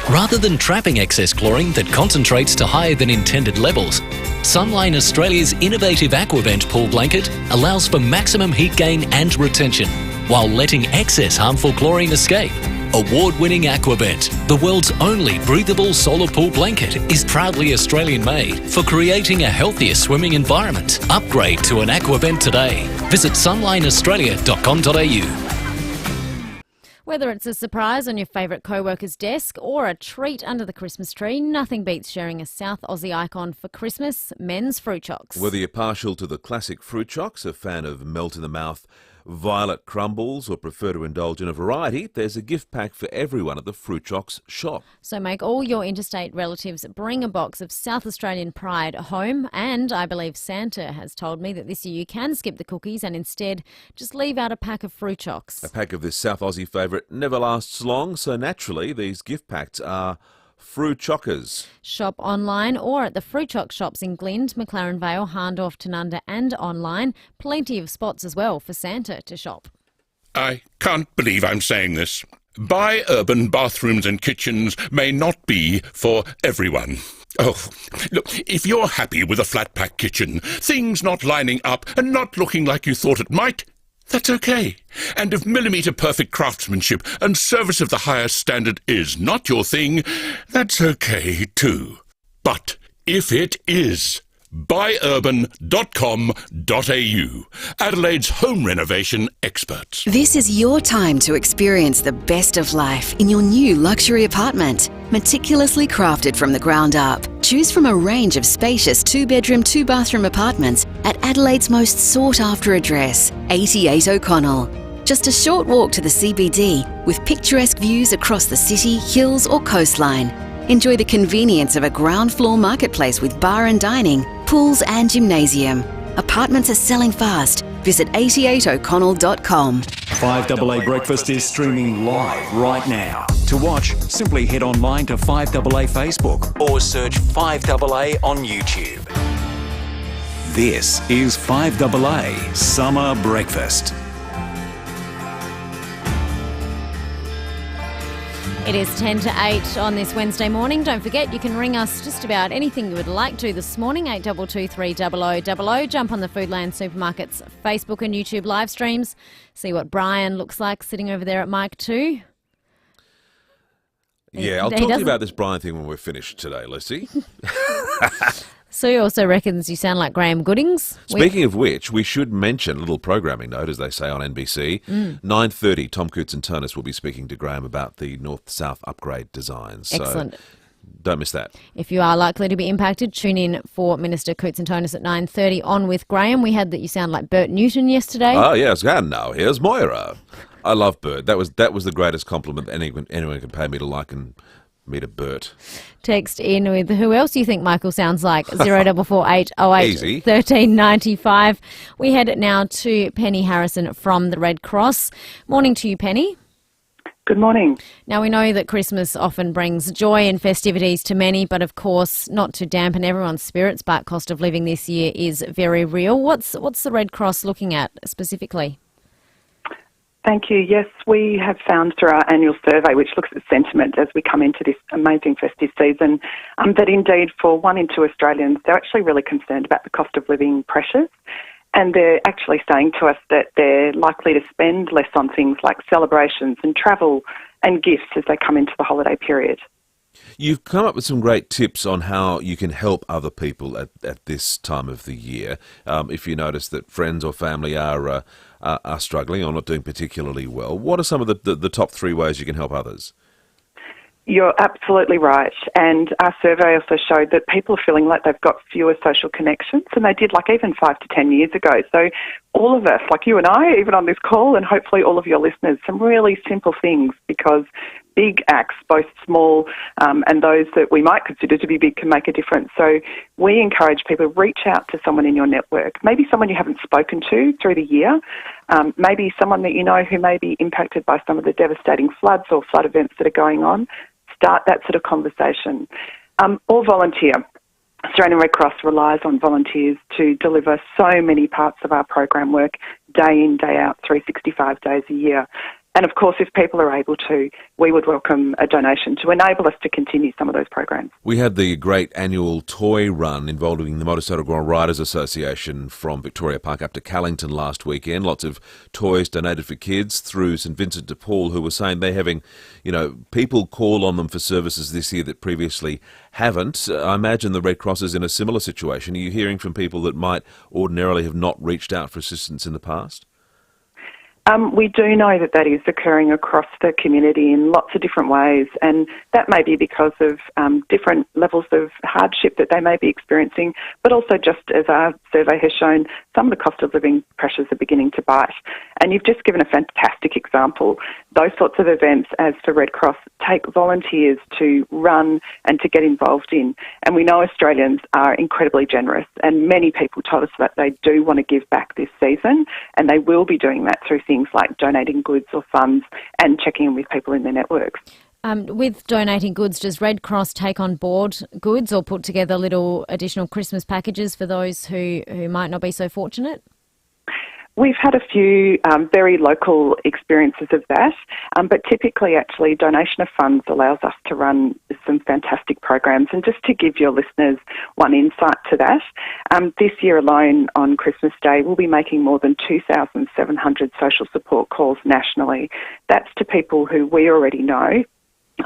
Rather than trapping excess chlorine that concentrates to higher than intended levels, Sunline Australia's innovative Aquavent pool blanket allows for maximum heat gain and retention, while letting excess harmful chlorine escape. Award-winning Aquavent, the world's only breathable solar pool blanket, is proudly Australian-made for creating a healthier swimming environment. Upgrade to an Aquavent today. Visit sunlineaustralia.com.au. Whether it's a surprise on your favourite co-worker's desk or a treat under the Christmas tree, nothing beats sharing a South Aussie icon for Christmas, Men's Fruit Chocks. Whether you're partial to the classic fruit chocks, a fan of melt-in-the-mouth violet crumbles, or prefer to indulge in a variety, there's a gift pack for everyone at the Fruit Chocks shop. So make all your interstate relatives bring a box of South Australian pride home, and I believe Santa has told me that this year you can skip the cookies and instead just leave out a pack of Fruit Chocks. A pack of this South Aussie favourite never lasts long, so naturally these gift packs are Fruit Chockers. Shop online or at the Fruit Chock shops in Glynde, McLaren Vale, Hahndorf, Tanunda and online. Plenty of spots as well for Santa to shop. I can't believe I'm saying this. Bi-urban bathrooms and kitchens may not be for everyone. Oh, look, if you're happy with a flat-pack kitchen, things not lining up and not looking like you thought it might, that's okay. And if millimetre-perfect craftsmanship and service of the highest standard is not your thing, that's okay too. But if it is, buyurban.com.au, Adelaide's home renovation experts. This is your time to experience the best of life in your new luxury apartment. Meticulously crafted from the ground up. Choose from a range of spacious 2-bedroom, 2-bathroom apartments at Adelaide's most sought-after address, 88 O'Connell. Just a short walk to the CBD with picturesque views across the city, hills or coastline. Enjoy the convenience of a ground floor marketplace with bar and dining, pools and gymnasium. Apartments are selling fast. Visit 88o'connell.com. 5AA Breakfast is streaming live right now. To watch, simply head online to 5AA Facebook or search 5AA on YouTube. This is 5AA Summer Breakfast. It is 10 to 8 on this Wednesday morning. Don't forget, you can ring us just about anything you would like to this morning, 8223 300 Jump on the Foodland Supermarkets Facebook and YouTube live streams. See what Brian looks like sitting over there at mic 2. Yeah, I'll talk to you about this Brian thing when we're finished today, Lucy. Sue also reckons you sound like Graham Goodings. Speaking of which, we should mention a little programming note, as they say on NBC. 9:30, Tom Cootes and Turnus will be speaking to Graham about the north-south upgrade designs. Excellent. So don't miss that. If you are likely to be impacted, tune in for Minister Cootes and Turnus at 9:30 on with Graham. We had that you sound like Bert Newton yesterday. Oh, yes. And now here's Moira. I love Bert. That was the greatest compliment anyone can pay me to liken me to Bert. Text in with who else you think Michael sounds like. 0448 08 Easy. 1395. We head now to Penny Harrison from the Red Cross. Morning to you, Penny. Good morning. Now, we know that Christmas often brings joy and festivities to many, but of course not to dampen everyone's spirits, but cost of living this year is very real. What's the Red Cross looking at specifically? Thank you. Yes, we have found through our annual survey, which looks at sentiment as we come into this amazing festive season, that indeed for 1 in 2 Australians, they're actually really concerned about the cost of living pressures. And they're actually saying to us that they're likely to spend less on things like celebrations and travel and gifts as they come into the holiday period. You've come up with some great tips on how you can help other people at this time of the year. If you notice that friends or family are struggling or not doing particularly well, what are some of the top 3 ways you can help others? You're absolutely right. And our survey also showed that people are feeling like they've got fewer social connections than they did like even 5 to 10 years ago. So all of us, like you and I, even on this call, and hopefully all of your listeners, some really simple things, because big acts, both small and those that we might consider to be big, can make a difference. So we encourage people to reach out to someone in your network, maybe someone you haven't spoken to through the year, maybe someone that you know who may be impacted by some of the devastating floods or flood events that are going on. Start that sort of conversation. Or volunteer. Australian Red Cross relies on volunteers to deliver so many parts of our program work day in, day out, 365 days a year. And of course, if people are able to, we would welcome a donation to enable us to continue some of those programs. We had the great annual toy run involving the Motorcycle Grand Riders Association from Victoria Park up to Callington last weekend. Lots of toys donated for kids through St Vincent de Paul, who were saying they're having, people call on them for services this year that previously haven't. I imagine the Red Cross is in a similar situation. Are you hearing from people that might ordinarily have not reached out for assistance in the past? We do know that is occurring across the community in lots of different ways, and that may be because of different levels of hardship that they may be experiencing, but also just as our survey has shown, some of the cost of living pressures are beginning to bite. And you've just given a fantastic example. Those sorts of events, as for Red Cross, take volunteers to run and to get involved in. And we know Australians are incredibly generous, and many people told us that they do want to give back this season, and they will be doing that through things like donating goods or funds and checking in with people in their networks. With donating goods, does Red Cross take on board goods or put together little additional Christmas packages for those who might not be so fortunate? We've had a few very local experiences of that, but typically actually donation of funds allows us to run some fantastic programs. And just to give your listeners one insight to that, this year alone on Christmas Day, we'll be making more than 2,700 social support calls nationally. That's to people who we already know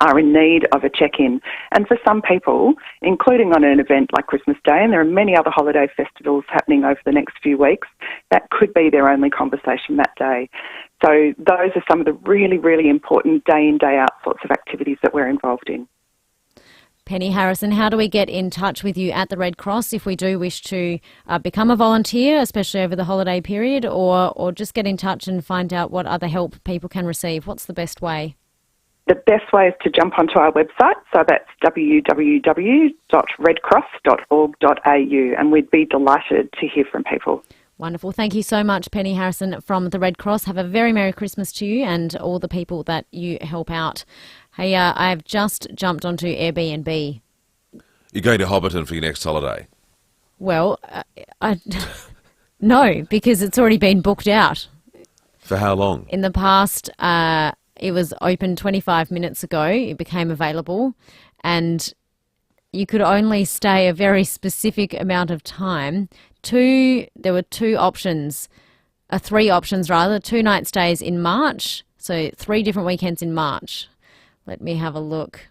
are in need of a check-in. And for some people, including on an event like Christmas Day, and there are many other holiday festivals happening over the next few weeks, that could be their only conversation that day. So those are some of the really, really important day in, day out sorts of activities that we're involved in. Penny Harrison, how do we get in touch with you at the Red Cross if we do wish to become a volunteer, especially over the holiday period, or just get in touch and find out what other help people can receive? What's the best way? The best way is to jump onto our website, so that's www.redcross.org.au, and we'd be delighted to hear from people. Wonderful. Thank you so much, Penny Harrison from the Red Cross. Have a very Merry Christmas to you and all the people that you help out. Hey, I've just jumped onto Airbnb. You're going to Hobbiton for your next holiday? Well, no, because it's already been booked out. For how long? In the past, it was open 25 minutes ago. It became available, and you could only stay a very specific amount of time. There were three options rather, 2 night stays in March, so 3 different weekends in March. Let me have a look.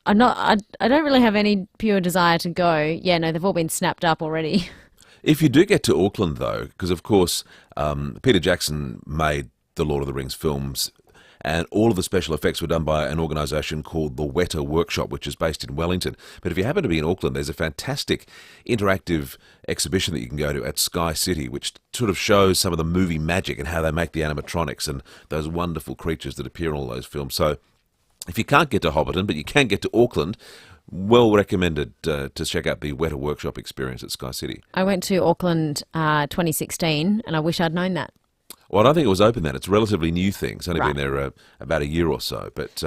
I don't really have any pure desire to go. Yeah, no, they've all been snapped up already. If you do get to Auckland, though, because of course Peter Jackson made the Lord of the Rings films, and all of the special effects were done by an organisation called the FIVEAA Workshop, which is based in Wellington. But if you happen to be in Auckland, there's a fantastic interactive exhibition that you can go to at Sky City, which sort of shows some of the movie magic and how they make the animatronics and those wonderful creatures that appear in all those films. So if you can't get to Hobbiton, but you can get to Auckland, well recommended to check out the FIVEAA Workshop experience at Sky City. I went to Auckland 2016, and I wish I'd known that. Well, I don't think it was open then. It's a relatively new thing. It's only been there about a year or so. But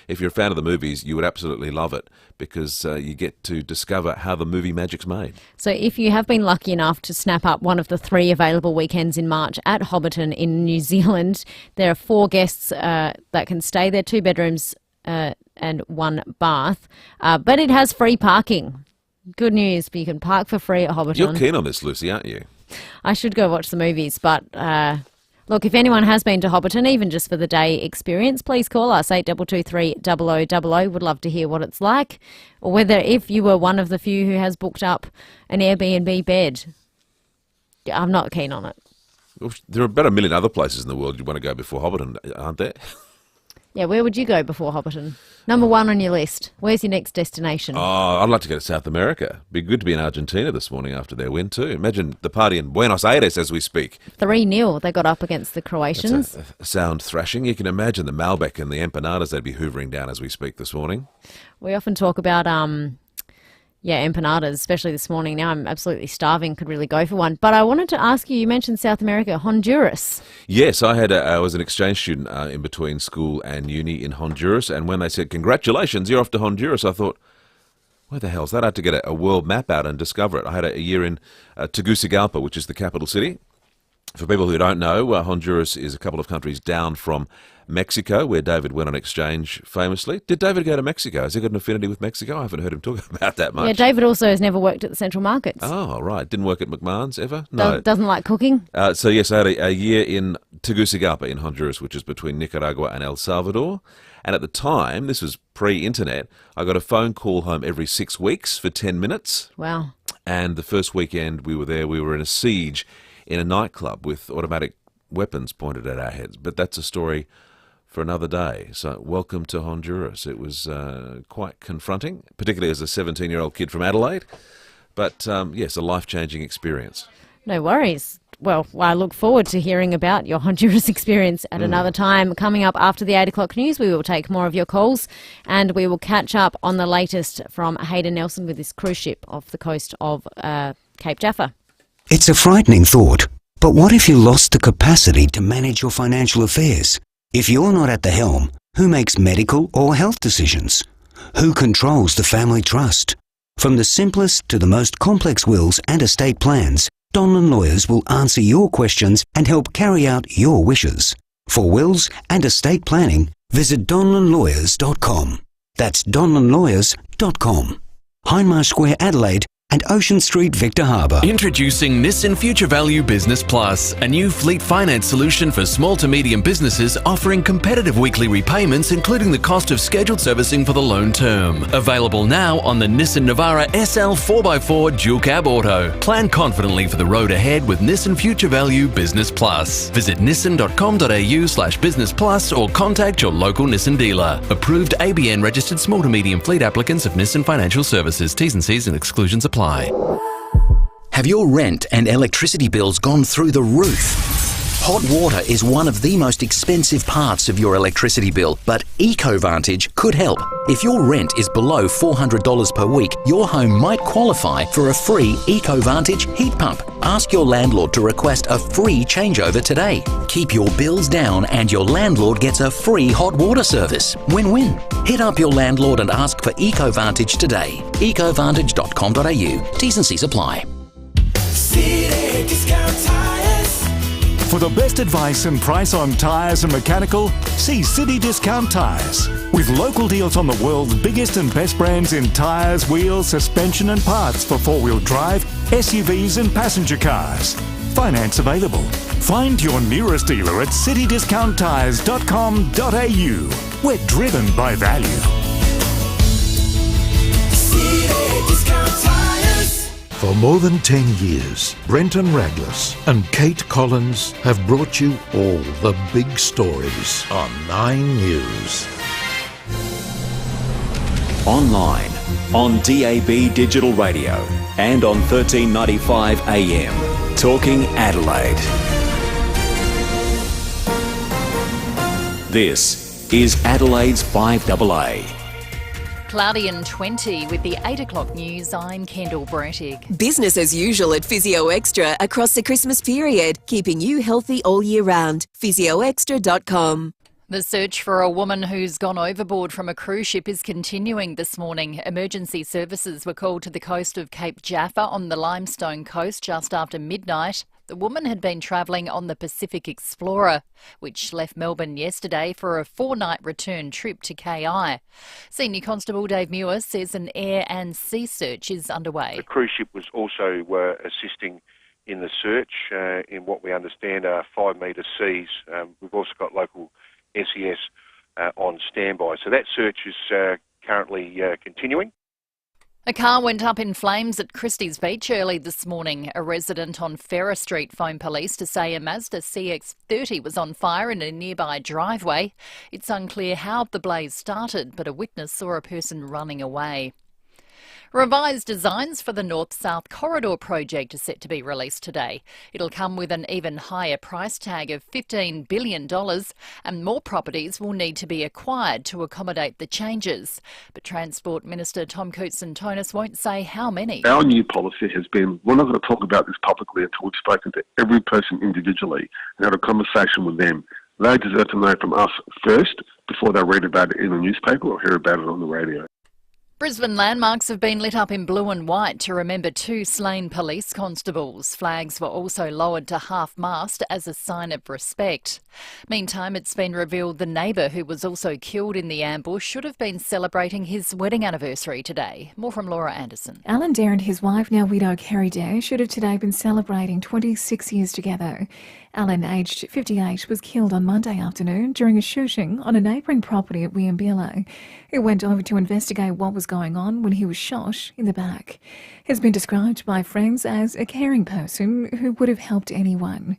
if you're a fan of the movies, you would absolutely love it because you get to discover how the movie magic's made. So if you have been lucky enough to snap up one of the 3 available weekends in March at Hobbiton in New Zealand, there are 4 guests that can stay there, 2 bedrooms and 1 bath. But it has free parking. Good news, you can park for free at Hobbiton. You're keen on this, Lucy, aren't you? I should go watch the movies, but... look, if anyone has been to Hobbiton, even just for the day experience, please call us, 8223 0000. Would love to hear what it's like, or whether if you were one of the few who has booked up an Airbnb bed. I'm not keen on it. Well, there are about 1 million other places in the world you want to go before Hobbiton, aren't there? Yeah, where would you go before Hobbiton? Number 1 on your list. Where's your next destination? Oh, I'd like to go to South America. Be good to be in Argentina this morning after their win too. Imagine the party in Buenos Aires as we speak. 3-0 they got up against the Croatians. That's a sound thrashing. You can imagine the Malbec and the empanadas they'd be hoovering down as we speak this morning. We often talk about empanadas, especially this morning. Now I'm absolutely starving, could really go for one. But I wanted to ask you mentioned South America, Honduras. Yes, I was an exchange student in between school and uni in Honduras, and when they said, congratulations, you're off to Honduras, I thought, where the hell's that? I had to get a world map out and discover it. I had a year in Tegucigalpa, which is the capital city. For people who don't know, Honduras is a couple of countries down from Mexico, where David went on exchange famously. Did David go to Mexico? Has he got an affinity with Mexico? I haven't heard him talk about that much. Yeah, David also has never worked at the Central Markets. Oh, right. Didn't work at McMahon's ever? No. Doesn't like cooking? So, yes, I had a year in Tegucigalpa in Honduras, which is between Nicaragua and El Salvador. And at the time, this was pre-internet, I got a phone call home every 6 weeks for 10 minutes. Wow. And the first weekend we were there, we were in a siege in a nightclub with automatic weapons pointed at our heads. But that's a story for another day. So welcome to Honduras. It was quite confronting, particularly as a 17-year-old kid from Adelaide. But yes, a life-changing experience. No worries. Well, I look forward to hearing about your Honduras experience at another time. Coming up after the 8 o'clock news, we will take more of your calls and we will catch up on the latest from Hayden Nelson with this cruise ship off the coast of Cape Jaffa. It's a frightening thought, but what if you lost the capacity to manage your financial affairs? If you're not at the helm, who makes medical or health decisions? Who controls the family trust? From the simplest to the most complex wills and estate plans, Donlan Lawyers will answer your questions and help carry out your wishes. For wills and estate planning, visit donlanlawyers.com. That's donlanlawyers.com. Hindmarsh Square, Adelaide, and Ocean Street, Victor Harbour. Introducing Nissan Future Value Business Plus, a new fleet finance solution for small to medium businesses offering competitive weekly repayments, including the cost of scheduled servicing for the loan term. Available now on the Nissan Navara SL 4x4 Dual Cab Auto. Plan confidently for the road ahead with Nissan Future Value Business Plus. Visit nissan.com.au/business plus or contact your local Nissan dealer. Approved ABN registered small to medium fleet applicants of Nissan Financial Services. T's and C's and exclusions apply. Have your rent and electricity bills gone through the roof? Hot water is one of the most expensive parts of your electricity bill, but EcoVantage could help. If your rent is below $400 per week, your home might qualify for a free EcoVantage heat pump. Ask your landlord to request a free changeover today. Keep your bills down and your landlord gets a free hot water service. Win-win. Hit up your landlord and ask for EcoVantage today. EcoVantage.com.au. T's and C's apply. City Discount Tires. For the best advice and price on tyres and mechanical, see City Discount Tires. With local deals on the world's biggest and best brands in tyres, wheels, suspension and parts for four-wheel drive, SUVs and passenger cars. Finance available. Find your nearest dealer at citydiscounttires.com.au. We're driven by value. City Discount Tires. For more than 10 years, Brenton Raglas and Kate Collins have brought you all the big stories on 9 News. Online, on DAB Digital Radio and on 1395 AM. Talking Adelaide. This is Adelaide's 5AA. Cloudy and 20 with the 8 o'clock news. I'm Kendall Brettig. Business as usual at Physio Extra across the Christmas period, keeping you healthy all year round. PhysioExtra.com. The search for a woman who's gone overboard from a cruise ship is continuing this morning. Emergency services were called to the coast of Cape Jaffa on the Limestone Coast just after midnight. The woman had been travelling on the Pacific Explorer, which left Melbourne yesterday for a 4-night return trip to KI. Senior Constable Dave Muir says an air and sea search is underway. The cruise ship was also assisting in the search in what we understand are 5-metre seas. We've also got local SES on standby. So that search is currently continuing. A car went up in flames at Christie's Beach early this morning. A resident on Ferrer Street phoned police to say a Mazda CX-30 was on fire in a nearby driveway. It's unclear how the blaze started, but a witness saw a person running away. Revised designs for the North-South Corridor project are set to be released today. It'll come with an even higher price tag of $15 billion, and more properties will need to be acquired to accommodate the changes. But Transport Minister Tom Koutson-Tonis won't say how many. Our new policy has been, we're not going to talk about this publicly until we've spoken to every person individually and had a conversation with them. They deserve to know from us first before they read about it in the newspaper or hear about it on the radio. Brisbane landmarks have been lit up in blue and white to remember 2 slain police constables. Flags were also lowered to half-mast as a sign of respect. Meantime, it's been revealed the neighbour who was also killed in the ambush should have been celebrating his wedding anniversary today. More from Laura Anderson. Alan Dare and his wife, now widow Kerry Dare, should have today been celebrating 26 years together. Alan, aged 58, was killed on Monday afternoon during a shooting on a neighbouring property at Williambilla. He went over to investigate what was going on when he was shot in the back. He's been described by friends as a caring person who would have helped anyone.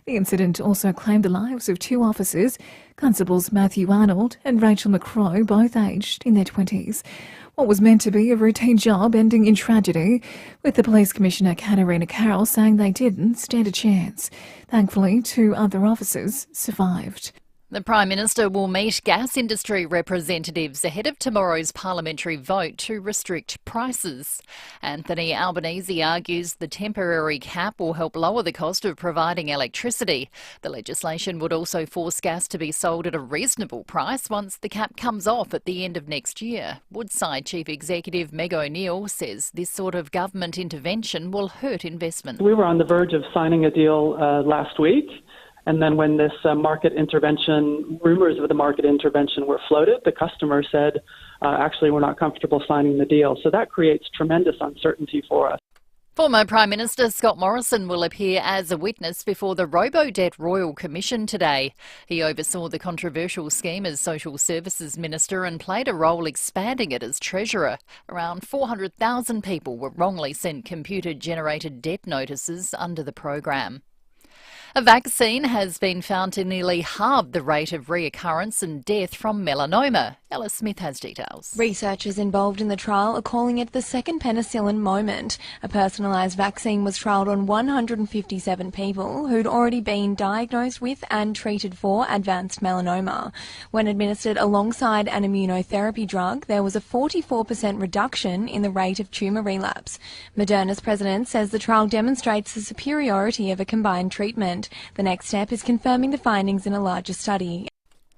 The incident also claimed the lives of 2 officers, Constables Matthew Arnold and Rachel McCroy, both aged in their 20s. What was meant to be a routine job ending in tragedy, with the Police Commissioner Katarina Carroll saying they didn't stand a chance. Thankfully, 2 other officers survived. The Prime Minister will meet gas industry representatives ahead of tomorrow's parliamentary vote to restrict prices. Anthony Albanese argues the temporary cap will help lower the cost of providing electricity. The legislation would also force gas to be sold at a reasonable price once the cap comes off at the end of next year. Woodside Chief Executive Meg O'Neill says this sort of government intervention will hurt investment. We were on the verge of signing a deal last week. And then when this market intervention, rumors of the market intervention were floated, the customer said, actually, we're not comfortable signing the deal. So that creates tremendous uncertainty for us. Former Prime Minister Scott Morrison will appear as a witness before the Robodebt Royal Commission today. He oversaw the controversial scheme as Social Services Minister and played a role expanding it as Treasurer. Around 400,000 people were wrongly sent computer-generated debt notices under the program. A vaccine has been found to nearly halve the rate of reoccurrence and death from melanoma. Ella Smith has details. Researchers involved in the trial are calling it the second penicillin moment. A personalised vaccine was trialled on 157 people who'd already been diagnosed with and treated for advanced melanoma. When administered alongside an immunotherapy drug, there was a 44% reduction in the rate of tumour relapse. Moderna's president says the trial demonstrates the superiority of a combined treatment. The next step is confirming the findings in a larger study.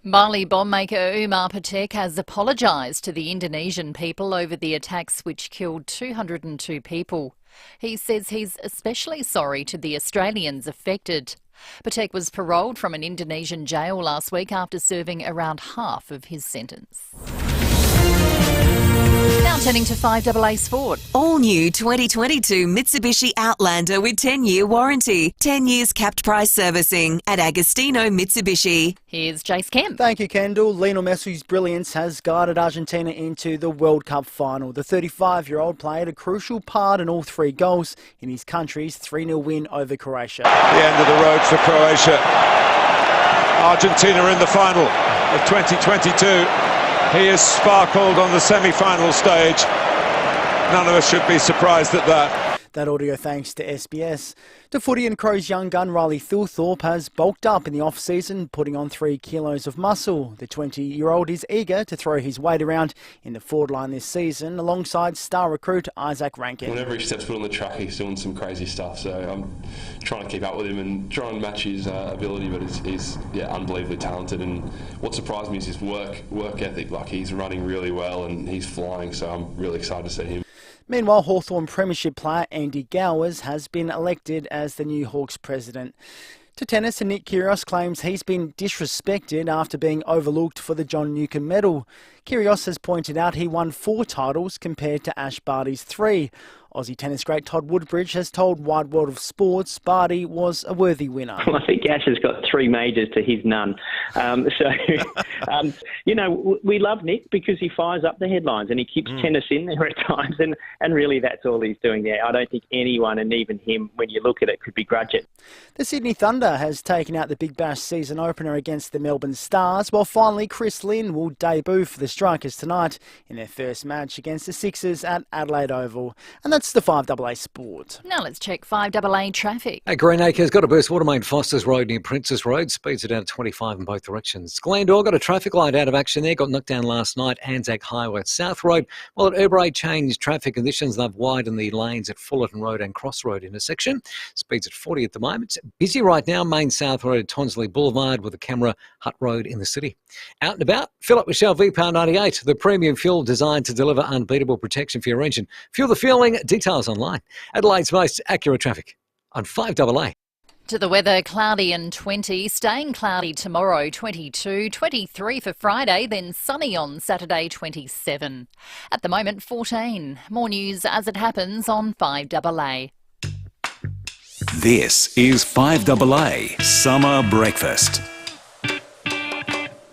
Bali bomb maker Umar Patek has apologised to the Indonesian people over the attacks which killed 202 people. He says he's especially sorry to the Australians affected. Patek was paroled from an Indonesian jail last week after serving around half of his sentence. Now turning to FIVEAA Sport. All new 2022 Mitsubishi Outlander with 10-year warranty, 10 years capped price servicing at Agostino Mitsubishi. Here's Jace Kemp. Thank you, Kendall. Lionel Messi's brilliance has guided Argentina into the World Cup final. The 35-year-old played a crucial part in all three goals in his country's 3-0 win over Croatia. The end of the road for Croatia. Argentina in the final of 2022. He has sparkled on the semi-final stage. None of us should be surprised at that. That audio thanks to SBS. To footy, and Crows young gun Riley Thilthorpe has bulked up in the off-season, putting on 3 kilos of muscle. The 20-year-old is eager to throw his weight around in the forward line this season, alongside star recruit Isaac Rankin. Whenever he steps foot on the track, he's doing some crazy stuff, so I'm trying to keep up with him and try and match his ability, but he's unbelievably talented, and what surprised me is his work ethic. Like, he's running really well and he's flying, so I'm really excited to see him. Meanwhile, Hawthorn Premiership player Andy Gowers has been elected as the new Hawks president. To tennis, and Nick Kyrgios claims he's been disrespected after being overlooked for the John Newcombe medal. Kyrgios has pointed out he won 4 titles compared to Ash Barty's 3. Aussie tennis great Todd Woodbridge has told Wide World of Sports Barty was a worthy winner. Well, I think Ash has got 3 majors to his none. We love Nick because he fires up the headlines and he keeps tennis in there at times, and really that's all he's doing there. I don't think anyone, and even him, when you look at it, could begrudge it. The Sydney Thunder has taken out the Big Bash season opener against the Melbourne Stars, while finally Chris Lynn will debut for the Strikers tonight in their first match against the Sixers at Adelaide Oval. And that's the FIVEAA Sport. Now let's check FIVEAA traffic. At Greenacre's got a burst water main Foster's Road near Princess Road. Speeds are down to 25 in both directions. Glandore got a traffic light out of action there. Got knocked down last night. Anzac Highway at South Road. While at Brewery changed traffic conditions. They've widened the lanes at Fullerton Road and Cross Road intersection. Speeds at 40 at the moment. Busy right now. Main South Road at Tonsley Boulevard with a camera Hut Road in the city. Out and about. Fill up with Shell V-Power 98. The premium fuel designed to deliver unbeatable protection for your engine. Fuel the feeling. Details online. Adelaide's most accurate traffic on FIVEAA. To the weather, cloudy and 20, staying cloudy tomorrow, 22, 23 for Friday, then sunny on Saturday, 27. At the moment, 14. More news as it happens on FIVEAA. This is FIVEAA Summer Breakfast.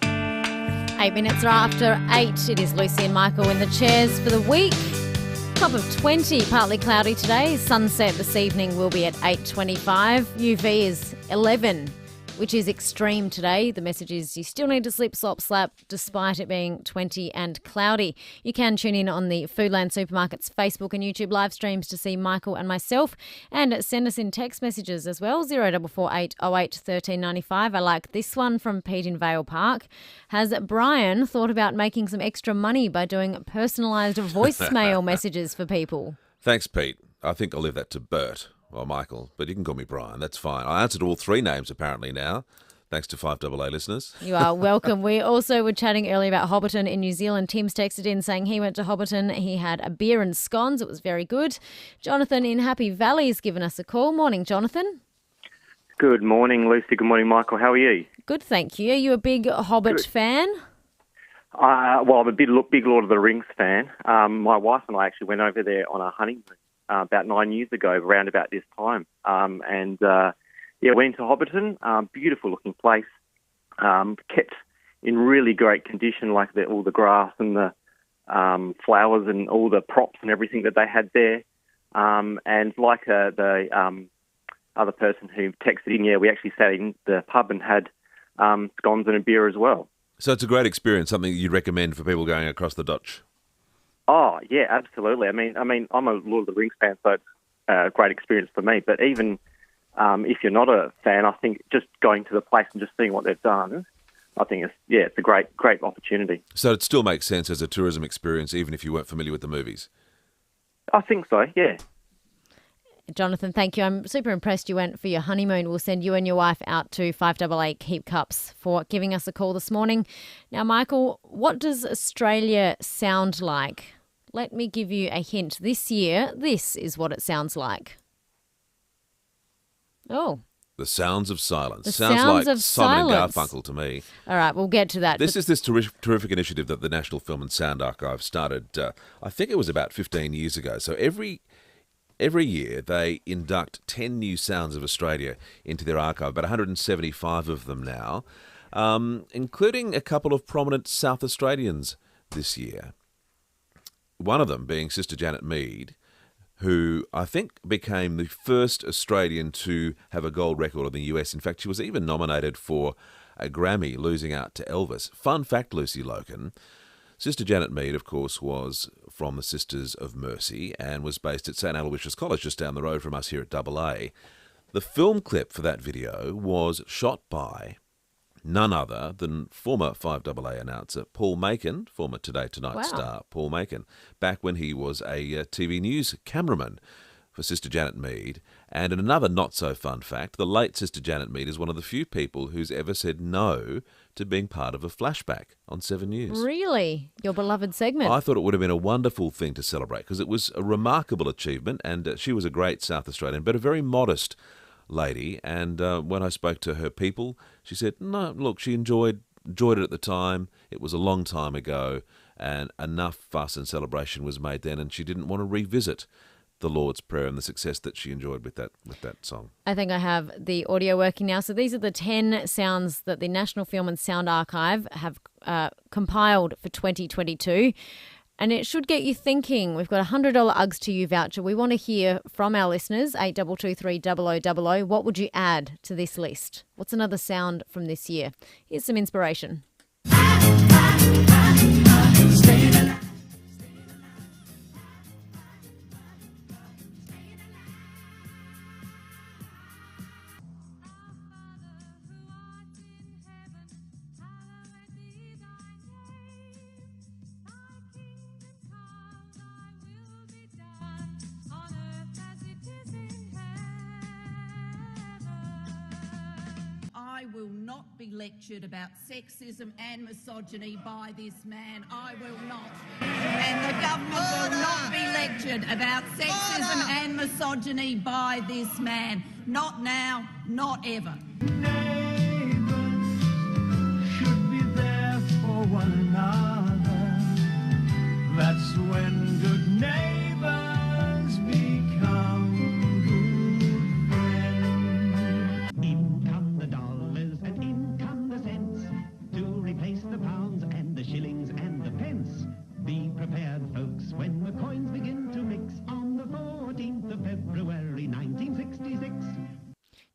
8 minutes after 8, it is Lucy and Michael in the chairs for the week. Top of 20, partly cloudy today. Sunset this evening will be at 8:25. UV is 11, which is extreme today. The message is you still need to slip, slop, slap, despite it being 20 and cloudy. You can tune in on the Foodland Supermarkets Facebook and YouTube live streams to see Michael and myself, and send us in text messages as well, 0448 08 1395. I like this one from Pete in Vale Park. Has Brian thought about making some extra money by doing personalised voicemail messages for people? Thanks, Pete. I think I'll leave that to Bert. Well, Michael, but you can call me Brian. That's fine. I answered all 3 names apparently now, thanks to FIVEAA listeners. You are welcome. We also were chatting earlier about Hobbiton in New Zealand. Tim's texted in saying he went to Hobbiton. He had a beer and scones. It was very good. Jonathan in Happy Valley has given us a call. Morning, Jonathan. Good morning, Lucy. Good morning, Michael. How are you? Good, thank you. Are you a big Hobbit fan? Well, I'm a big Lord of the Rings fan. My wife and I actually went over there on a honeymoon about 9 years ago, around about this time. Went into Hobbiton. Beautiful looking place. Kept in really great condition, like all the grass and the flowers and all the props and everything that they had there. And like the other person who texted in, we actually sat in the pub and had scones and a beer as well. So it's a great experience, something you'd recommend for people going across the Dutch? Oh, yeah, absolutely. I mean, I'm a Lord of the Rings fan, so it's a great experience for me. But even if you're not a fan, I think just going to the place and just seeing what they've done, I think it's a great opportunity. So it still makes sense as a tourism experience, even if you weren't familiar with the movies? I think so, yeah. Jonathan, thank you. I'm super impressed you went for your honeymoon. We'll send you and your wife out to FIVEAA Keep Cups for giving us a call this morning. Now, Michael, what does Australia sound like? Let me give you a hint. This year, this is what it sounds like. Oh. The sounds of silence. The Sounds sounds like of Simon silence. and Garfunkel to me. All right, we'll get to that. This is this terrific initiative that the National Film and Sound Archive started, I think it was about 15 years ago. So every year they induct 10 new sounds of Australia into their archive, about 175 of them now, including a couple of prominent South Australians this year. One of them being Sister Janet Mead, who I think became the first Australian to have a gold record in the US. In fact, she was even nominated for a Grammy, losing out to Elvis. Fun fact, Lucy Loken, Sister Janet Mead, of course, was from the Sisters of Mercy and was based at St Aloysius College, just down the road from us here at AA. The film clip for that video was shot by none other than former FIVEAA announcer Paul Macon, former Today Tonight star Paul Macon, back when he was a TV news cameraman for Sister Janet Mead. And in another not-so-fun fact, the late Sister Janet Mead is one of the few people who's ever said no to being part of a flashback on 7 News. Really? Your beloved segment? I thought it would have been a wonderful thing to celebrate because it was a remarkable achievement, and she was a great South Australian, but a very modest lady. And when I spoke to her people, she said, no, look, she enjoyed it at the time. It was a long time ago, and enough fuss and celebration was made then, and she didn't want to revisit the Lord's Prayer and the success that she enjoyed with that song. I think I have the audio working now. So these are the 10 sounds that the National Film and Sound Archive have compiled for 2022. And it should get you thinking. We've got a $100 Uggs to You voucher. We want to hear from our listeners, 8223 0000. What would you add to this list? What's another sound from this year? Here's some inspiration. I will not be lectured about sexism and misogyny by this man. I will not. And the government will not be lectured about sexism and misogyny by this man. Not now, not ever. Neighbours should be there for one another. That's when good neighbours become good friends. In come the dollars and in come the cents to replace the pounds and the shillings and the pence. Be prepared, folks, when the coins begin to mix on the 14th of February 1966.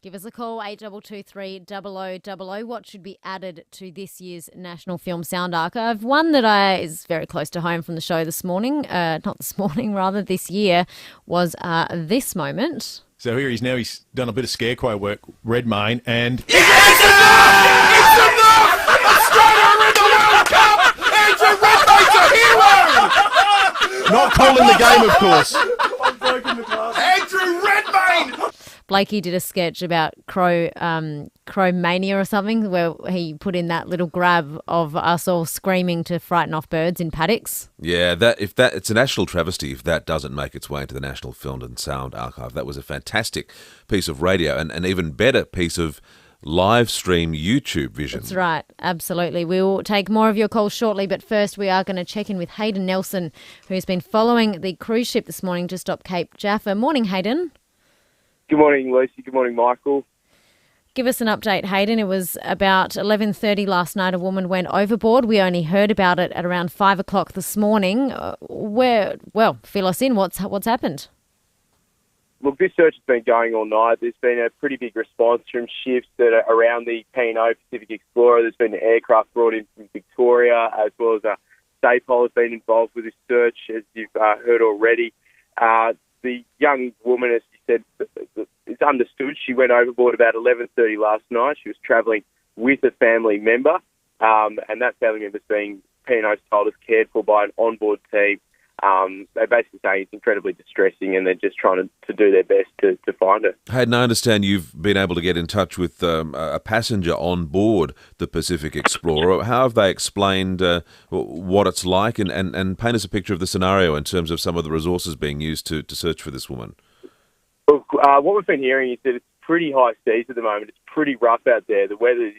Give us a call, 8223 0000. What should be added to this year's National Film Sound Archive? One that is very close to home from the show this morning, this year, was this moment. So here he's done a bit of scarecrow work, Redmayne, and... It's enough! It's enough! Australia are in the World Cup! Andrew Redmayne's a hero! Not calling the game, of course. Andrew Redmayne! Blakey did a sketch about Crow Mania or something, where he put in that little grab of us all screaming to frighten off birds in paddocks. Yeah, it's a national travesty if that doesn't make its way into the National Film and Sound Archive. That was a fantastic piece of radio and an even better piece of live stream YouTube vision. That's right, absolutely. We will take more of your calls shortly, but first we are going to check in with Hayden Nelson, who's been following the cruise ship this morning just off Cape Jaffa. Morning, Hayden. Good morning, Lucy. Good morning, Michael. Give us an update, Hayden. It was about 11:30 last night. A woman went overboard. We only heard about it at around 5 o'clock this morning. Fill us in. What's happened? Look, this search has been going all night. There's been a pretty big response from ships that are around the P&O Pacific Explorer. There's been an aircraft brought in from Victoria, as well as Stapol has been involved with this search, as you've heard already. The young woman, as you said, it's understood. She went overboard about 11:30 last night. She was travelling with a family member, and that family member's being, P&O's told us, cared for by an onboard team. They basically say it's incredibly distressing, and they're just trying to do their best to find her. Hayden, I understand you've been able to get in touch with a passenger on board the Pacific Explorer. How have they explained what it's like and paint us a picture of the scenario in terms of some of the resources being used to search for this woman? Look, what we've been hearing is that it's pretty high seas at the moment. It's pretty rough out there. The weather is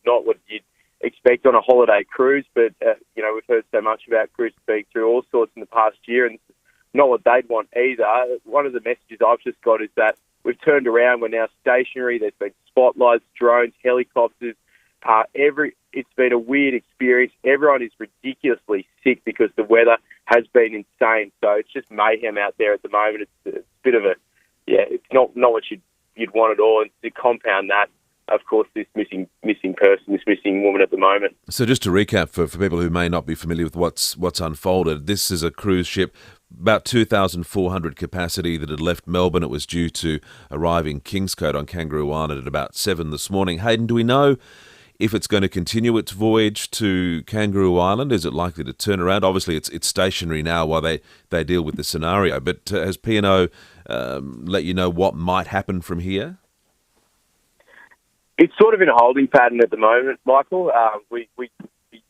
not what you'd expect on a holiday cruise, but we've heard so much about cruises being through all sorts in the past year, and it's not what they'd want either. One of the messages I've just got is that we've turned around. We're now stationary. There's been spotlights, drones, helicopters. It's been a weird experience. Everyone is ridiculously sick because the weather has been insane. So it's just mayhem out there at the moment. It's a bit of it's not what you'd want at all. And to compound that, of course, this missing person, this missing woman at the moment. So just to recap for people who may not be familiar with what's unfolded, this is a cruise ship, about 2,400 capacity that had left Melbourne. It was due to arrive in Kingscote on Kangaroo Island at about 7 this morning. Hayden, do we know if it's going to continue its voyage to Kangaroo Island? Is it likely to turn around? Obviously, it's stationary now while they deal with the scenario, but has P&O let you know what might happen from here? It's sort of in a holding pattern at the moment, Michael. We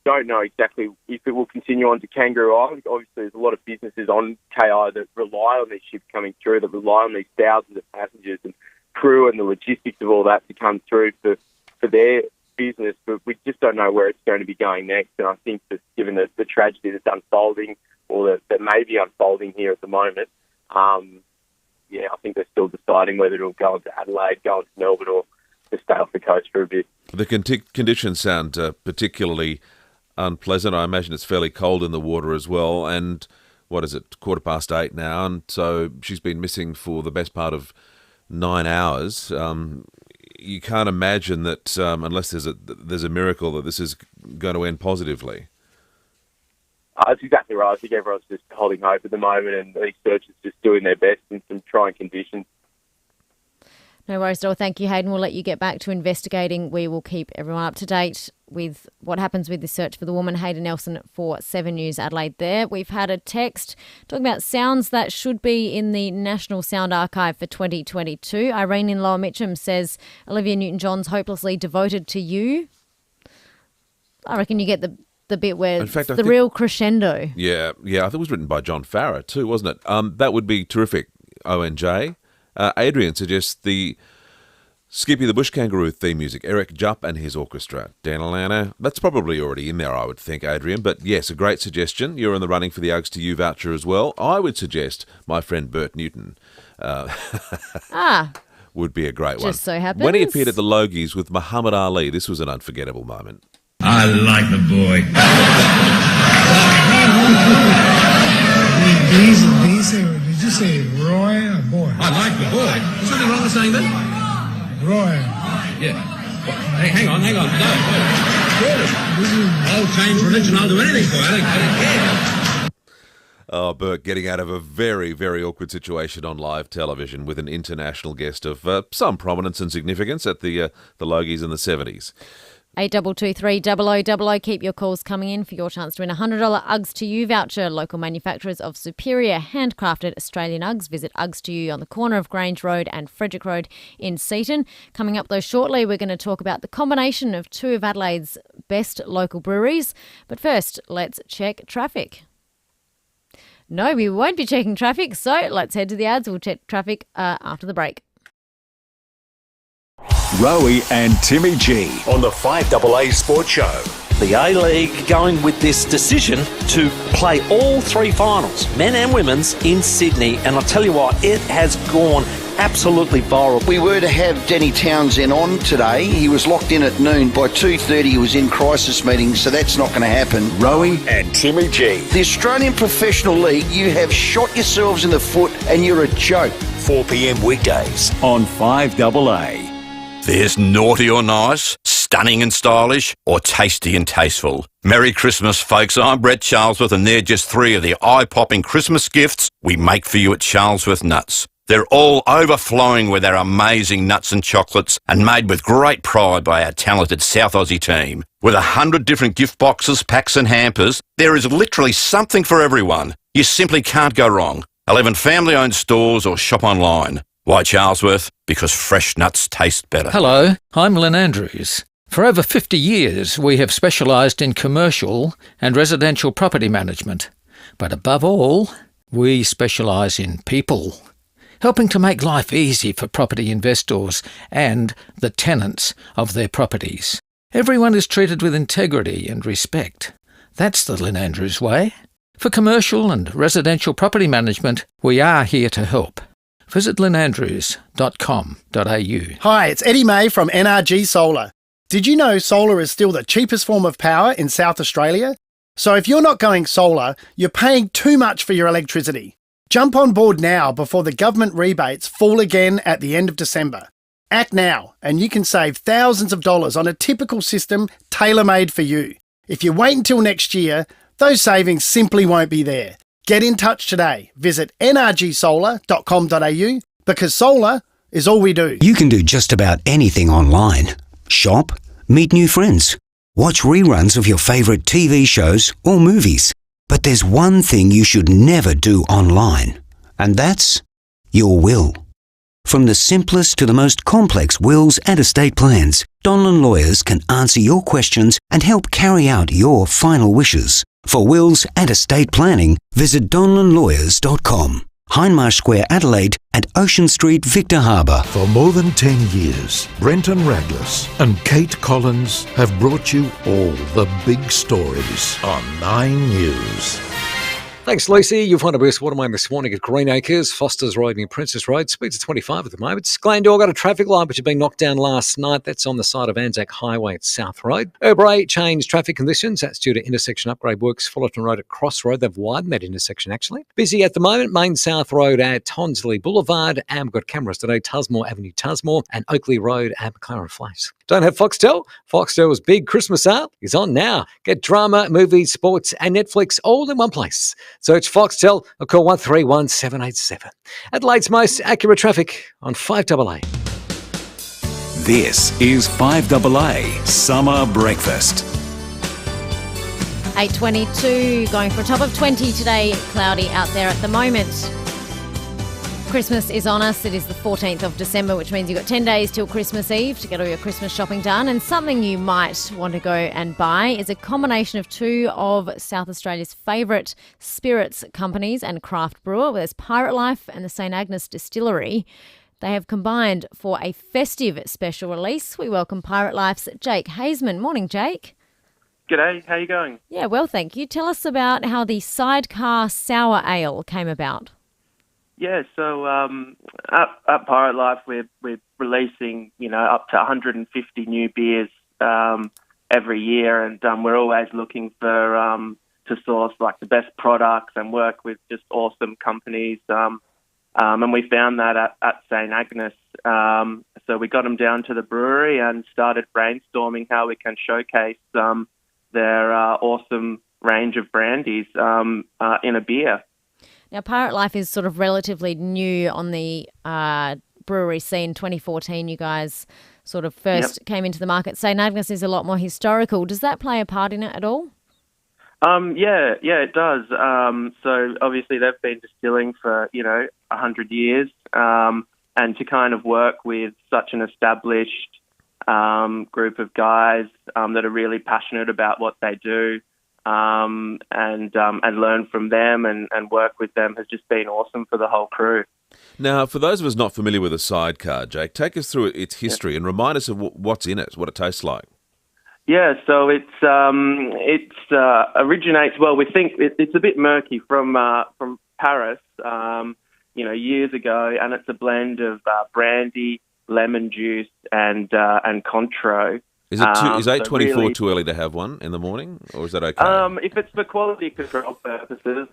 don't know exactly if it will continue on to Kangaroo Island. Obviously, there's a lot of businesses on KI that rely on these ships coming through, that rely on these thousands of passengers and crew and the logistics of all that to come through for their business. But we just don't know where it's going to be going next. And I think that given the tragedy that's unfolding, or that may be unfolding here at the moment, I think they're still deciding whether it'll go into Adelaide, go into Melbourne, or to stay off the coast for a bit. The conditions sound particularly unpleasant. I imagine it's fairly cold in the water as well. And what is it, 8:15 now? And so she's been missing for the best part of 9 hours. You can't imagine that unless there's a miracle that this is going to end positively. That's exactly right. I think everyone's just holding hope at the moment, and these searchers just doing their best in some trying conditions. No worries at all. Thank you, Hayden. We'll let you get back to investigating. We will keep everyone up to date with what happens with the search for the woman. Hayden Nelson for 7 News Adelaide there. We've had a text talking about sounds that should be in the National Sound Archive for 2022. Irene in Lower Mitcham says, Olivia Newton-John's Hopelessly Devoted to You. I reckon you get the bit where it's the real crescendo. Yeah, I think it was written by John Farrar too, wasn't it? That would be terrific, ONJ. Adrian suggests the Skippy the Bush Kangaroo theme music, Eric Jupp and his orchestra. That's probably already in there, I would think, Adrian. But yes, a great suggestion. You're in the running for the Uggs to You voucher as well. I would suggest my friend Bert Newton would be a great one. Just so happens. When he appeared at the Logies with Muhammad Ali, this was an unforgettable moment. I like the boy. Did you say Roy or boy? I like the boy. Is something wrong with saying that? Roy. Yeah. Hey, hang on. No. I'll change religion. I'll do anything for you. I don't care. Oh, Bert getting out of a very, very awkward situation on live television with an international guest of some prominence and significance at the Logies in the 70s. 8223 0000. Keep your calls coming in for your chance to win a $100 Uggs to You voucher. Local manufacturers of superior handcrafted Australian Uggs. Visit Uggs to You on the corner of Grange Road and Frederick Road in Seaton. Coming up though shortly, we're going to talk about the combination of two of Adelaide's best local breweries. But first, let's check traffic. No, we won't be checking traffic, so let's head to the ads. We'll check traffic after the break. Rowie and Timmy G on the 5AA Sports Show. The A-League going with this decision to play all three finals, men and women's, in Sydney. And I'll tell you what, it has gone absolutely viral. We were to have Danny Townsend on today. He was locked in at noon. By 2:30 he was in crisis meetings, so that's not going to happen. Rowie and Timmy G. The Australian Professional League, you have shot yourselves in the foot and you're a joke. 4 p.m. weekdays on 5AA. There's naughty or nice, stunning and stylish, or tasty and tasteful. Merry Christmas, folks. I'm Brett Charlesworth, and they're just three of the eye-popping Christmas gifts we make for you at Charlesworth Nuts. They're all overflowing with our amazing nuts and chocolates and made with great pride by our talented South Aussie team. With 100 different gift boxes, packs and hampers, there is literally something for everyone. You simply can't go wrong. 11 family-owned stores or shop online. Why Charlesworth? Because fresh nuts taste better. Hello, I'm Lynn Andrews. For over 50 years, we have specialised in commercial and residential property management. But above all, we specialise in people, helping to make life easy for property investors and the tenants of their properties. Everyone is treated with integrity and respect. That's the Lynn Andrews way. For commercial and residential property management, we are here to help. Visit lynandrews.com.au. Hi, it's Eddie May from NRG Solar. Did you know solar is still the cheapest form of power in South Australia? So if you're not going solar, you're paying too much for your electricity. Jump on board now before the government rebates fall again at the end of December. Act now and you can save thousands of dollars on a typical system tailor-made for you. If you wait until next year, those savings simply won't be there. Get in touch today. Visit nrgsolar.com.au because solar is all we do. You can do just about anything online. Shop, meet new friends, watch reruns of your favourite TV shows or movies. But there's one thing you should never do online, and that's your will. From the simplest to the most complex wills and estate plans, Donlan Lawyers can answer your questions and help carry out your final wishes. For wills and estate planning, visit donlanlawyers.com. Hindmarsh Square, Adelaide, and Ocean Street, Victor Harbour. For more than 10 years, Brenton Raglas and Kate Collins have brought you all the big stories on 9 News. Thanks, Lucy. You'll find a Bruce Watermain this morning at Greenacres, Foster's Road near Princess Road. Speeds of 25 at the moment. Glendore got a traffic light which had been knocked down last night. That's on the side of Anzac Highway at South Road. Brewery changed traffic conditions. That's due to intersection upgrade works. Fullerton Road at Cross Road. They've widened that intersection, actually. Busy at the moment. Main South Road at Tonsley Boulevard. And we've got cameras today. Tusmore Avenue, Tusmore, and Oakley Road at McLaren Place. Don't have Foxtel? Foxtel's big Christmas sale is on now. Get drama, movies, sports, and Netflix all in one place. Search Foxtel or call 131 787. Adelaide's most accurate traffic on 5AA. This is 5AA Summer Breakfast. 8:22, going for a top of 20 today. Cloudy out there at the moment. Christmas is on us. It is the 14th of December, which means you've got 10 days till Christmas Eve to get all your Christmas shopping done. And something you might want to go and buy is a combination of two of South Australia's favourite spirits companies and craft brewer. There's Pirate Life and the St Agnes Distillery. They have combined for a festive special release. We welcome Pirate Life's Jake Hazeman. Morning, Jake. G'day, how you going? Yeah, well, thank you. Tell us about how the Sidecar Sour Ale came about. Yeah, so at Pirate Life, we're releasing up to 150 new beers every year, and we're always looking for to source like the best products and work with just awesome companies. And we found that at St Agnes, so we got them down to the brewery and started brainstorming how we can showcase their awesome range of brandies in a beer. Now, Pirate Life is sort of relatively new on the brewery scene. 2014, you guys sort of first came into the market. St Agnes is a lot more historical. Does that play a part in it at all? Yeah, it does. So obviously they've been distilling for 100 years, and to kind of work with such an established group of guys that are really passionate about what they do, and learn from them and work with them has just been awesome for the whole crew. Now, for those of us not familiar with a sidecar, Jake, take us through its history and remind us of what's in it, what it tastes like. Yeah, so it originates. Well, we think it's a bit murky from Paris, years ago, and it's a blend of brandy, lemon juice, and Cointreau. Is 8:24 really too early to have one in the morning, or is that okay? If it's for quality control purposes,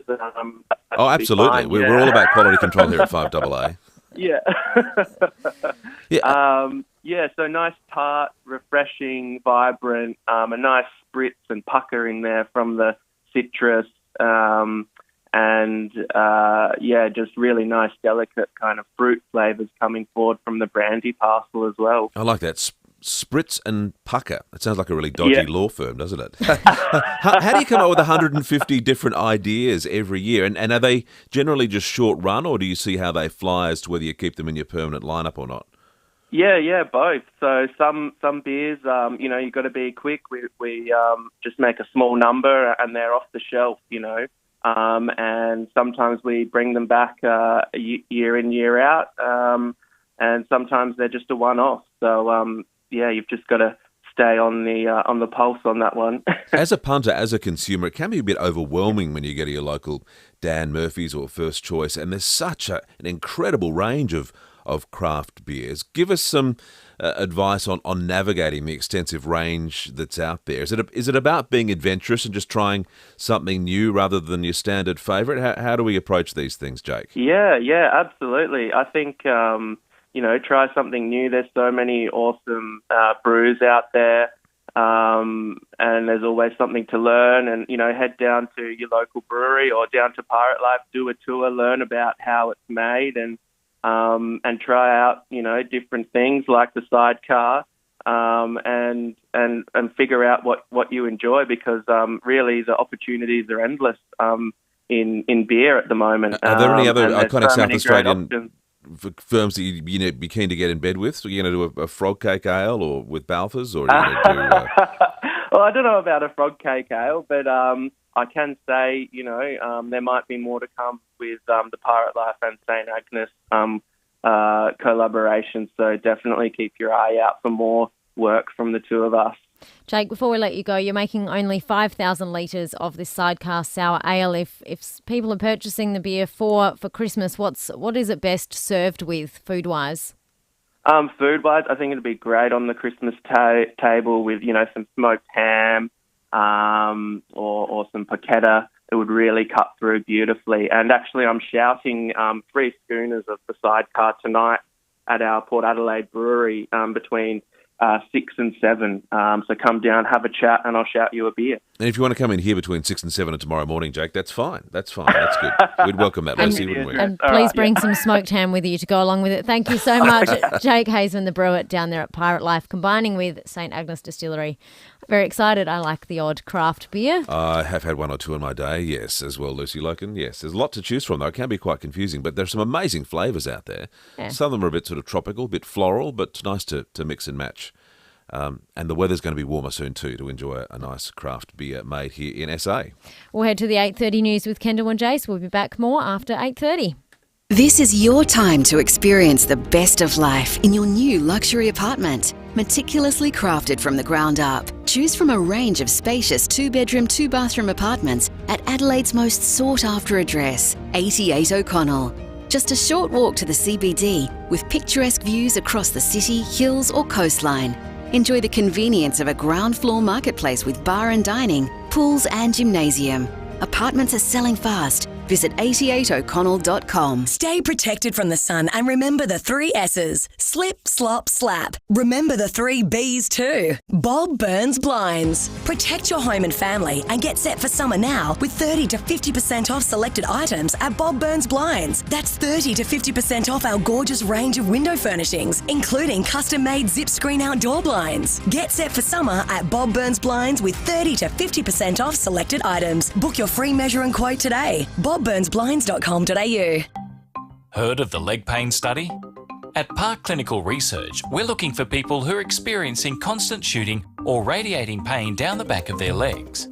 oh, absolutely. We're all about quality control here at 5AA. Yeah. So nice tart, refreshing, vibrant, a nice spritz and pucker in there from the citrus, just really nice, delicate kind of fruit flavours coming forward from the brandy parcel as well. I like that. Spritz and pucker. It sounds like a really dodgy law firm, doesn't it? How do you come up with 150 different ideas every year? And are they generally just short run, or do you see how they fly as to whether you keep them in your permanent lineup or not? Yeah, both. So some beers, you've got to be quick. We just make a small number and they're off the shelf, and sometimes we bring them back year in, year out, and sometimes they're just a one-off. So, you've just got to stay on the pulse on that one. As a punter, as a consumer, it can be a bit overwhelming when you go to your local Dan Murphy's or First Choice, and there's such an incredible range of craft beers. Give us some advice on navigating the extensive range that's out there. Is it about being adventurous and just trying something new rather than your standard favourite? How do we approach these things, Jake? Yeah, absolutely. I think try something new. There's so many awesome brews out there, and there's always something to learn. And head down to your local brewery or down to Pirate Life, do a tour, learn about how it's made, and try out different things like the sidecar, and figure out what you enjoy, because really the opportunities are endless in beer at the moment. Are there any other iconic South Australian firms that you'd be keen to get in bed with? So you're going to do a frog cake ale or with Balfours, or are you going to do? Well, I don't know about a frog cake ale, but I can say there might be more to come with the Pirate Life and St Agnes collaboration. So definitely keep your eye out for more work from the two of us. Jake, before we let you go, you're making only 5,000 litres of this sidecar sour ale. If people are purchasing the beer for Christmas, what is it best served with food-wise? Food-wise, I think it'd be great on the Christmas table with some smoked ham or some porchetta. It would really cut through beautifully. And actually, I'm shouting 3 schooners of the sidecar tonight at our Port Adelaide Brewery between 6 and 7. So come down, have a chat, and I'll shout you a beer. And if you want to come in here between 6 and 7 and tomorrow morning, Jake, that's fine. That's good. We'd welcome that, Lucy, wouldn't we? And please bring some smoked ham with you to go along with it. Thank you so much, Jake Hazeman, the brewer down there at Pirate Life, combining with St Agnes Distillery. Very excited. I like the odd craft beer. I have had 1 or 2 in my day, yes, as well, Lucy Loken. Yes, there's a lot to choose from, though. It can be quite confusing, but there's some amazing flavours out there. Yeah. Some of them are a bit sort of tropical, a bit floral, but nice to mix and match. And the weather's going to be warmer soon too, to enjoy a nice craft beer made here in SA. We'll head to the 8:30 news with Kendall and Jace. We'll be back more after 8:30. This is your time to experience the best of life in your new luxury apartment. Meticulously crafted from the ground up. Choose from a range of spacious 2-bedroom, 2-bathroom apartments at Adelaide's most sought-after address, 88 O'Connell. Just a short walk to the CBD with picturesque views across the city, hills or coastline. Enjoy the convenience of a ground floor marketplace with bar and dining, pools and gymnasium. Apartments are selling fast Visit 88o'connell.com. Stay protected from the sun and remember the 3 S's. Slip, slop, slap. Remember the 3 B's too. Bob Burns Blinds. Protect your home and family and get set for summer now with 30 to 50% off selected items at Bob Burns Blinds. That's 30 to 50% off our gorgeous range of window furnishings, including custom-made zip screen outdoor blinds. Get set for summer at Bob Burns Blinds with 30 to 50% off selected items. Book your free measure and quote today. bobburnsblinds.com.au. Heard of the leg pain study? At Park Clinical Research, we're looking for people who are experiencing constant shooting or radiating pain down the back of their legs.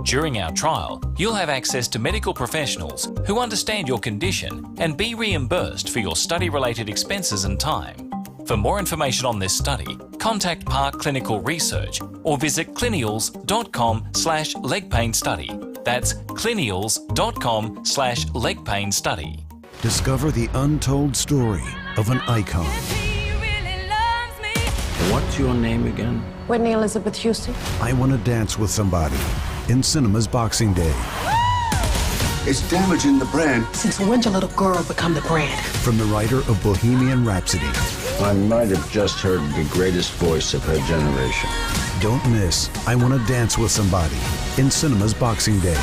During our trial, you'll have access to medical professionals who understand your condition and be reimbursed for your study-related expenses and time. For more information on this study, contact Park Clinical Research or visit clinials.com/leg pain study. That's clinials.com/leg pain study. Discover the untold story of an icon. What's your name again? Whitney Elizabeth Houston. I Want to Dance with Somebody in cinemas Boxing Day. It's damaging the brand. Since when did a little girl become the brand? From the writer of Bohemian Rhapsody. I might have just heard the greatest voice of her generation. Don't miss I Want to Dance with Somebody in cinemas Boxing Day.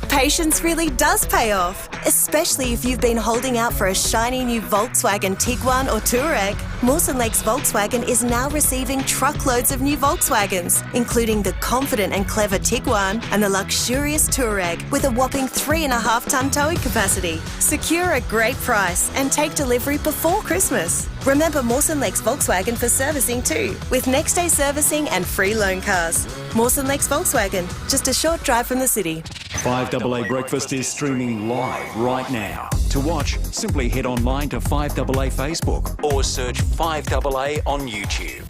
Patience really does pay off, especially if you've been holding out for a shiny new Volkswagen Tiguan or Touareg. Mawson Lakes Volkswagen is now receiving truckloads of new Volkswagens, including the confident and clever Tiguan and the luxurious Touareg with a whopping 3.5-ton towing capacity. Secure a great price and take delivery before Christmas. Remember Mawson Lakes Volkswagen for servicing too, with next day servicing and free loan cars. Mawson Lakes Volkswagen, just a short drive from the city. 5AA Breakfast is streaming live right now. To watch, simply head online to 5AA Facebook or search 5AA on YouTube.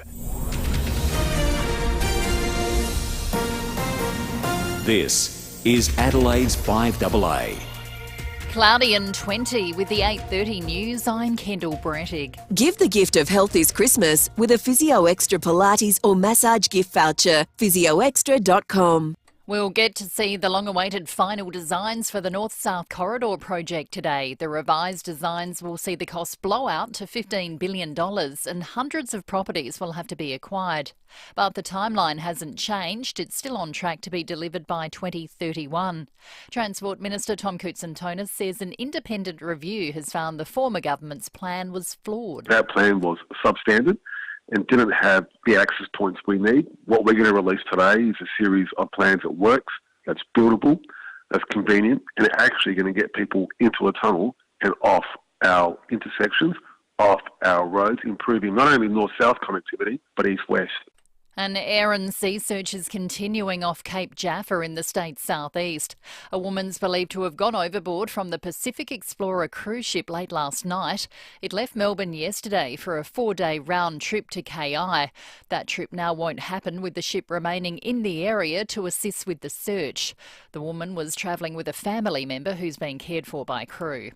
This is Adelaide's 5AA. Cloudy and 20 with the 8:30 news. I'm Kendall Brettig. Give the gift of health this Christmas with a Physio Extra Pilates or massage gift voucher. PhysioExtra.com. We'll get to see the long-awaited final designs for the North-South Corridor project today. The revised designs will see the cost blow out to $15 billion and hundreds of properties will have to be acquired. But the timeline hasn't changed. It's still on track to be delivered by 2031. Transport Minister Tom Koutsantonis says an independent review has found the former government's plan was flawed. That plan was substandard and didn't have the access points we need. What we're going to release today is a series of plans that works, that's buildable, that's convenient, and actually going to get people into a tunnel and off our intersections, off our roads, improving not only north-south connectivity, but east-west. An air and sea search is continuing off Cape Jaffa in the state's southeast. A woman's believed to have gone overboard from the Pacific Explorer cruise ship late last night. It left Melbourne yesterday for a 4-day round trip to KI. That trip now won't happen, with the ship remaining in the area to assist with the search. The woman was travelling with a family member who's being cared for by crew.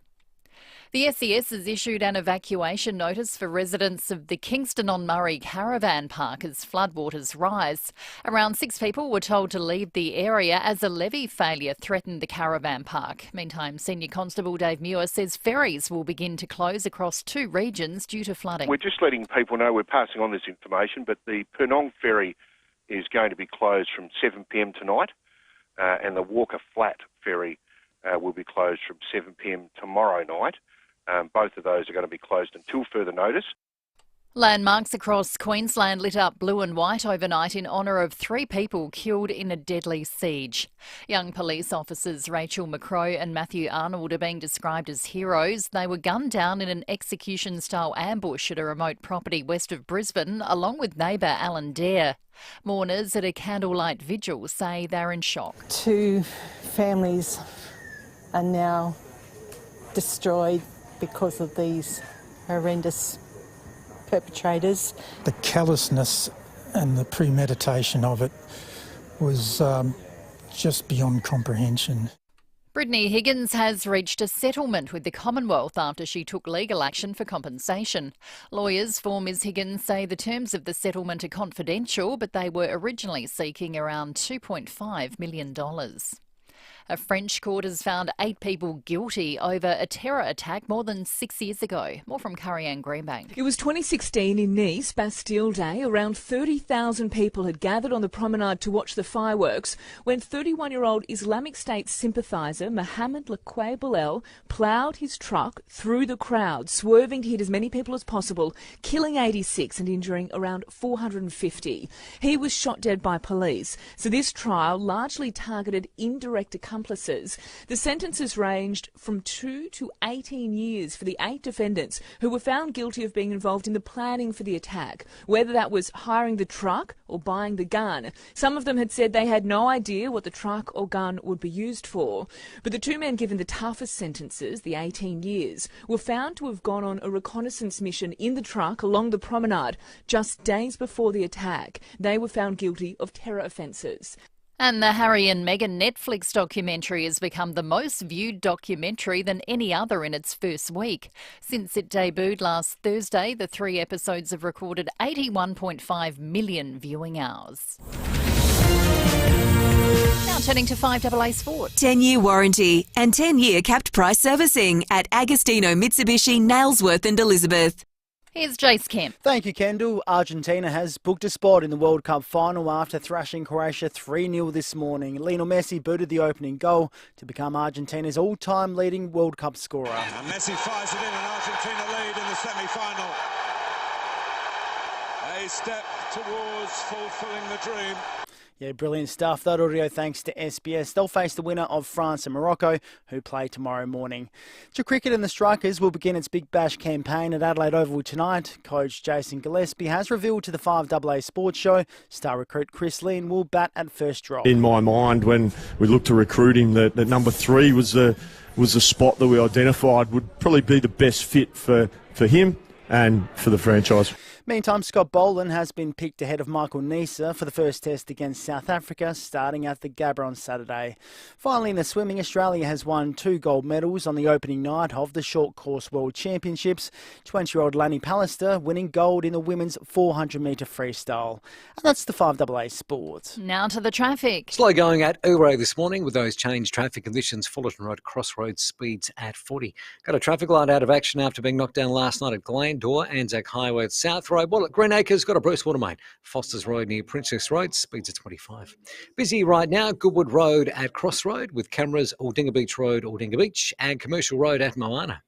The SES has issued an evacuation notice for residents of the Kingston-on-Murray caravan park as floodwaters rise. Around 6 people were told to leave the area as a levee failure threatened the caravan park. Meantime, Senior Constable Dave Muir says ferries will begin to close across 2 regions due to flooding. We're just letting people know we're passing on this information, but the Purnong ferry is going to be closed from 7 p.m. tonight, and the Walker Flat ferry will be closed from 7 p.m. tomorrow night. Both of those are going to be closed until further notice. Landmarks across Queensland lit up blue and white overnight in honour of 3 people killed in a deadly siege. Young police officers Rachel McCrow and Matthew Arnold are being described as heroes. They were gunned down in an execution-style ambush at a remote property west of Brisbane, along with neighbour Alan Dare. Mourners at a candlelight vigil say they're in shock. 2 families are now destroyed because of these horrendous perpetrators. The callousness and the premeditation of it was just beyond comprehension. Brittany Higgins has reached a settlement with the Commonwealth after she took legal action for compensation. Lawyers for Ms Higgins say the terms of the settlement are confidential, but they were originally seeking around $2.5 million. A French court has found 8 people guilty over a terror attack more than 6 years ago. More from Curry-Ann Greenbank. It was 2016 in Nice, Bastille Day. Around 30,000 people had gathered on the promenade to watch the fireworks when 31-year-old Islamic State sympathiser Mohamed Laquay Boulel ploughed his truck through the crowd, swerving to hit as many people as possible, killing 86 and injuring around 450. He was shot dead by police. So this trial largely targeted indirect accomplices. The sentences ranged from 2 to 18 years for the 8 defendants who were found guilty of being involved in the planning for the attack, whether that was hiring the truck or buying the gun. Some of them had said they had no idea what the truck or gun would be used for. But the 2 men given the toughest sentences, the 18 years, were found to have gone on a reconnaissance mission in the truck along the promenade just days before the attack. They were found guilty of terror offences. And the Harry and Meghan Netflix documentary has become the most viewed documentary than any other in its first week. Since it debuted last Thursday, the 3 episodes have recorded 81.5 million viewing hours. Now turning to FIVEAA Sport. 10-year warranty and 10-year capped price servicing at Agostino Mitsubishi, Nailsworth and Elizabeth. Here's Jace Kemp. Thank you, Kendall. Argentina has booked a spot in the World Cup final after thrashing Croatia 3-0 this morning. Lionel Messi booted the opening goal to become Argentina's all-time leading World Cup scorer. And Messi fires it in, and Argentina lead in the semi-final. A step towards fulfilling the dream. Yeah, brilliant stuff. That audio thanks to SBS. They'll face the winner of France and Morocco, who play tomorrow morning. To cricket, and the Strikers will begin its Big Bash campaign at Adelaide Oval tonight. Coach Jason Gillespie has revealed to the FIVEAA Sports Show star recruit Chris Lynn will bat at first drop. In my mind, when we looked to recruit him, that number 3 was the spot that we identified would probably be the best fit for him and for the franchise. Meantime, Scott Boland has been picked ahead of Michael Neser for the first test against South Africa, starting at the Gabba on Saturday. Finally, in the swimming, Australia has won 2 gold medals on the opening night of the Short Course World Championships. 20-year-old Lani Pallister winning gold in the women's 400-metre freestyle. And that's the FIVEAA Sport. Now to the traffic. Slow going at Brewery this morning with those changed traffic conditions. Fullerton Road Crossroads speeds at 40. Got a traffic light out of action after being knocked down last night at Glandore, Anzac Highway at South Road. Well, at Greenacres, got a Bruce water main. Foster's Road near Princess Road, speeds at 25. Busy right now, Goodwood Road at Crossroad with cameras, Aldinga Beach Road, Aldinga Beach, and Commercial Road at Moana.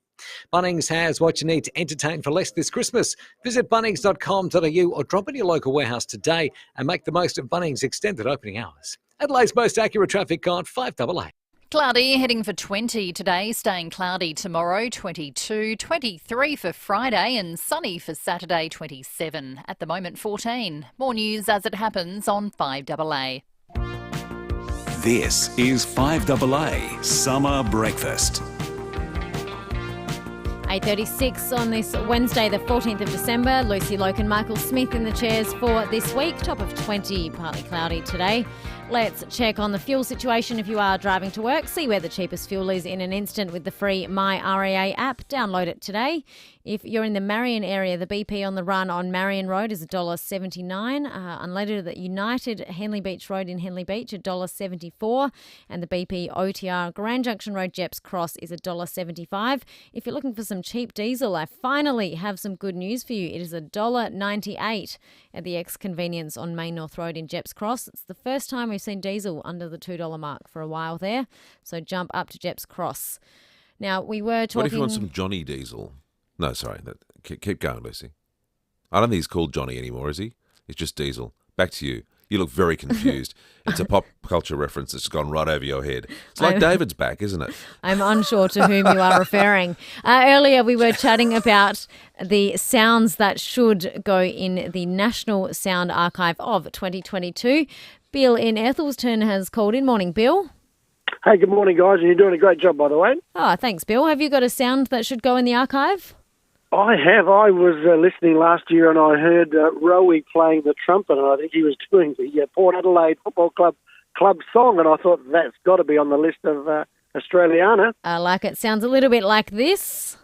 Bunnings has what you need to entertain for less this Christmas. Visit bunnings.com.au or drop in your local warehouse today and make the most of Bunnings' extended opening hours. Adelaide's most accurate traffic guide, FIVEAA. Cloudy, heading for 20 today, staying cloudy tomorrow, 22, 23 for Friday and sunny for Saturday, 27. At the moment, 14. More news as it happens on FIVEAA. This is FIVEAA Summer Breakfast. 8:36 on this Wednesday, the 14th of December. Lucy Loke and Michael Smith in the chairs for this week. Top of 20, partly cloudy today. Let's check on the fuel situation if you are driving to work. See where the cheapest fuel is in an instant with the free My REA app. Download it today. If you're in the Marion area, the BP on the run on Marion Road is $1.79. Unleaded at United Henley Beach Road in Henley Beach, $1.74. And the BP OTR Grand Junction Road Jeps Cross is $1.75. If you're looking for some cheap diesel, I finally have some good news for you. It is $1.98 at the ex-convenience on Main North Road in Jeps Cross. It's the first time we've seen diesel under the $2 mark for a while there. So jump up to Jeps Cross. Now, we were talking... What if you want some Johnny diesel? No, sorry. Keep going, Lucy. I don't think he's called Johnny anymore, is he? He's just Diesel. Back to you. You look very confused. It's a pop culture reference that's gone right over your head. It's like David's back, isn't it? I'm unsure to whom you are referring. Earlier we were chatting about the sounds that should go in the National Sound Archive of 2022. Bill in Ethelston has called in. Morning, Bill. Hey, good morning, guys. You're doing a great job, by the way. Oh, thanks, Bill. Have you got a sound that should go in the archive? I have. I was listening last year and I heard Rowie playing the trumpet, and I think he was doing the Port Adelaide Football Club song, and I thought that's got to be on the list of Australiana. I like it. Sounds a little bit like this.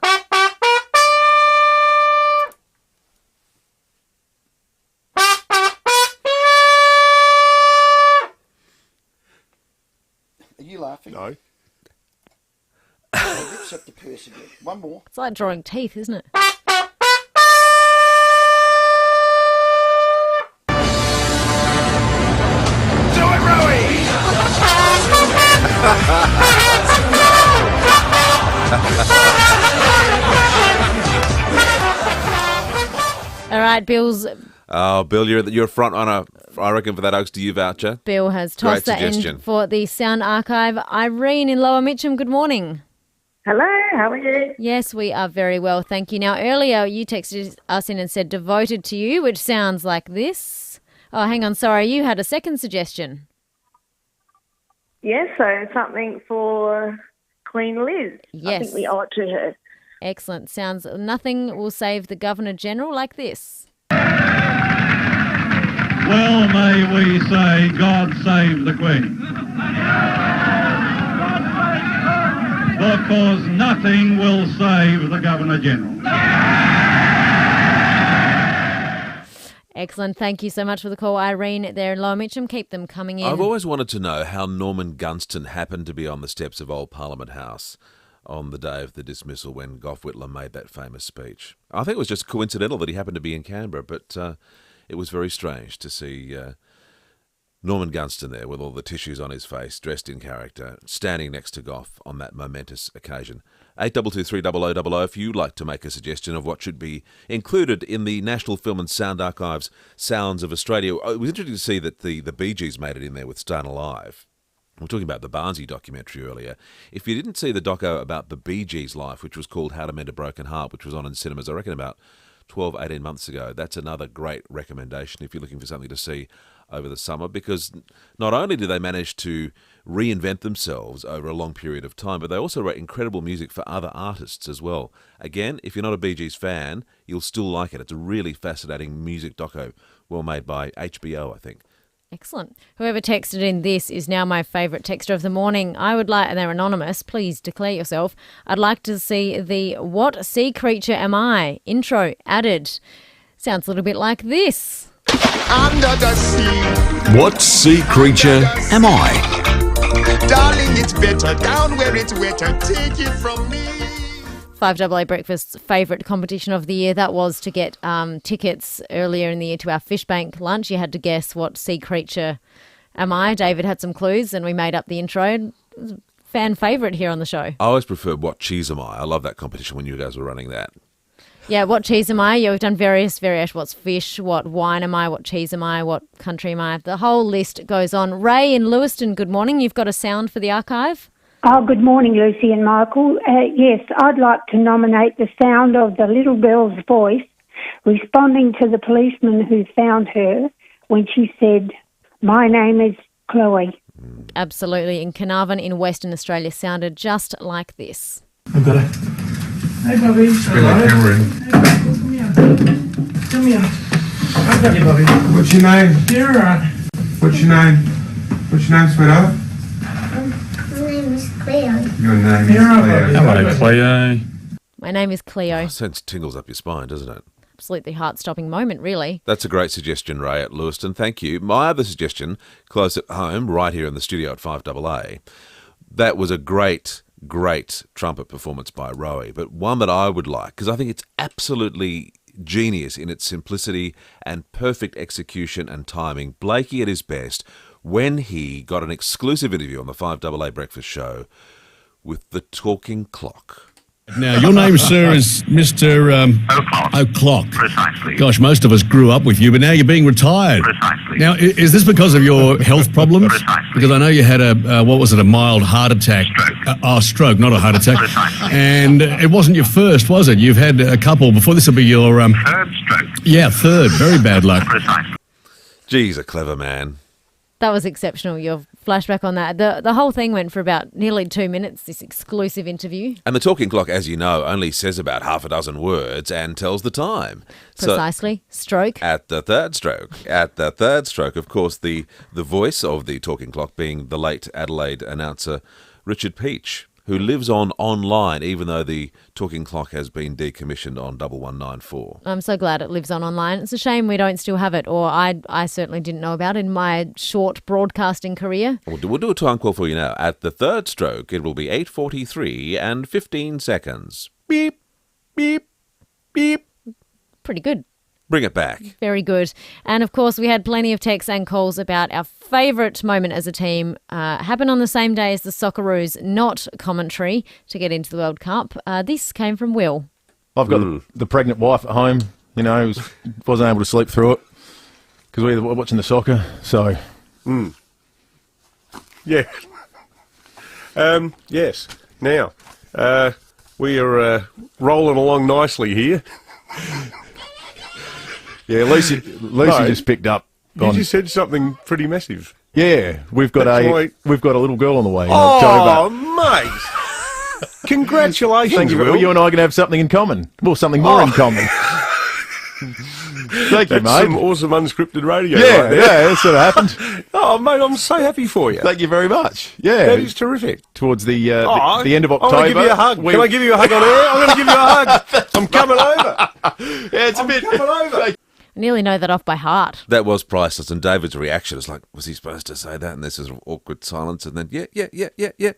Are you laughing? No. Except the person. One more. It's like drawing teeth, isn't it? Do it, Rowie! All right, Bill's. Oh, Bill, you're a front runner, I reckon, for that Oaks to You voucher. Bill has tossed that in for the Sound Archive. Irene in Lower Mitcham, good morning. Hello, how are you? Yes, we are very well, thank you. Now, earlier you texted us in and said devoted to you, which sounds like this. Oh, hang on, sorry, you had a second suggestion. Yes, so something for Queen Liz. Yes. I think we owe it to her. Excellent. Sounds nothing will save the Governor-General like this. Well, may we say, God save the Queen. Because nothing will save the Governor-General. Excellent. Thank you so much for the call, Irene, there in Lower Mitcham. Keep them coming in. I've always wanted to know how Norman Gunston happened to be on the steps of Old Parliament House on the day of the dismissal when Gough Whitlam made that famous speech. I think it was just coincidental that he happened to be in Canberra, but it was very strange to see Norman Gunston there with all the tissues on his face, dressed in character, standing next to Gough on that momentous occasion. 82230000 if you'd like to make a suggestion of what should be included in the National Film and Sound Archive's Sounds of Australia. It was interesting to see that the Bee Gees made it in there with Staying Alive. We were talking about the Barnsley documentary earlier. If you didn't see the doco about the Bee Gees' life, which was called How to Mend a Broken Heart, which was on in cinemas, I reckon about 12, 18 months ago, that's another great recommendation if you're looking for something to see over the summer, because not only do they manage to reinvent themselves over a long period of time, but they also write incredible music for other artists as well. Again, if you're not a Bee Gees fan, you'll still like it. It's a really fascinating music doco, well made by HBO, I think. Excellent. Whoever texted in this is now my favourite texter of the morning. I would like, and they're anonymous, please declare yourself. I'd like to see the What Sea Creature Am I intro added. Sounds a little bit like this. Under the sea. What sea creature am I? Darling, it's better down where it's wetter. Take it from me. 5AA Breakfast's favourite competition of the year. That was to get tickets earlier in the year to our Fish Bank lunch. You had to guess what sea creature am I. David had some clues and we made up the intro. It was a fan favourite here on the show. I always preferred What Cheese Am I? I love that competition when you guys were running that. Yeah, what cheese am I? Yeah, we've done various variations. What's fish? What wine am I? What cheese am I? What country am I? The whole list goes on. Ray in Lewiston, good morning. You've got a sound for the archive? Oh, good morning, Lucy and Michael. Yes, I'd like to nominate the sound of the little girl's voice responding to the policeman who found her when she said, "My name is Chloe." Absolutely. In Carnarvon in Western Australia sounded just like this. I've got it. Hey, Bobby. Bring the camera in. Come here. Come here. I've got you, Bobby. What's your name? You're all right. What's your name? What's your name, sweetheart? My name is Cleo. Your name is Cleo. Hello, Cleo. My name is Cleo. Oh, sends tingles up your spine, doesn't it? Absolutely heart-stopping moment, really. That's a great suggestion, Ray, at Lewiston. Thank you. My other suggestion, close at home, right here in the studio at 5AA, that was a great trumpet performance by Rowie, but one that I would like, because I think it's absolutely genius in its simplicity and perfect execution and timing. Blakey at his best when he got an exclusive interview on the 5AA Breakfast Show with the talking clock. Now, your name, sir, is Mr. O'Clock. Precisely. Gosh, most of us grew up with you, but now you're being retired. Precisely. Now, is this because of your health problems? Precisely. Because I know you had a mild heart attack. Stroke. Stroke, not a heart attack. Precisely. And it wasn't your first, was it? You've had a couple before. This will be your... third stroke. Yeah, third. Very bad luck. Precisely. Gee, he's a clever man. That was exceptional, your flashback on that. The whole thing went for about nearly 2 minutes, this exclusive interview. And the talking clock, as you know, only says about half a dozen words and tells the time. Precisely. Stroke. At the third stroke, of course, the voice of the talking clock being the late Adelaide announcer Richard Peach, who lives online, even though the talking clock has been decommissioned on 1194. I'm so glad it lives on online. It's a shame we don't still have it, or I certainly didn't know about it in my short broadcasting career. We'll do a time call for you now. At the third stroke, it will be 8:43 and 15 seconds. Beep, beep, beep. Pretty good. Bring it back. Very good. And of course, we had plenty of texts and calls about our favourite moment as a team. Happened on the same day as the Socceroos, not commentary, to get into the World Cup. This came from Will. I've got the pregnant wife at home, you know, wasn't able to sleep through it because we were watching the soccer, so... Yeah. Yes. Now, we are rolling along nicely here. Yeah, Lucy just picked up. You just said something pretty massive. Yeah, we've got a little girl on the way. Oh, mate! Congratulations, Thank you. Will. You and I are going to have something in common. Well, something more in common. Thank you, That's mate. some awesome unscripted radio. Yeah, right there. yeah, that's what happened. Oh, mate, I'm so happy for you. Thank you very much. Yeah, that is terrific. Towards the end of October. I'm going to give you a hug. Can I give you a hug on air? I'm going to give you a hug. I'm coming over. Yeah, it's a bit. Coming over. I nearly know that off by heart. That was priceless, and David's reaction is like, was he supposed to say that? And this is awkward silence, and then, yeah.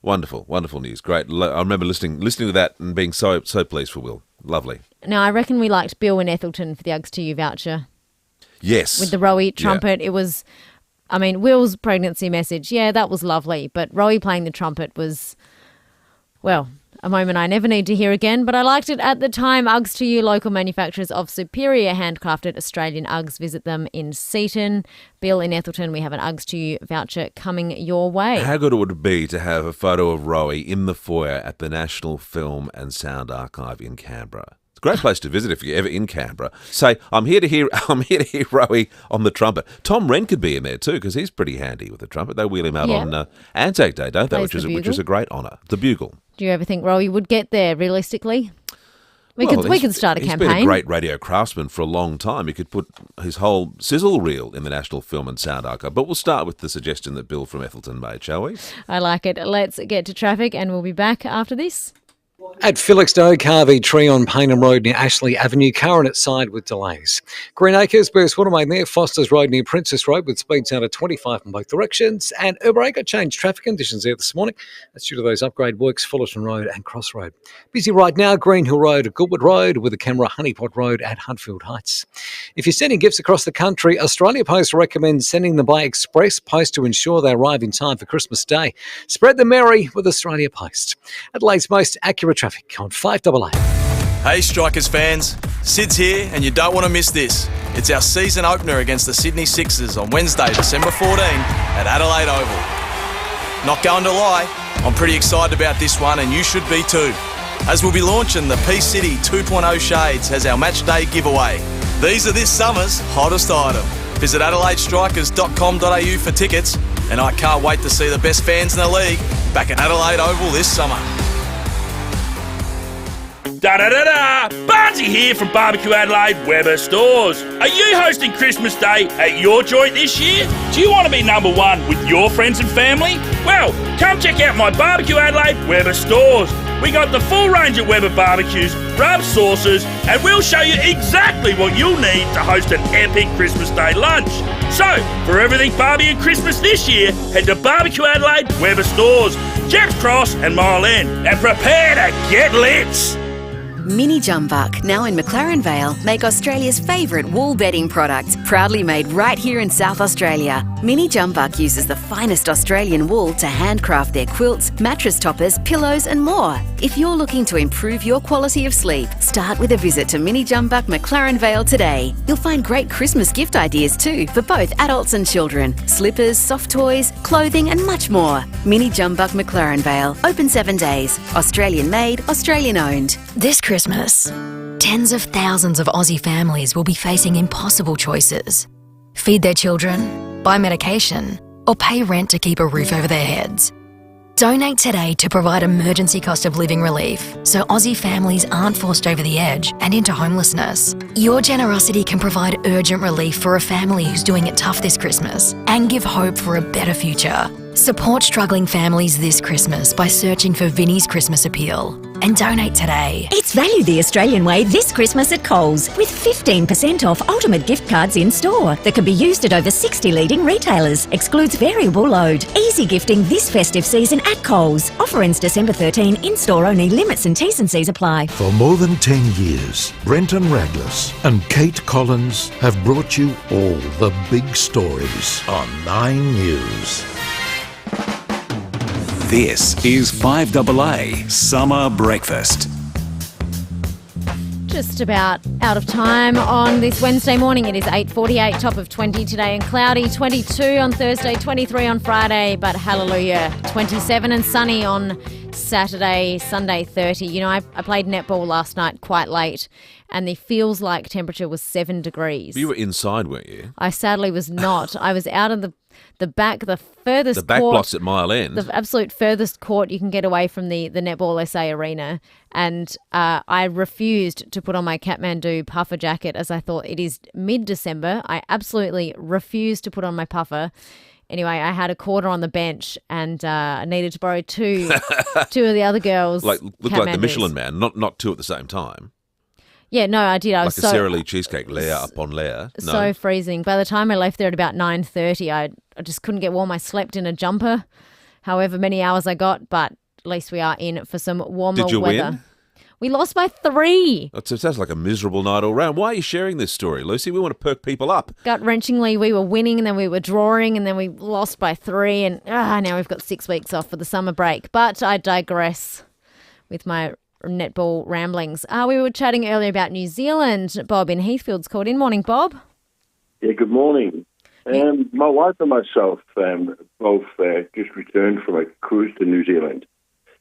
Wonderful, wonderful news. Great. I remember listening to that and being so pleased for Will. Lovely. Now, I reckon we liked Bill in Ethelston for the Uggs to You voucher. Yes. With the Rowie trumpet. Yeah. It was, I mean, Will's pregnancy message, yeah, that was lovely. But Rowie playing the trumpet was, well, a moment I never need to hear again, but I liked it at the time. Uggs to You, local manufacturers of superior handcrafted Australian Uggs. Visit them in Seaton. Bill in Ethelston, we have an Uggs to You voucher coming your way. How good would it be to have a photo of Rowie in the foyer at the National Film and Sound Archive in Canberra? It's a great place to visit if you're ever in Canberra. Say, I'm here to hear Rowie on the trumpet. Tom Wren could be in there too, because he's pretty handy with the trumpet. They wheel him out on Anzac Day, don't they? Which is a great honour. The bugle. Do you ever think Rowie would get there, realistically? We could start a campaign. He's been a great radio craftsman for a long time. He could put his whole sizzle reel in the National Film and Sound Archive. But we'll start with the suggestion that Bill from Ethelston made, shall we? I like it. Let's get to traffic and we'll be back after this. At Felixstowe, Carvey, tree on Paynham Road near Ashley Avenue, current at side with delays. Greenacres, Burst Watermain there, Foster's Road near Princess Road with speeds down to 25 in both directions. And Urbray got changed traffic conditions there this morning. That's due to those upgrade works, Fullerton Road and Cross Road. Busy right now, Green Hill Road, Goodwood Road with a camera, Honeypot Road at Huntfield Heights. If you're sending gifts across the country, Australia Post recommends sending them by express post to ensure they arrive in time for Christmas Day. Spread the merry with Australia Post. Adelaide's most accurate traffic on 5AA. Hey Strikers fans, Sid's here and you don't want to miss this. It's our season opener against the Sydney Sixers on Wednesday, December 14 at Adelaide Oval. Not going to lie, I'm pretty excited about this one and you should be too. As we'll be launching the P-City 2.0 shades as our match day giveaway. These are this summer's hottest item. Visit adelaidestrikers.com.au for tickets and I can't wait to see the best fans in the league back at Adelaide Oval this summer. Da-da-da-da! Barnsey here from Barbecue Adelaide Weber Stores. Are you hosting Christmas Day at your joint this year? Do you want to be number one with your friends and family? Well, come check out my Barbecue Adelaide Weber Stores. We got the full range of Weber barbecues, rubs, sauces, and we'll show you exactly what you'll need to host an epic Christmas Day lunch. So, for everything barbie and Christmas this year, head to Barbecue Adelaide Weber Stores, Jeps Cross and Mile End, and prepare to get lit! Mini Jumbuck, now in McLaren Vale, make Australia's favourite wool bedding product, proudly made right here in South Australia. Mini Jumbuck uses the finest Australian wool to handcraft their quilts, mattress toppers, pillows and more. If you're looking to improve your quality of sleep, start with a visit to Mini Jumbuck McLaren Vale today. You'll find great Christmas gift ideas too for both adults and children. Slippers, soft toys, clothing and much more. Mini Jumbuck McLaren Vale, open 7 days. Australian made, Australian owned. This Christmas, tens of thousands of Aussie families will be facing impossible choices. Feed their children, buy medication, or pay rent to keep a roof over their heads. Donate today to provide emergency cost of living relief so Aussie families aren't forced over the edge and into homelessness. Your generosity can provide urgent relief for a family who's doing it tough this Christmas and give hope for a better future. Support struggling families this Christmas by searching for Vinnie's Christmas Appeal and donate today. It's value the Australian way this Christmas at Coles, with 15% off ultimate gift cards in store that can be used at over 60 leading retailers. Excludes variable load. Easy gifting this festive season at Coles. Offer ends December 13. In-store only. Limits and T's and C's apply. For more than 10 years, Brenton Raglas and Kate Collins have brought you all the big stories on 9 News. This is 5AA Summer Breakfast. Just about out of time on this Wednesday morning. It is 8:48, top of 20 today and cloudy, 22 on Thursday, 23 on Friday, but hallelujah, 27 and sunny on Saturday, Sunday 30. You know, I played netball last night quite late and the feels like temperature was 7 degrees. You were inside, weren't you? I sadly was not. I was out of the back, the furthest The back court, blocks at Mile End. the absolute furthest court you can get away from the Netball SA arena. And I refused to put on my Kathmandu puffer jacket as I thought it is mid-December. I absolutely refused to put on my puffer. Anyway, I had a quarter on the bench and I needed to borrow two of the other girls. Looked like the Michelin Man, not two at the same time. Yeah, no, I did. I was Like a Sara Lee cheesecake, layer upon layer. No. So freezing. By the time I left there at about 9:30, I just couldn't get warm. I slept in a jumper, however many hours I got, but at least we are in for some warmer Did you weather. win? We lost by 3. It sounds like a miserable night all round. Why are you sharing this story, Lucy? We want to perk people up. Gut-wrenchingly, we were winning and then we were drawing and then we lost by 3 and now we've got 6 weeks off for the summer break. But I digress with my netball ramblings. We were chatting earlier about New Zealand. Bob in Heathfield's called in. Morning, Bob. Yeah, good morning. My wife and myself both just returned from a cruise to New Zealand,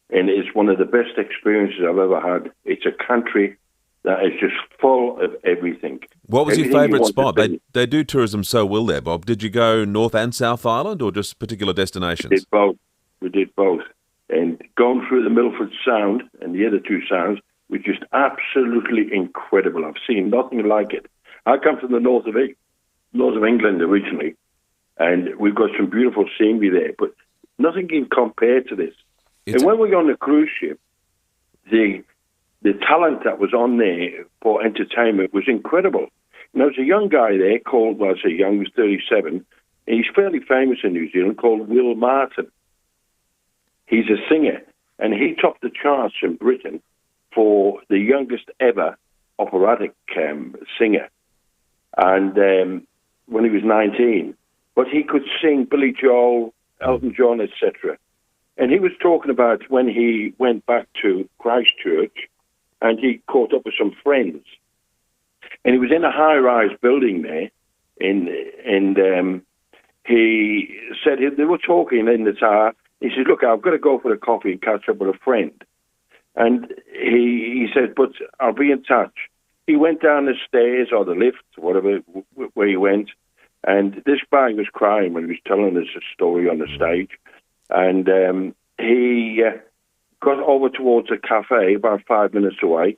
and it's one of the best experiences I've ever had. It's a country that is just full of everything. What was Everything your you favourite want spot? to be. They do tourism so well there, Bob. Did you go North and South Island or just particular destinations? We did both. We did both. And going through the Milford Sound and the other two sounds was just absolutely incredible. I've seen nothing like it. I come from the north of England originally, and we've got some beautiful scenery there, but nothing can compare to this. And when we were on the cruise ship, the talent that was on there for entertainment was incredible. And there was a young guy there called, well, I say young, he was 37, and he's fairly famous in New Zealand, called Will Martin. He's a singer, and he topped the charts in Britain for the youngest ever operatic singer. And when he was 19, but he could sing Billy Joel, Elton John, etc. And he was talking about when he went back to Christchurch and he caught up with some friends. And he was in a high-rise building there, and he said they were talking in the tower. He said, look, I've got to go for a coffee and catch up with a friend. And he said, but I'll be in touch. He went down the stairs or the lift, whatever, where he went, and this guy was crying when he was telling us a story on the stage. And he got over towards a cafe about 5 minutes away,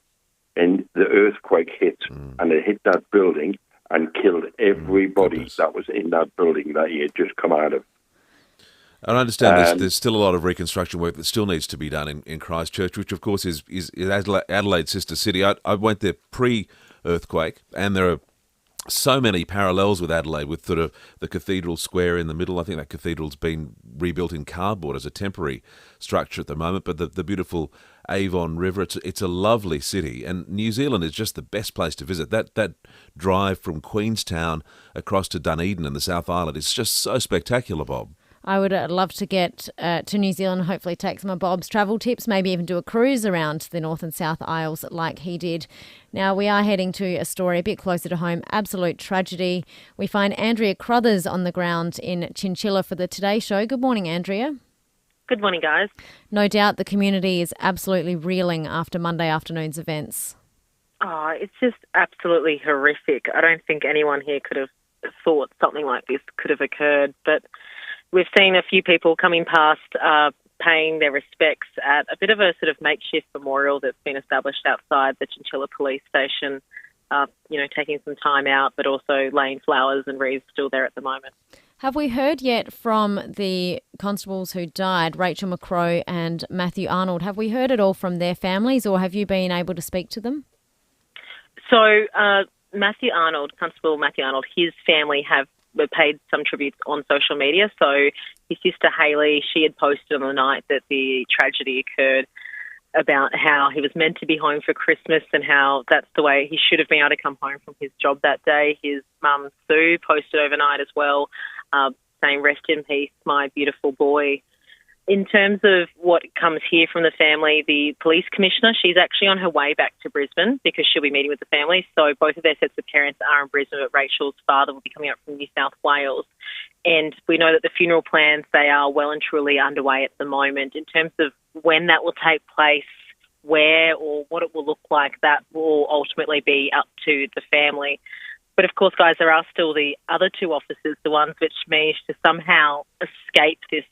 and the earthquake hit, and it hit that building and killed everybody that was in that building that he had just come out of. I understand there's still a lot of reconstruction work that still needs to be done in Christchurch, which of course is Adelaide's sister city. I went there pre-earthquake, and there are so many parallels with Adelaide, with sort of the cathedral square in the middle. I think that cathedral's been rebuilt in cardboard as a temporary structure at the moment, but the beautiful Avon River, it's a lovely city, and New Zealand is just the best place to visit. That drive from Queenstown across to Dunedin in the South Island is just so spectacular, Bob. I would love to get to New Zealand, hopefully take some of Bob's travel tips, maybe even do a cruise around the North and South Isles like he did. Now, we are heading to a story a bit closer to home, absolute tragedy. We find Andrea Crothers on the ground in Chinchilla for the Today Show. Good morning, Andrea. Good morning, guys. No doubt the community is absolutely reeling after Monday afternoon's events. Oh, it's just absolutely horrific. I don't think anyone here could have thought something like this could have occurred, but we've seen a few people coming past paying their respects at a bit of a sort of makeshift memorial that's been established outside the Chinchilla police station, taking some time out, but also laying flowers and wreaths still there at the moment. Have we heard yet from the constables who died, Rachel McCrow and Matthew Arnold? Have we heard at all from their families, or have you been able to speak to them? So Matthew Arnold, Constable Matthew Arnold, his family have paid some tributes on social media. So his sister Hayley, she had posted on the night that the tragedy occurred about how he was meant to be home for Christmas and how that's the way he should have been able to come home from his job that day. His mum, Sue, posted overnight as well, saying, "Rest in peace, my beautiful boy." In terms of what comes here from the family, the police commissioner, she's actually on her way back to Brisbane because she'll be meeting with the family. So both of their sets of parents are in Brisbane, but Rachel's father will be coming up from New South Wales. And we know that the funeral plans, they are well and truly underway at the moment. In terms of when that will take place, where or what it will look like, that will ultimately be up to the family. But of course, guys, there are still the other two officers, the ones which managed to somehow escape this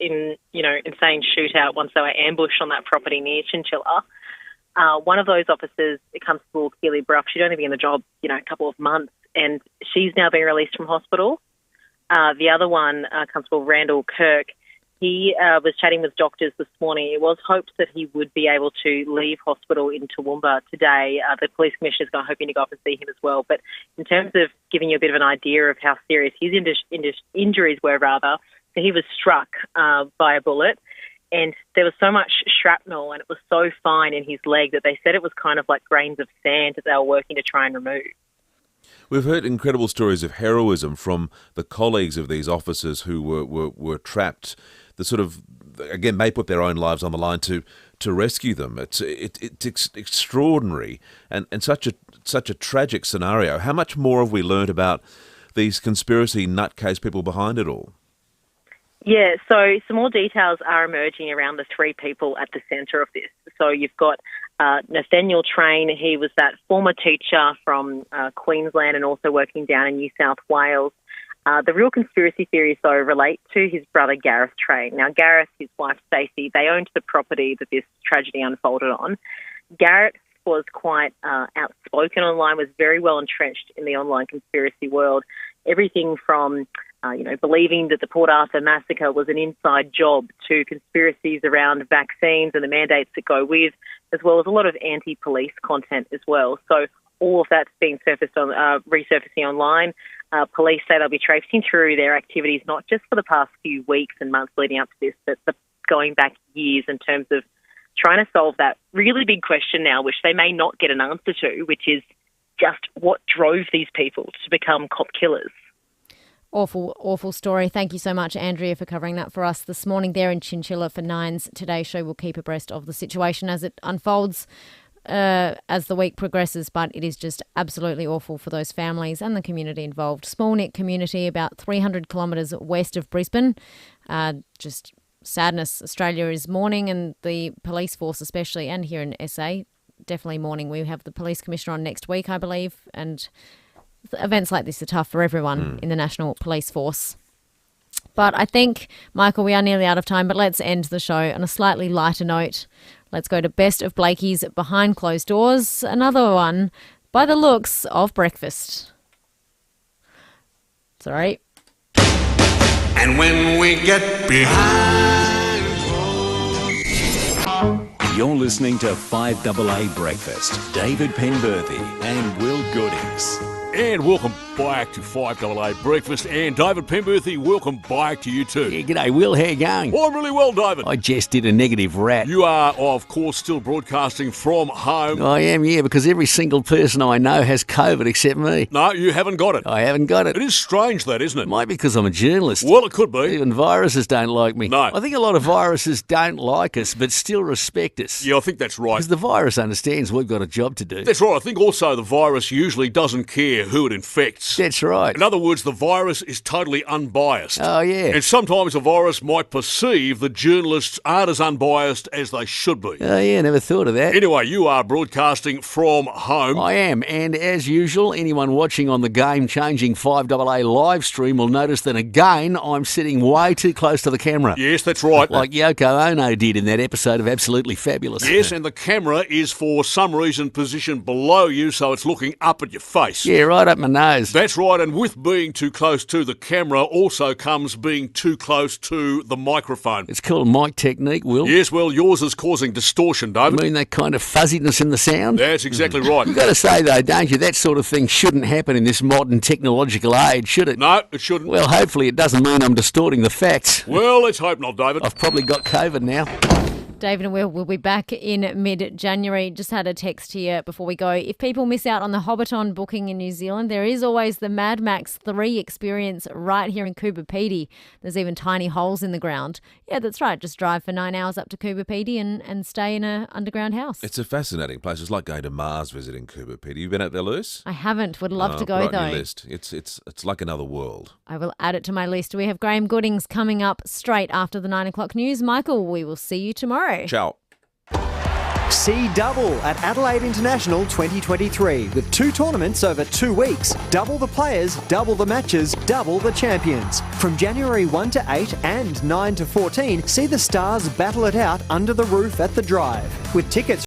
insane shootout once they were ambushed on that property near Chinchilla. One of those officers, Constable Keely Bruff, she'd only been in the job, a couple of months, and she's now been released from hospital. The other one, Constable Randall Kirk, he was chatting with doctors this morning. It was hoped that he would be able to leave hospital in Toowoomba today. The police commissioner's hoping to go up and see him as well. But in terms of giving you a bit of an idea of how serious his injuries were, he was struck by a bullet, and there was so much shrapnel and it was so fine in his leg that they said it was kind of like grains of sand that they were working to try and remove. We've heard incredible stories of heroism from the colleagues of these officers who were trapped. The sort of, again, they put their own lives on the line to rescue them. It's extraordinary and such a tragic scenario. How much more have we learned about these conspiracy nutcase people behind it all? Yeah, so some more details are emerging around the three people at the centre of this. So you've got Nathaniel Train. He was that former teacher from Queensland and also working down in New South Wales. The real conspiracy theories, though, relate to his brother Gareth Train. Now, Gareth, his wife Stacey, they owned the property that this tragedy unfolded on. Gareth was quite outspoken online, was very well entrenched in the online conspiracy world. Everything from believing that the Port Arthur massacre was an inside job to conspiracies around vaccines and the mandates that go with, as well as a lot of anti-police content as well. So all of that's being resurfacing online. Police say they'll be tracing through their activities, not just for the past few weeks and months leading up to this, but going back years in terms of trying to solve that really big question now, which they may not get an answer to, which is just what drove these people to become cop killers. Awful, awful story. Thank you so much, Andrea, for covering that for us this morning there in Chinchilla for Nine's Today Show. We'll keep abreast of the situation as it unfolds as the week progresses, but it is just absolutely awful for those families and the community involved. Small-knit community about 300 kilometres west of Brisbane. Just sadness. Australia is mourning, and the police force especially, and here in SA, definitely mourning. We have the police commissioner on next week, I believe, and events like this are tough for everyone in the National Police Force. But I think, Michael, we are nearly out of time, but let's end the show on a slightly lighter note. Let's go to Best of Blakey's Behind Closed Doors, another one by the looks of breakfast. Sorry. And when we get behind You're listening to 5AA Breakfast. David Penberthy and Will Goodings. And welcome back to 5AA Breakfast. And David Penberthy, welcome back to you too. Yeah, g'day, Will. How you going? Oh, I'm really well, David. I just did a negative rat. You are, of course, still broadcasting from home. I am, yeah, because every single person I know has COVID except me. No, you haven't got it. I haven't got it. It is strange, that, isn't it? Might be because I'm a journalist. Well, it could be. Even viruses don't like me. No. I think a lot of viruses don't like us, but still respect us. Yeah, I think that's right. Because the virus understands we've got a job to do. That's right. I think also the virus usually doesn't care who it infects. That's right. In other words, the virus is totally unbiased. Oh, yeah. And sometimes a virus might perceive that journalists aren't as unbiased as they should be. Oh, yeah, never thought of that. Anyway, you are broadcasting from home. I am, and as usual, anyone watching on the game-changing 5AA live stream will notice that again, I'm sitting way too close to the camera. Yes, that's right. Like Yoko Ono did in that episode of Absolutely Fabulous. Yes, and the camera is for some reason positioned below you, so it's looking up at your face. Yeah, right up my nose. That's right, and with being too close to the camera also comes being too close to the microphone. It's called mic technique, Will. Yes, well, yours is causing distortion, David. You mean that kind of fuzziness in the sound? That's exactly right. You've got to say, though, don't you, that sort of thing shouldn't happen in this modern technological age, should it? No, it shouldn't. Well, hopefully it doesn't mean I'm distorting the facts. Well, let's hope not, David. I've probably got COVID now. David and Will will be back in mid-January. Just had a text here before we go. If people miss out on the Hobbiton booking in New Zealand, there is always the Mad Max 3 experience right here in Coober Pedy. There's even tiny holes in the ground. Yeah, that's right. Just drive for 9 hours up to Coober Pedy and stay in an underground house. It's a fascinating place. It's like going to Mars visiting Coober Pedy. You been out there, Lewis? I haven't. Would love to go, put it though. on your list. It's like another world. I will add it to my list. We have Graham Goodings coming up straight after the 9 o'clock news. Michael, we will see you tomorrow. Ciao. See double at Adelaide International 2023 with 2 tournaments over 2 weeks. Double the players, double the matches, double the champions. From January 1 to 8 and 9 to 14, see the stars battle it out under the roof at the Drive. With tickets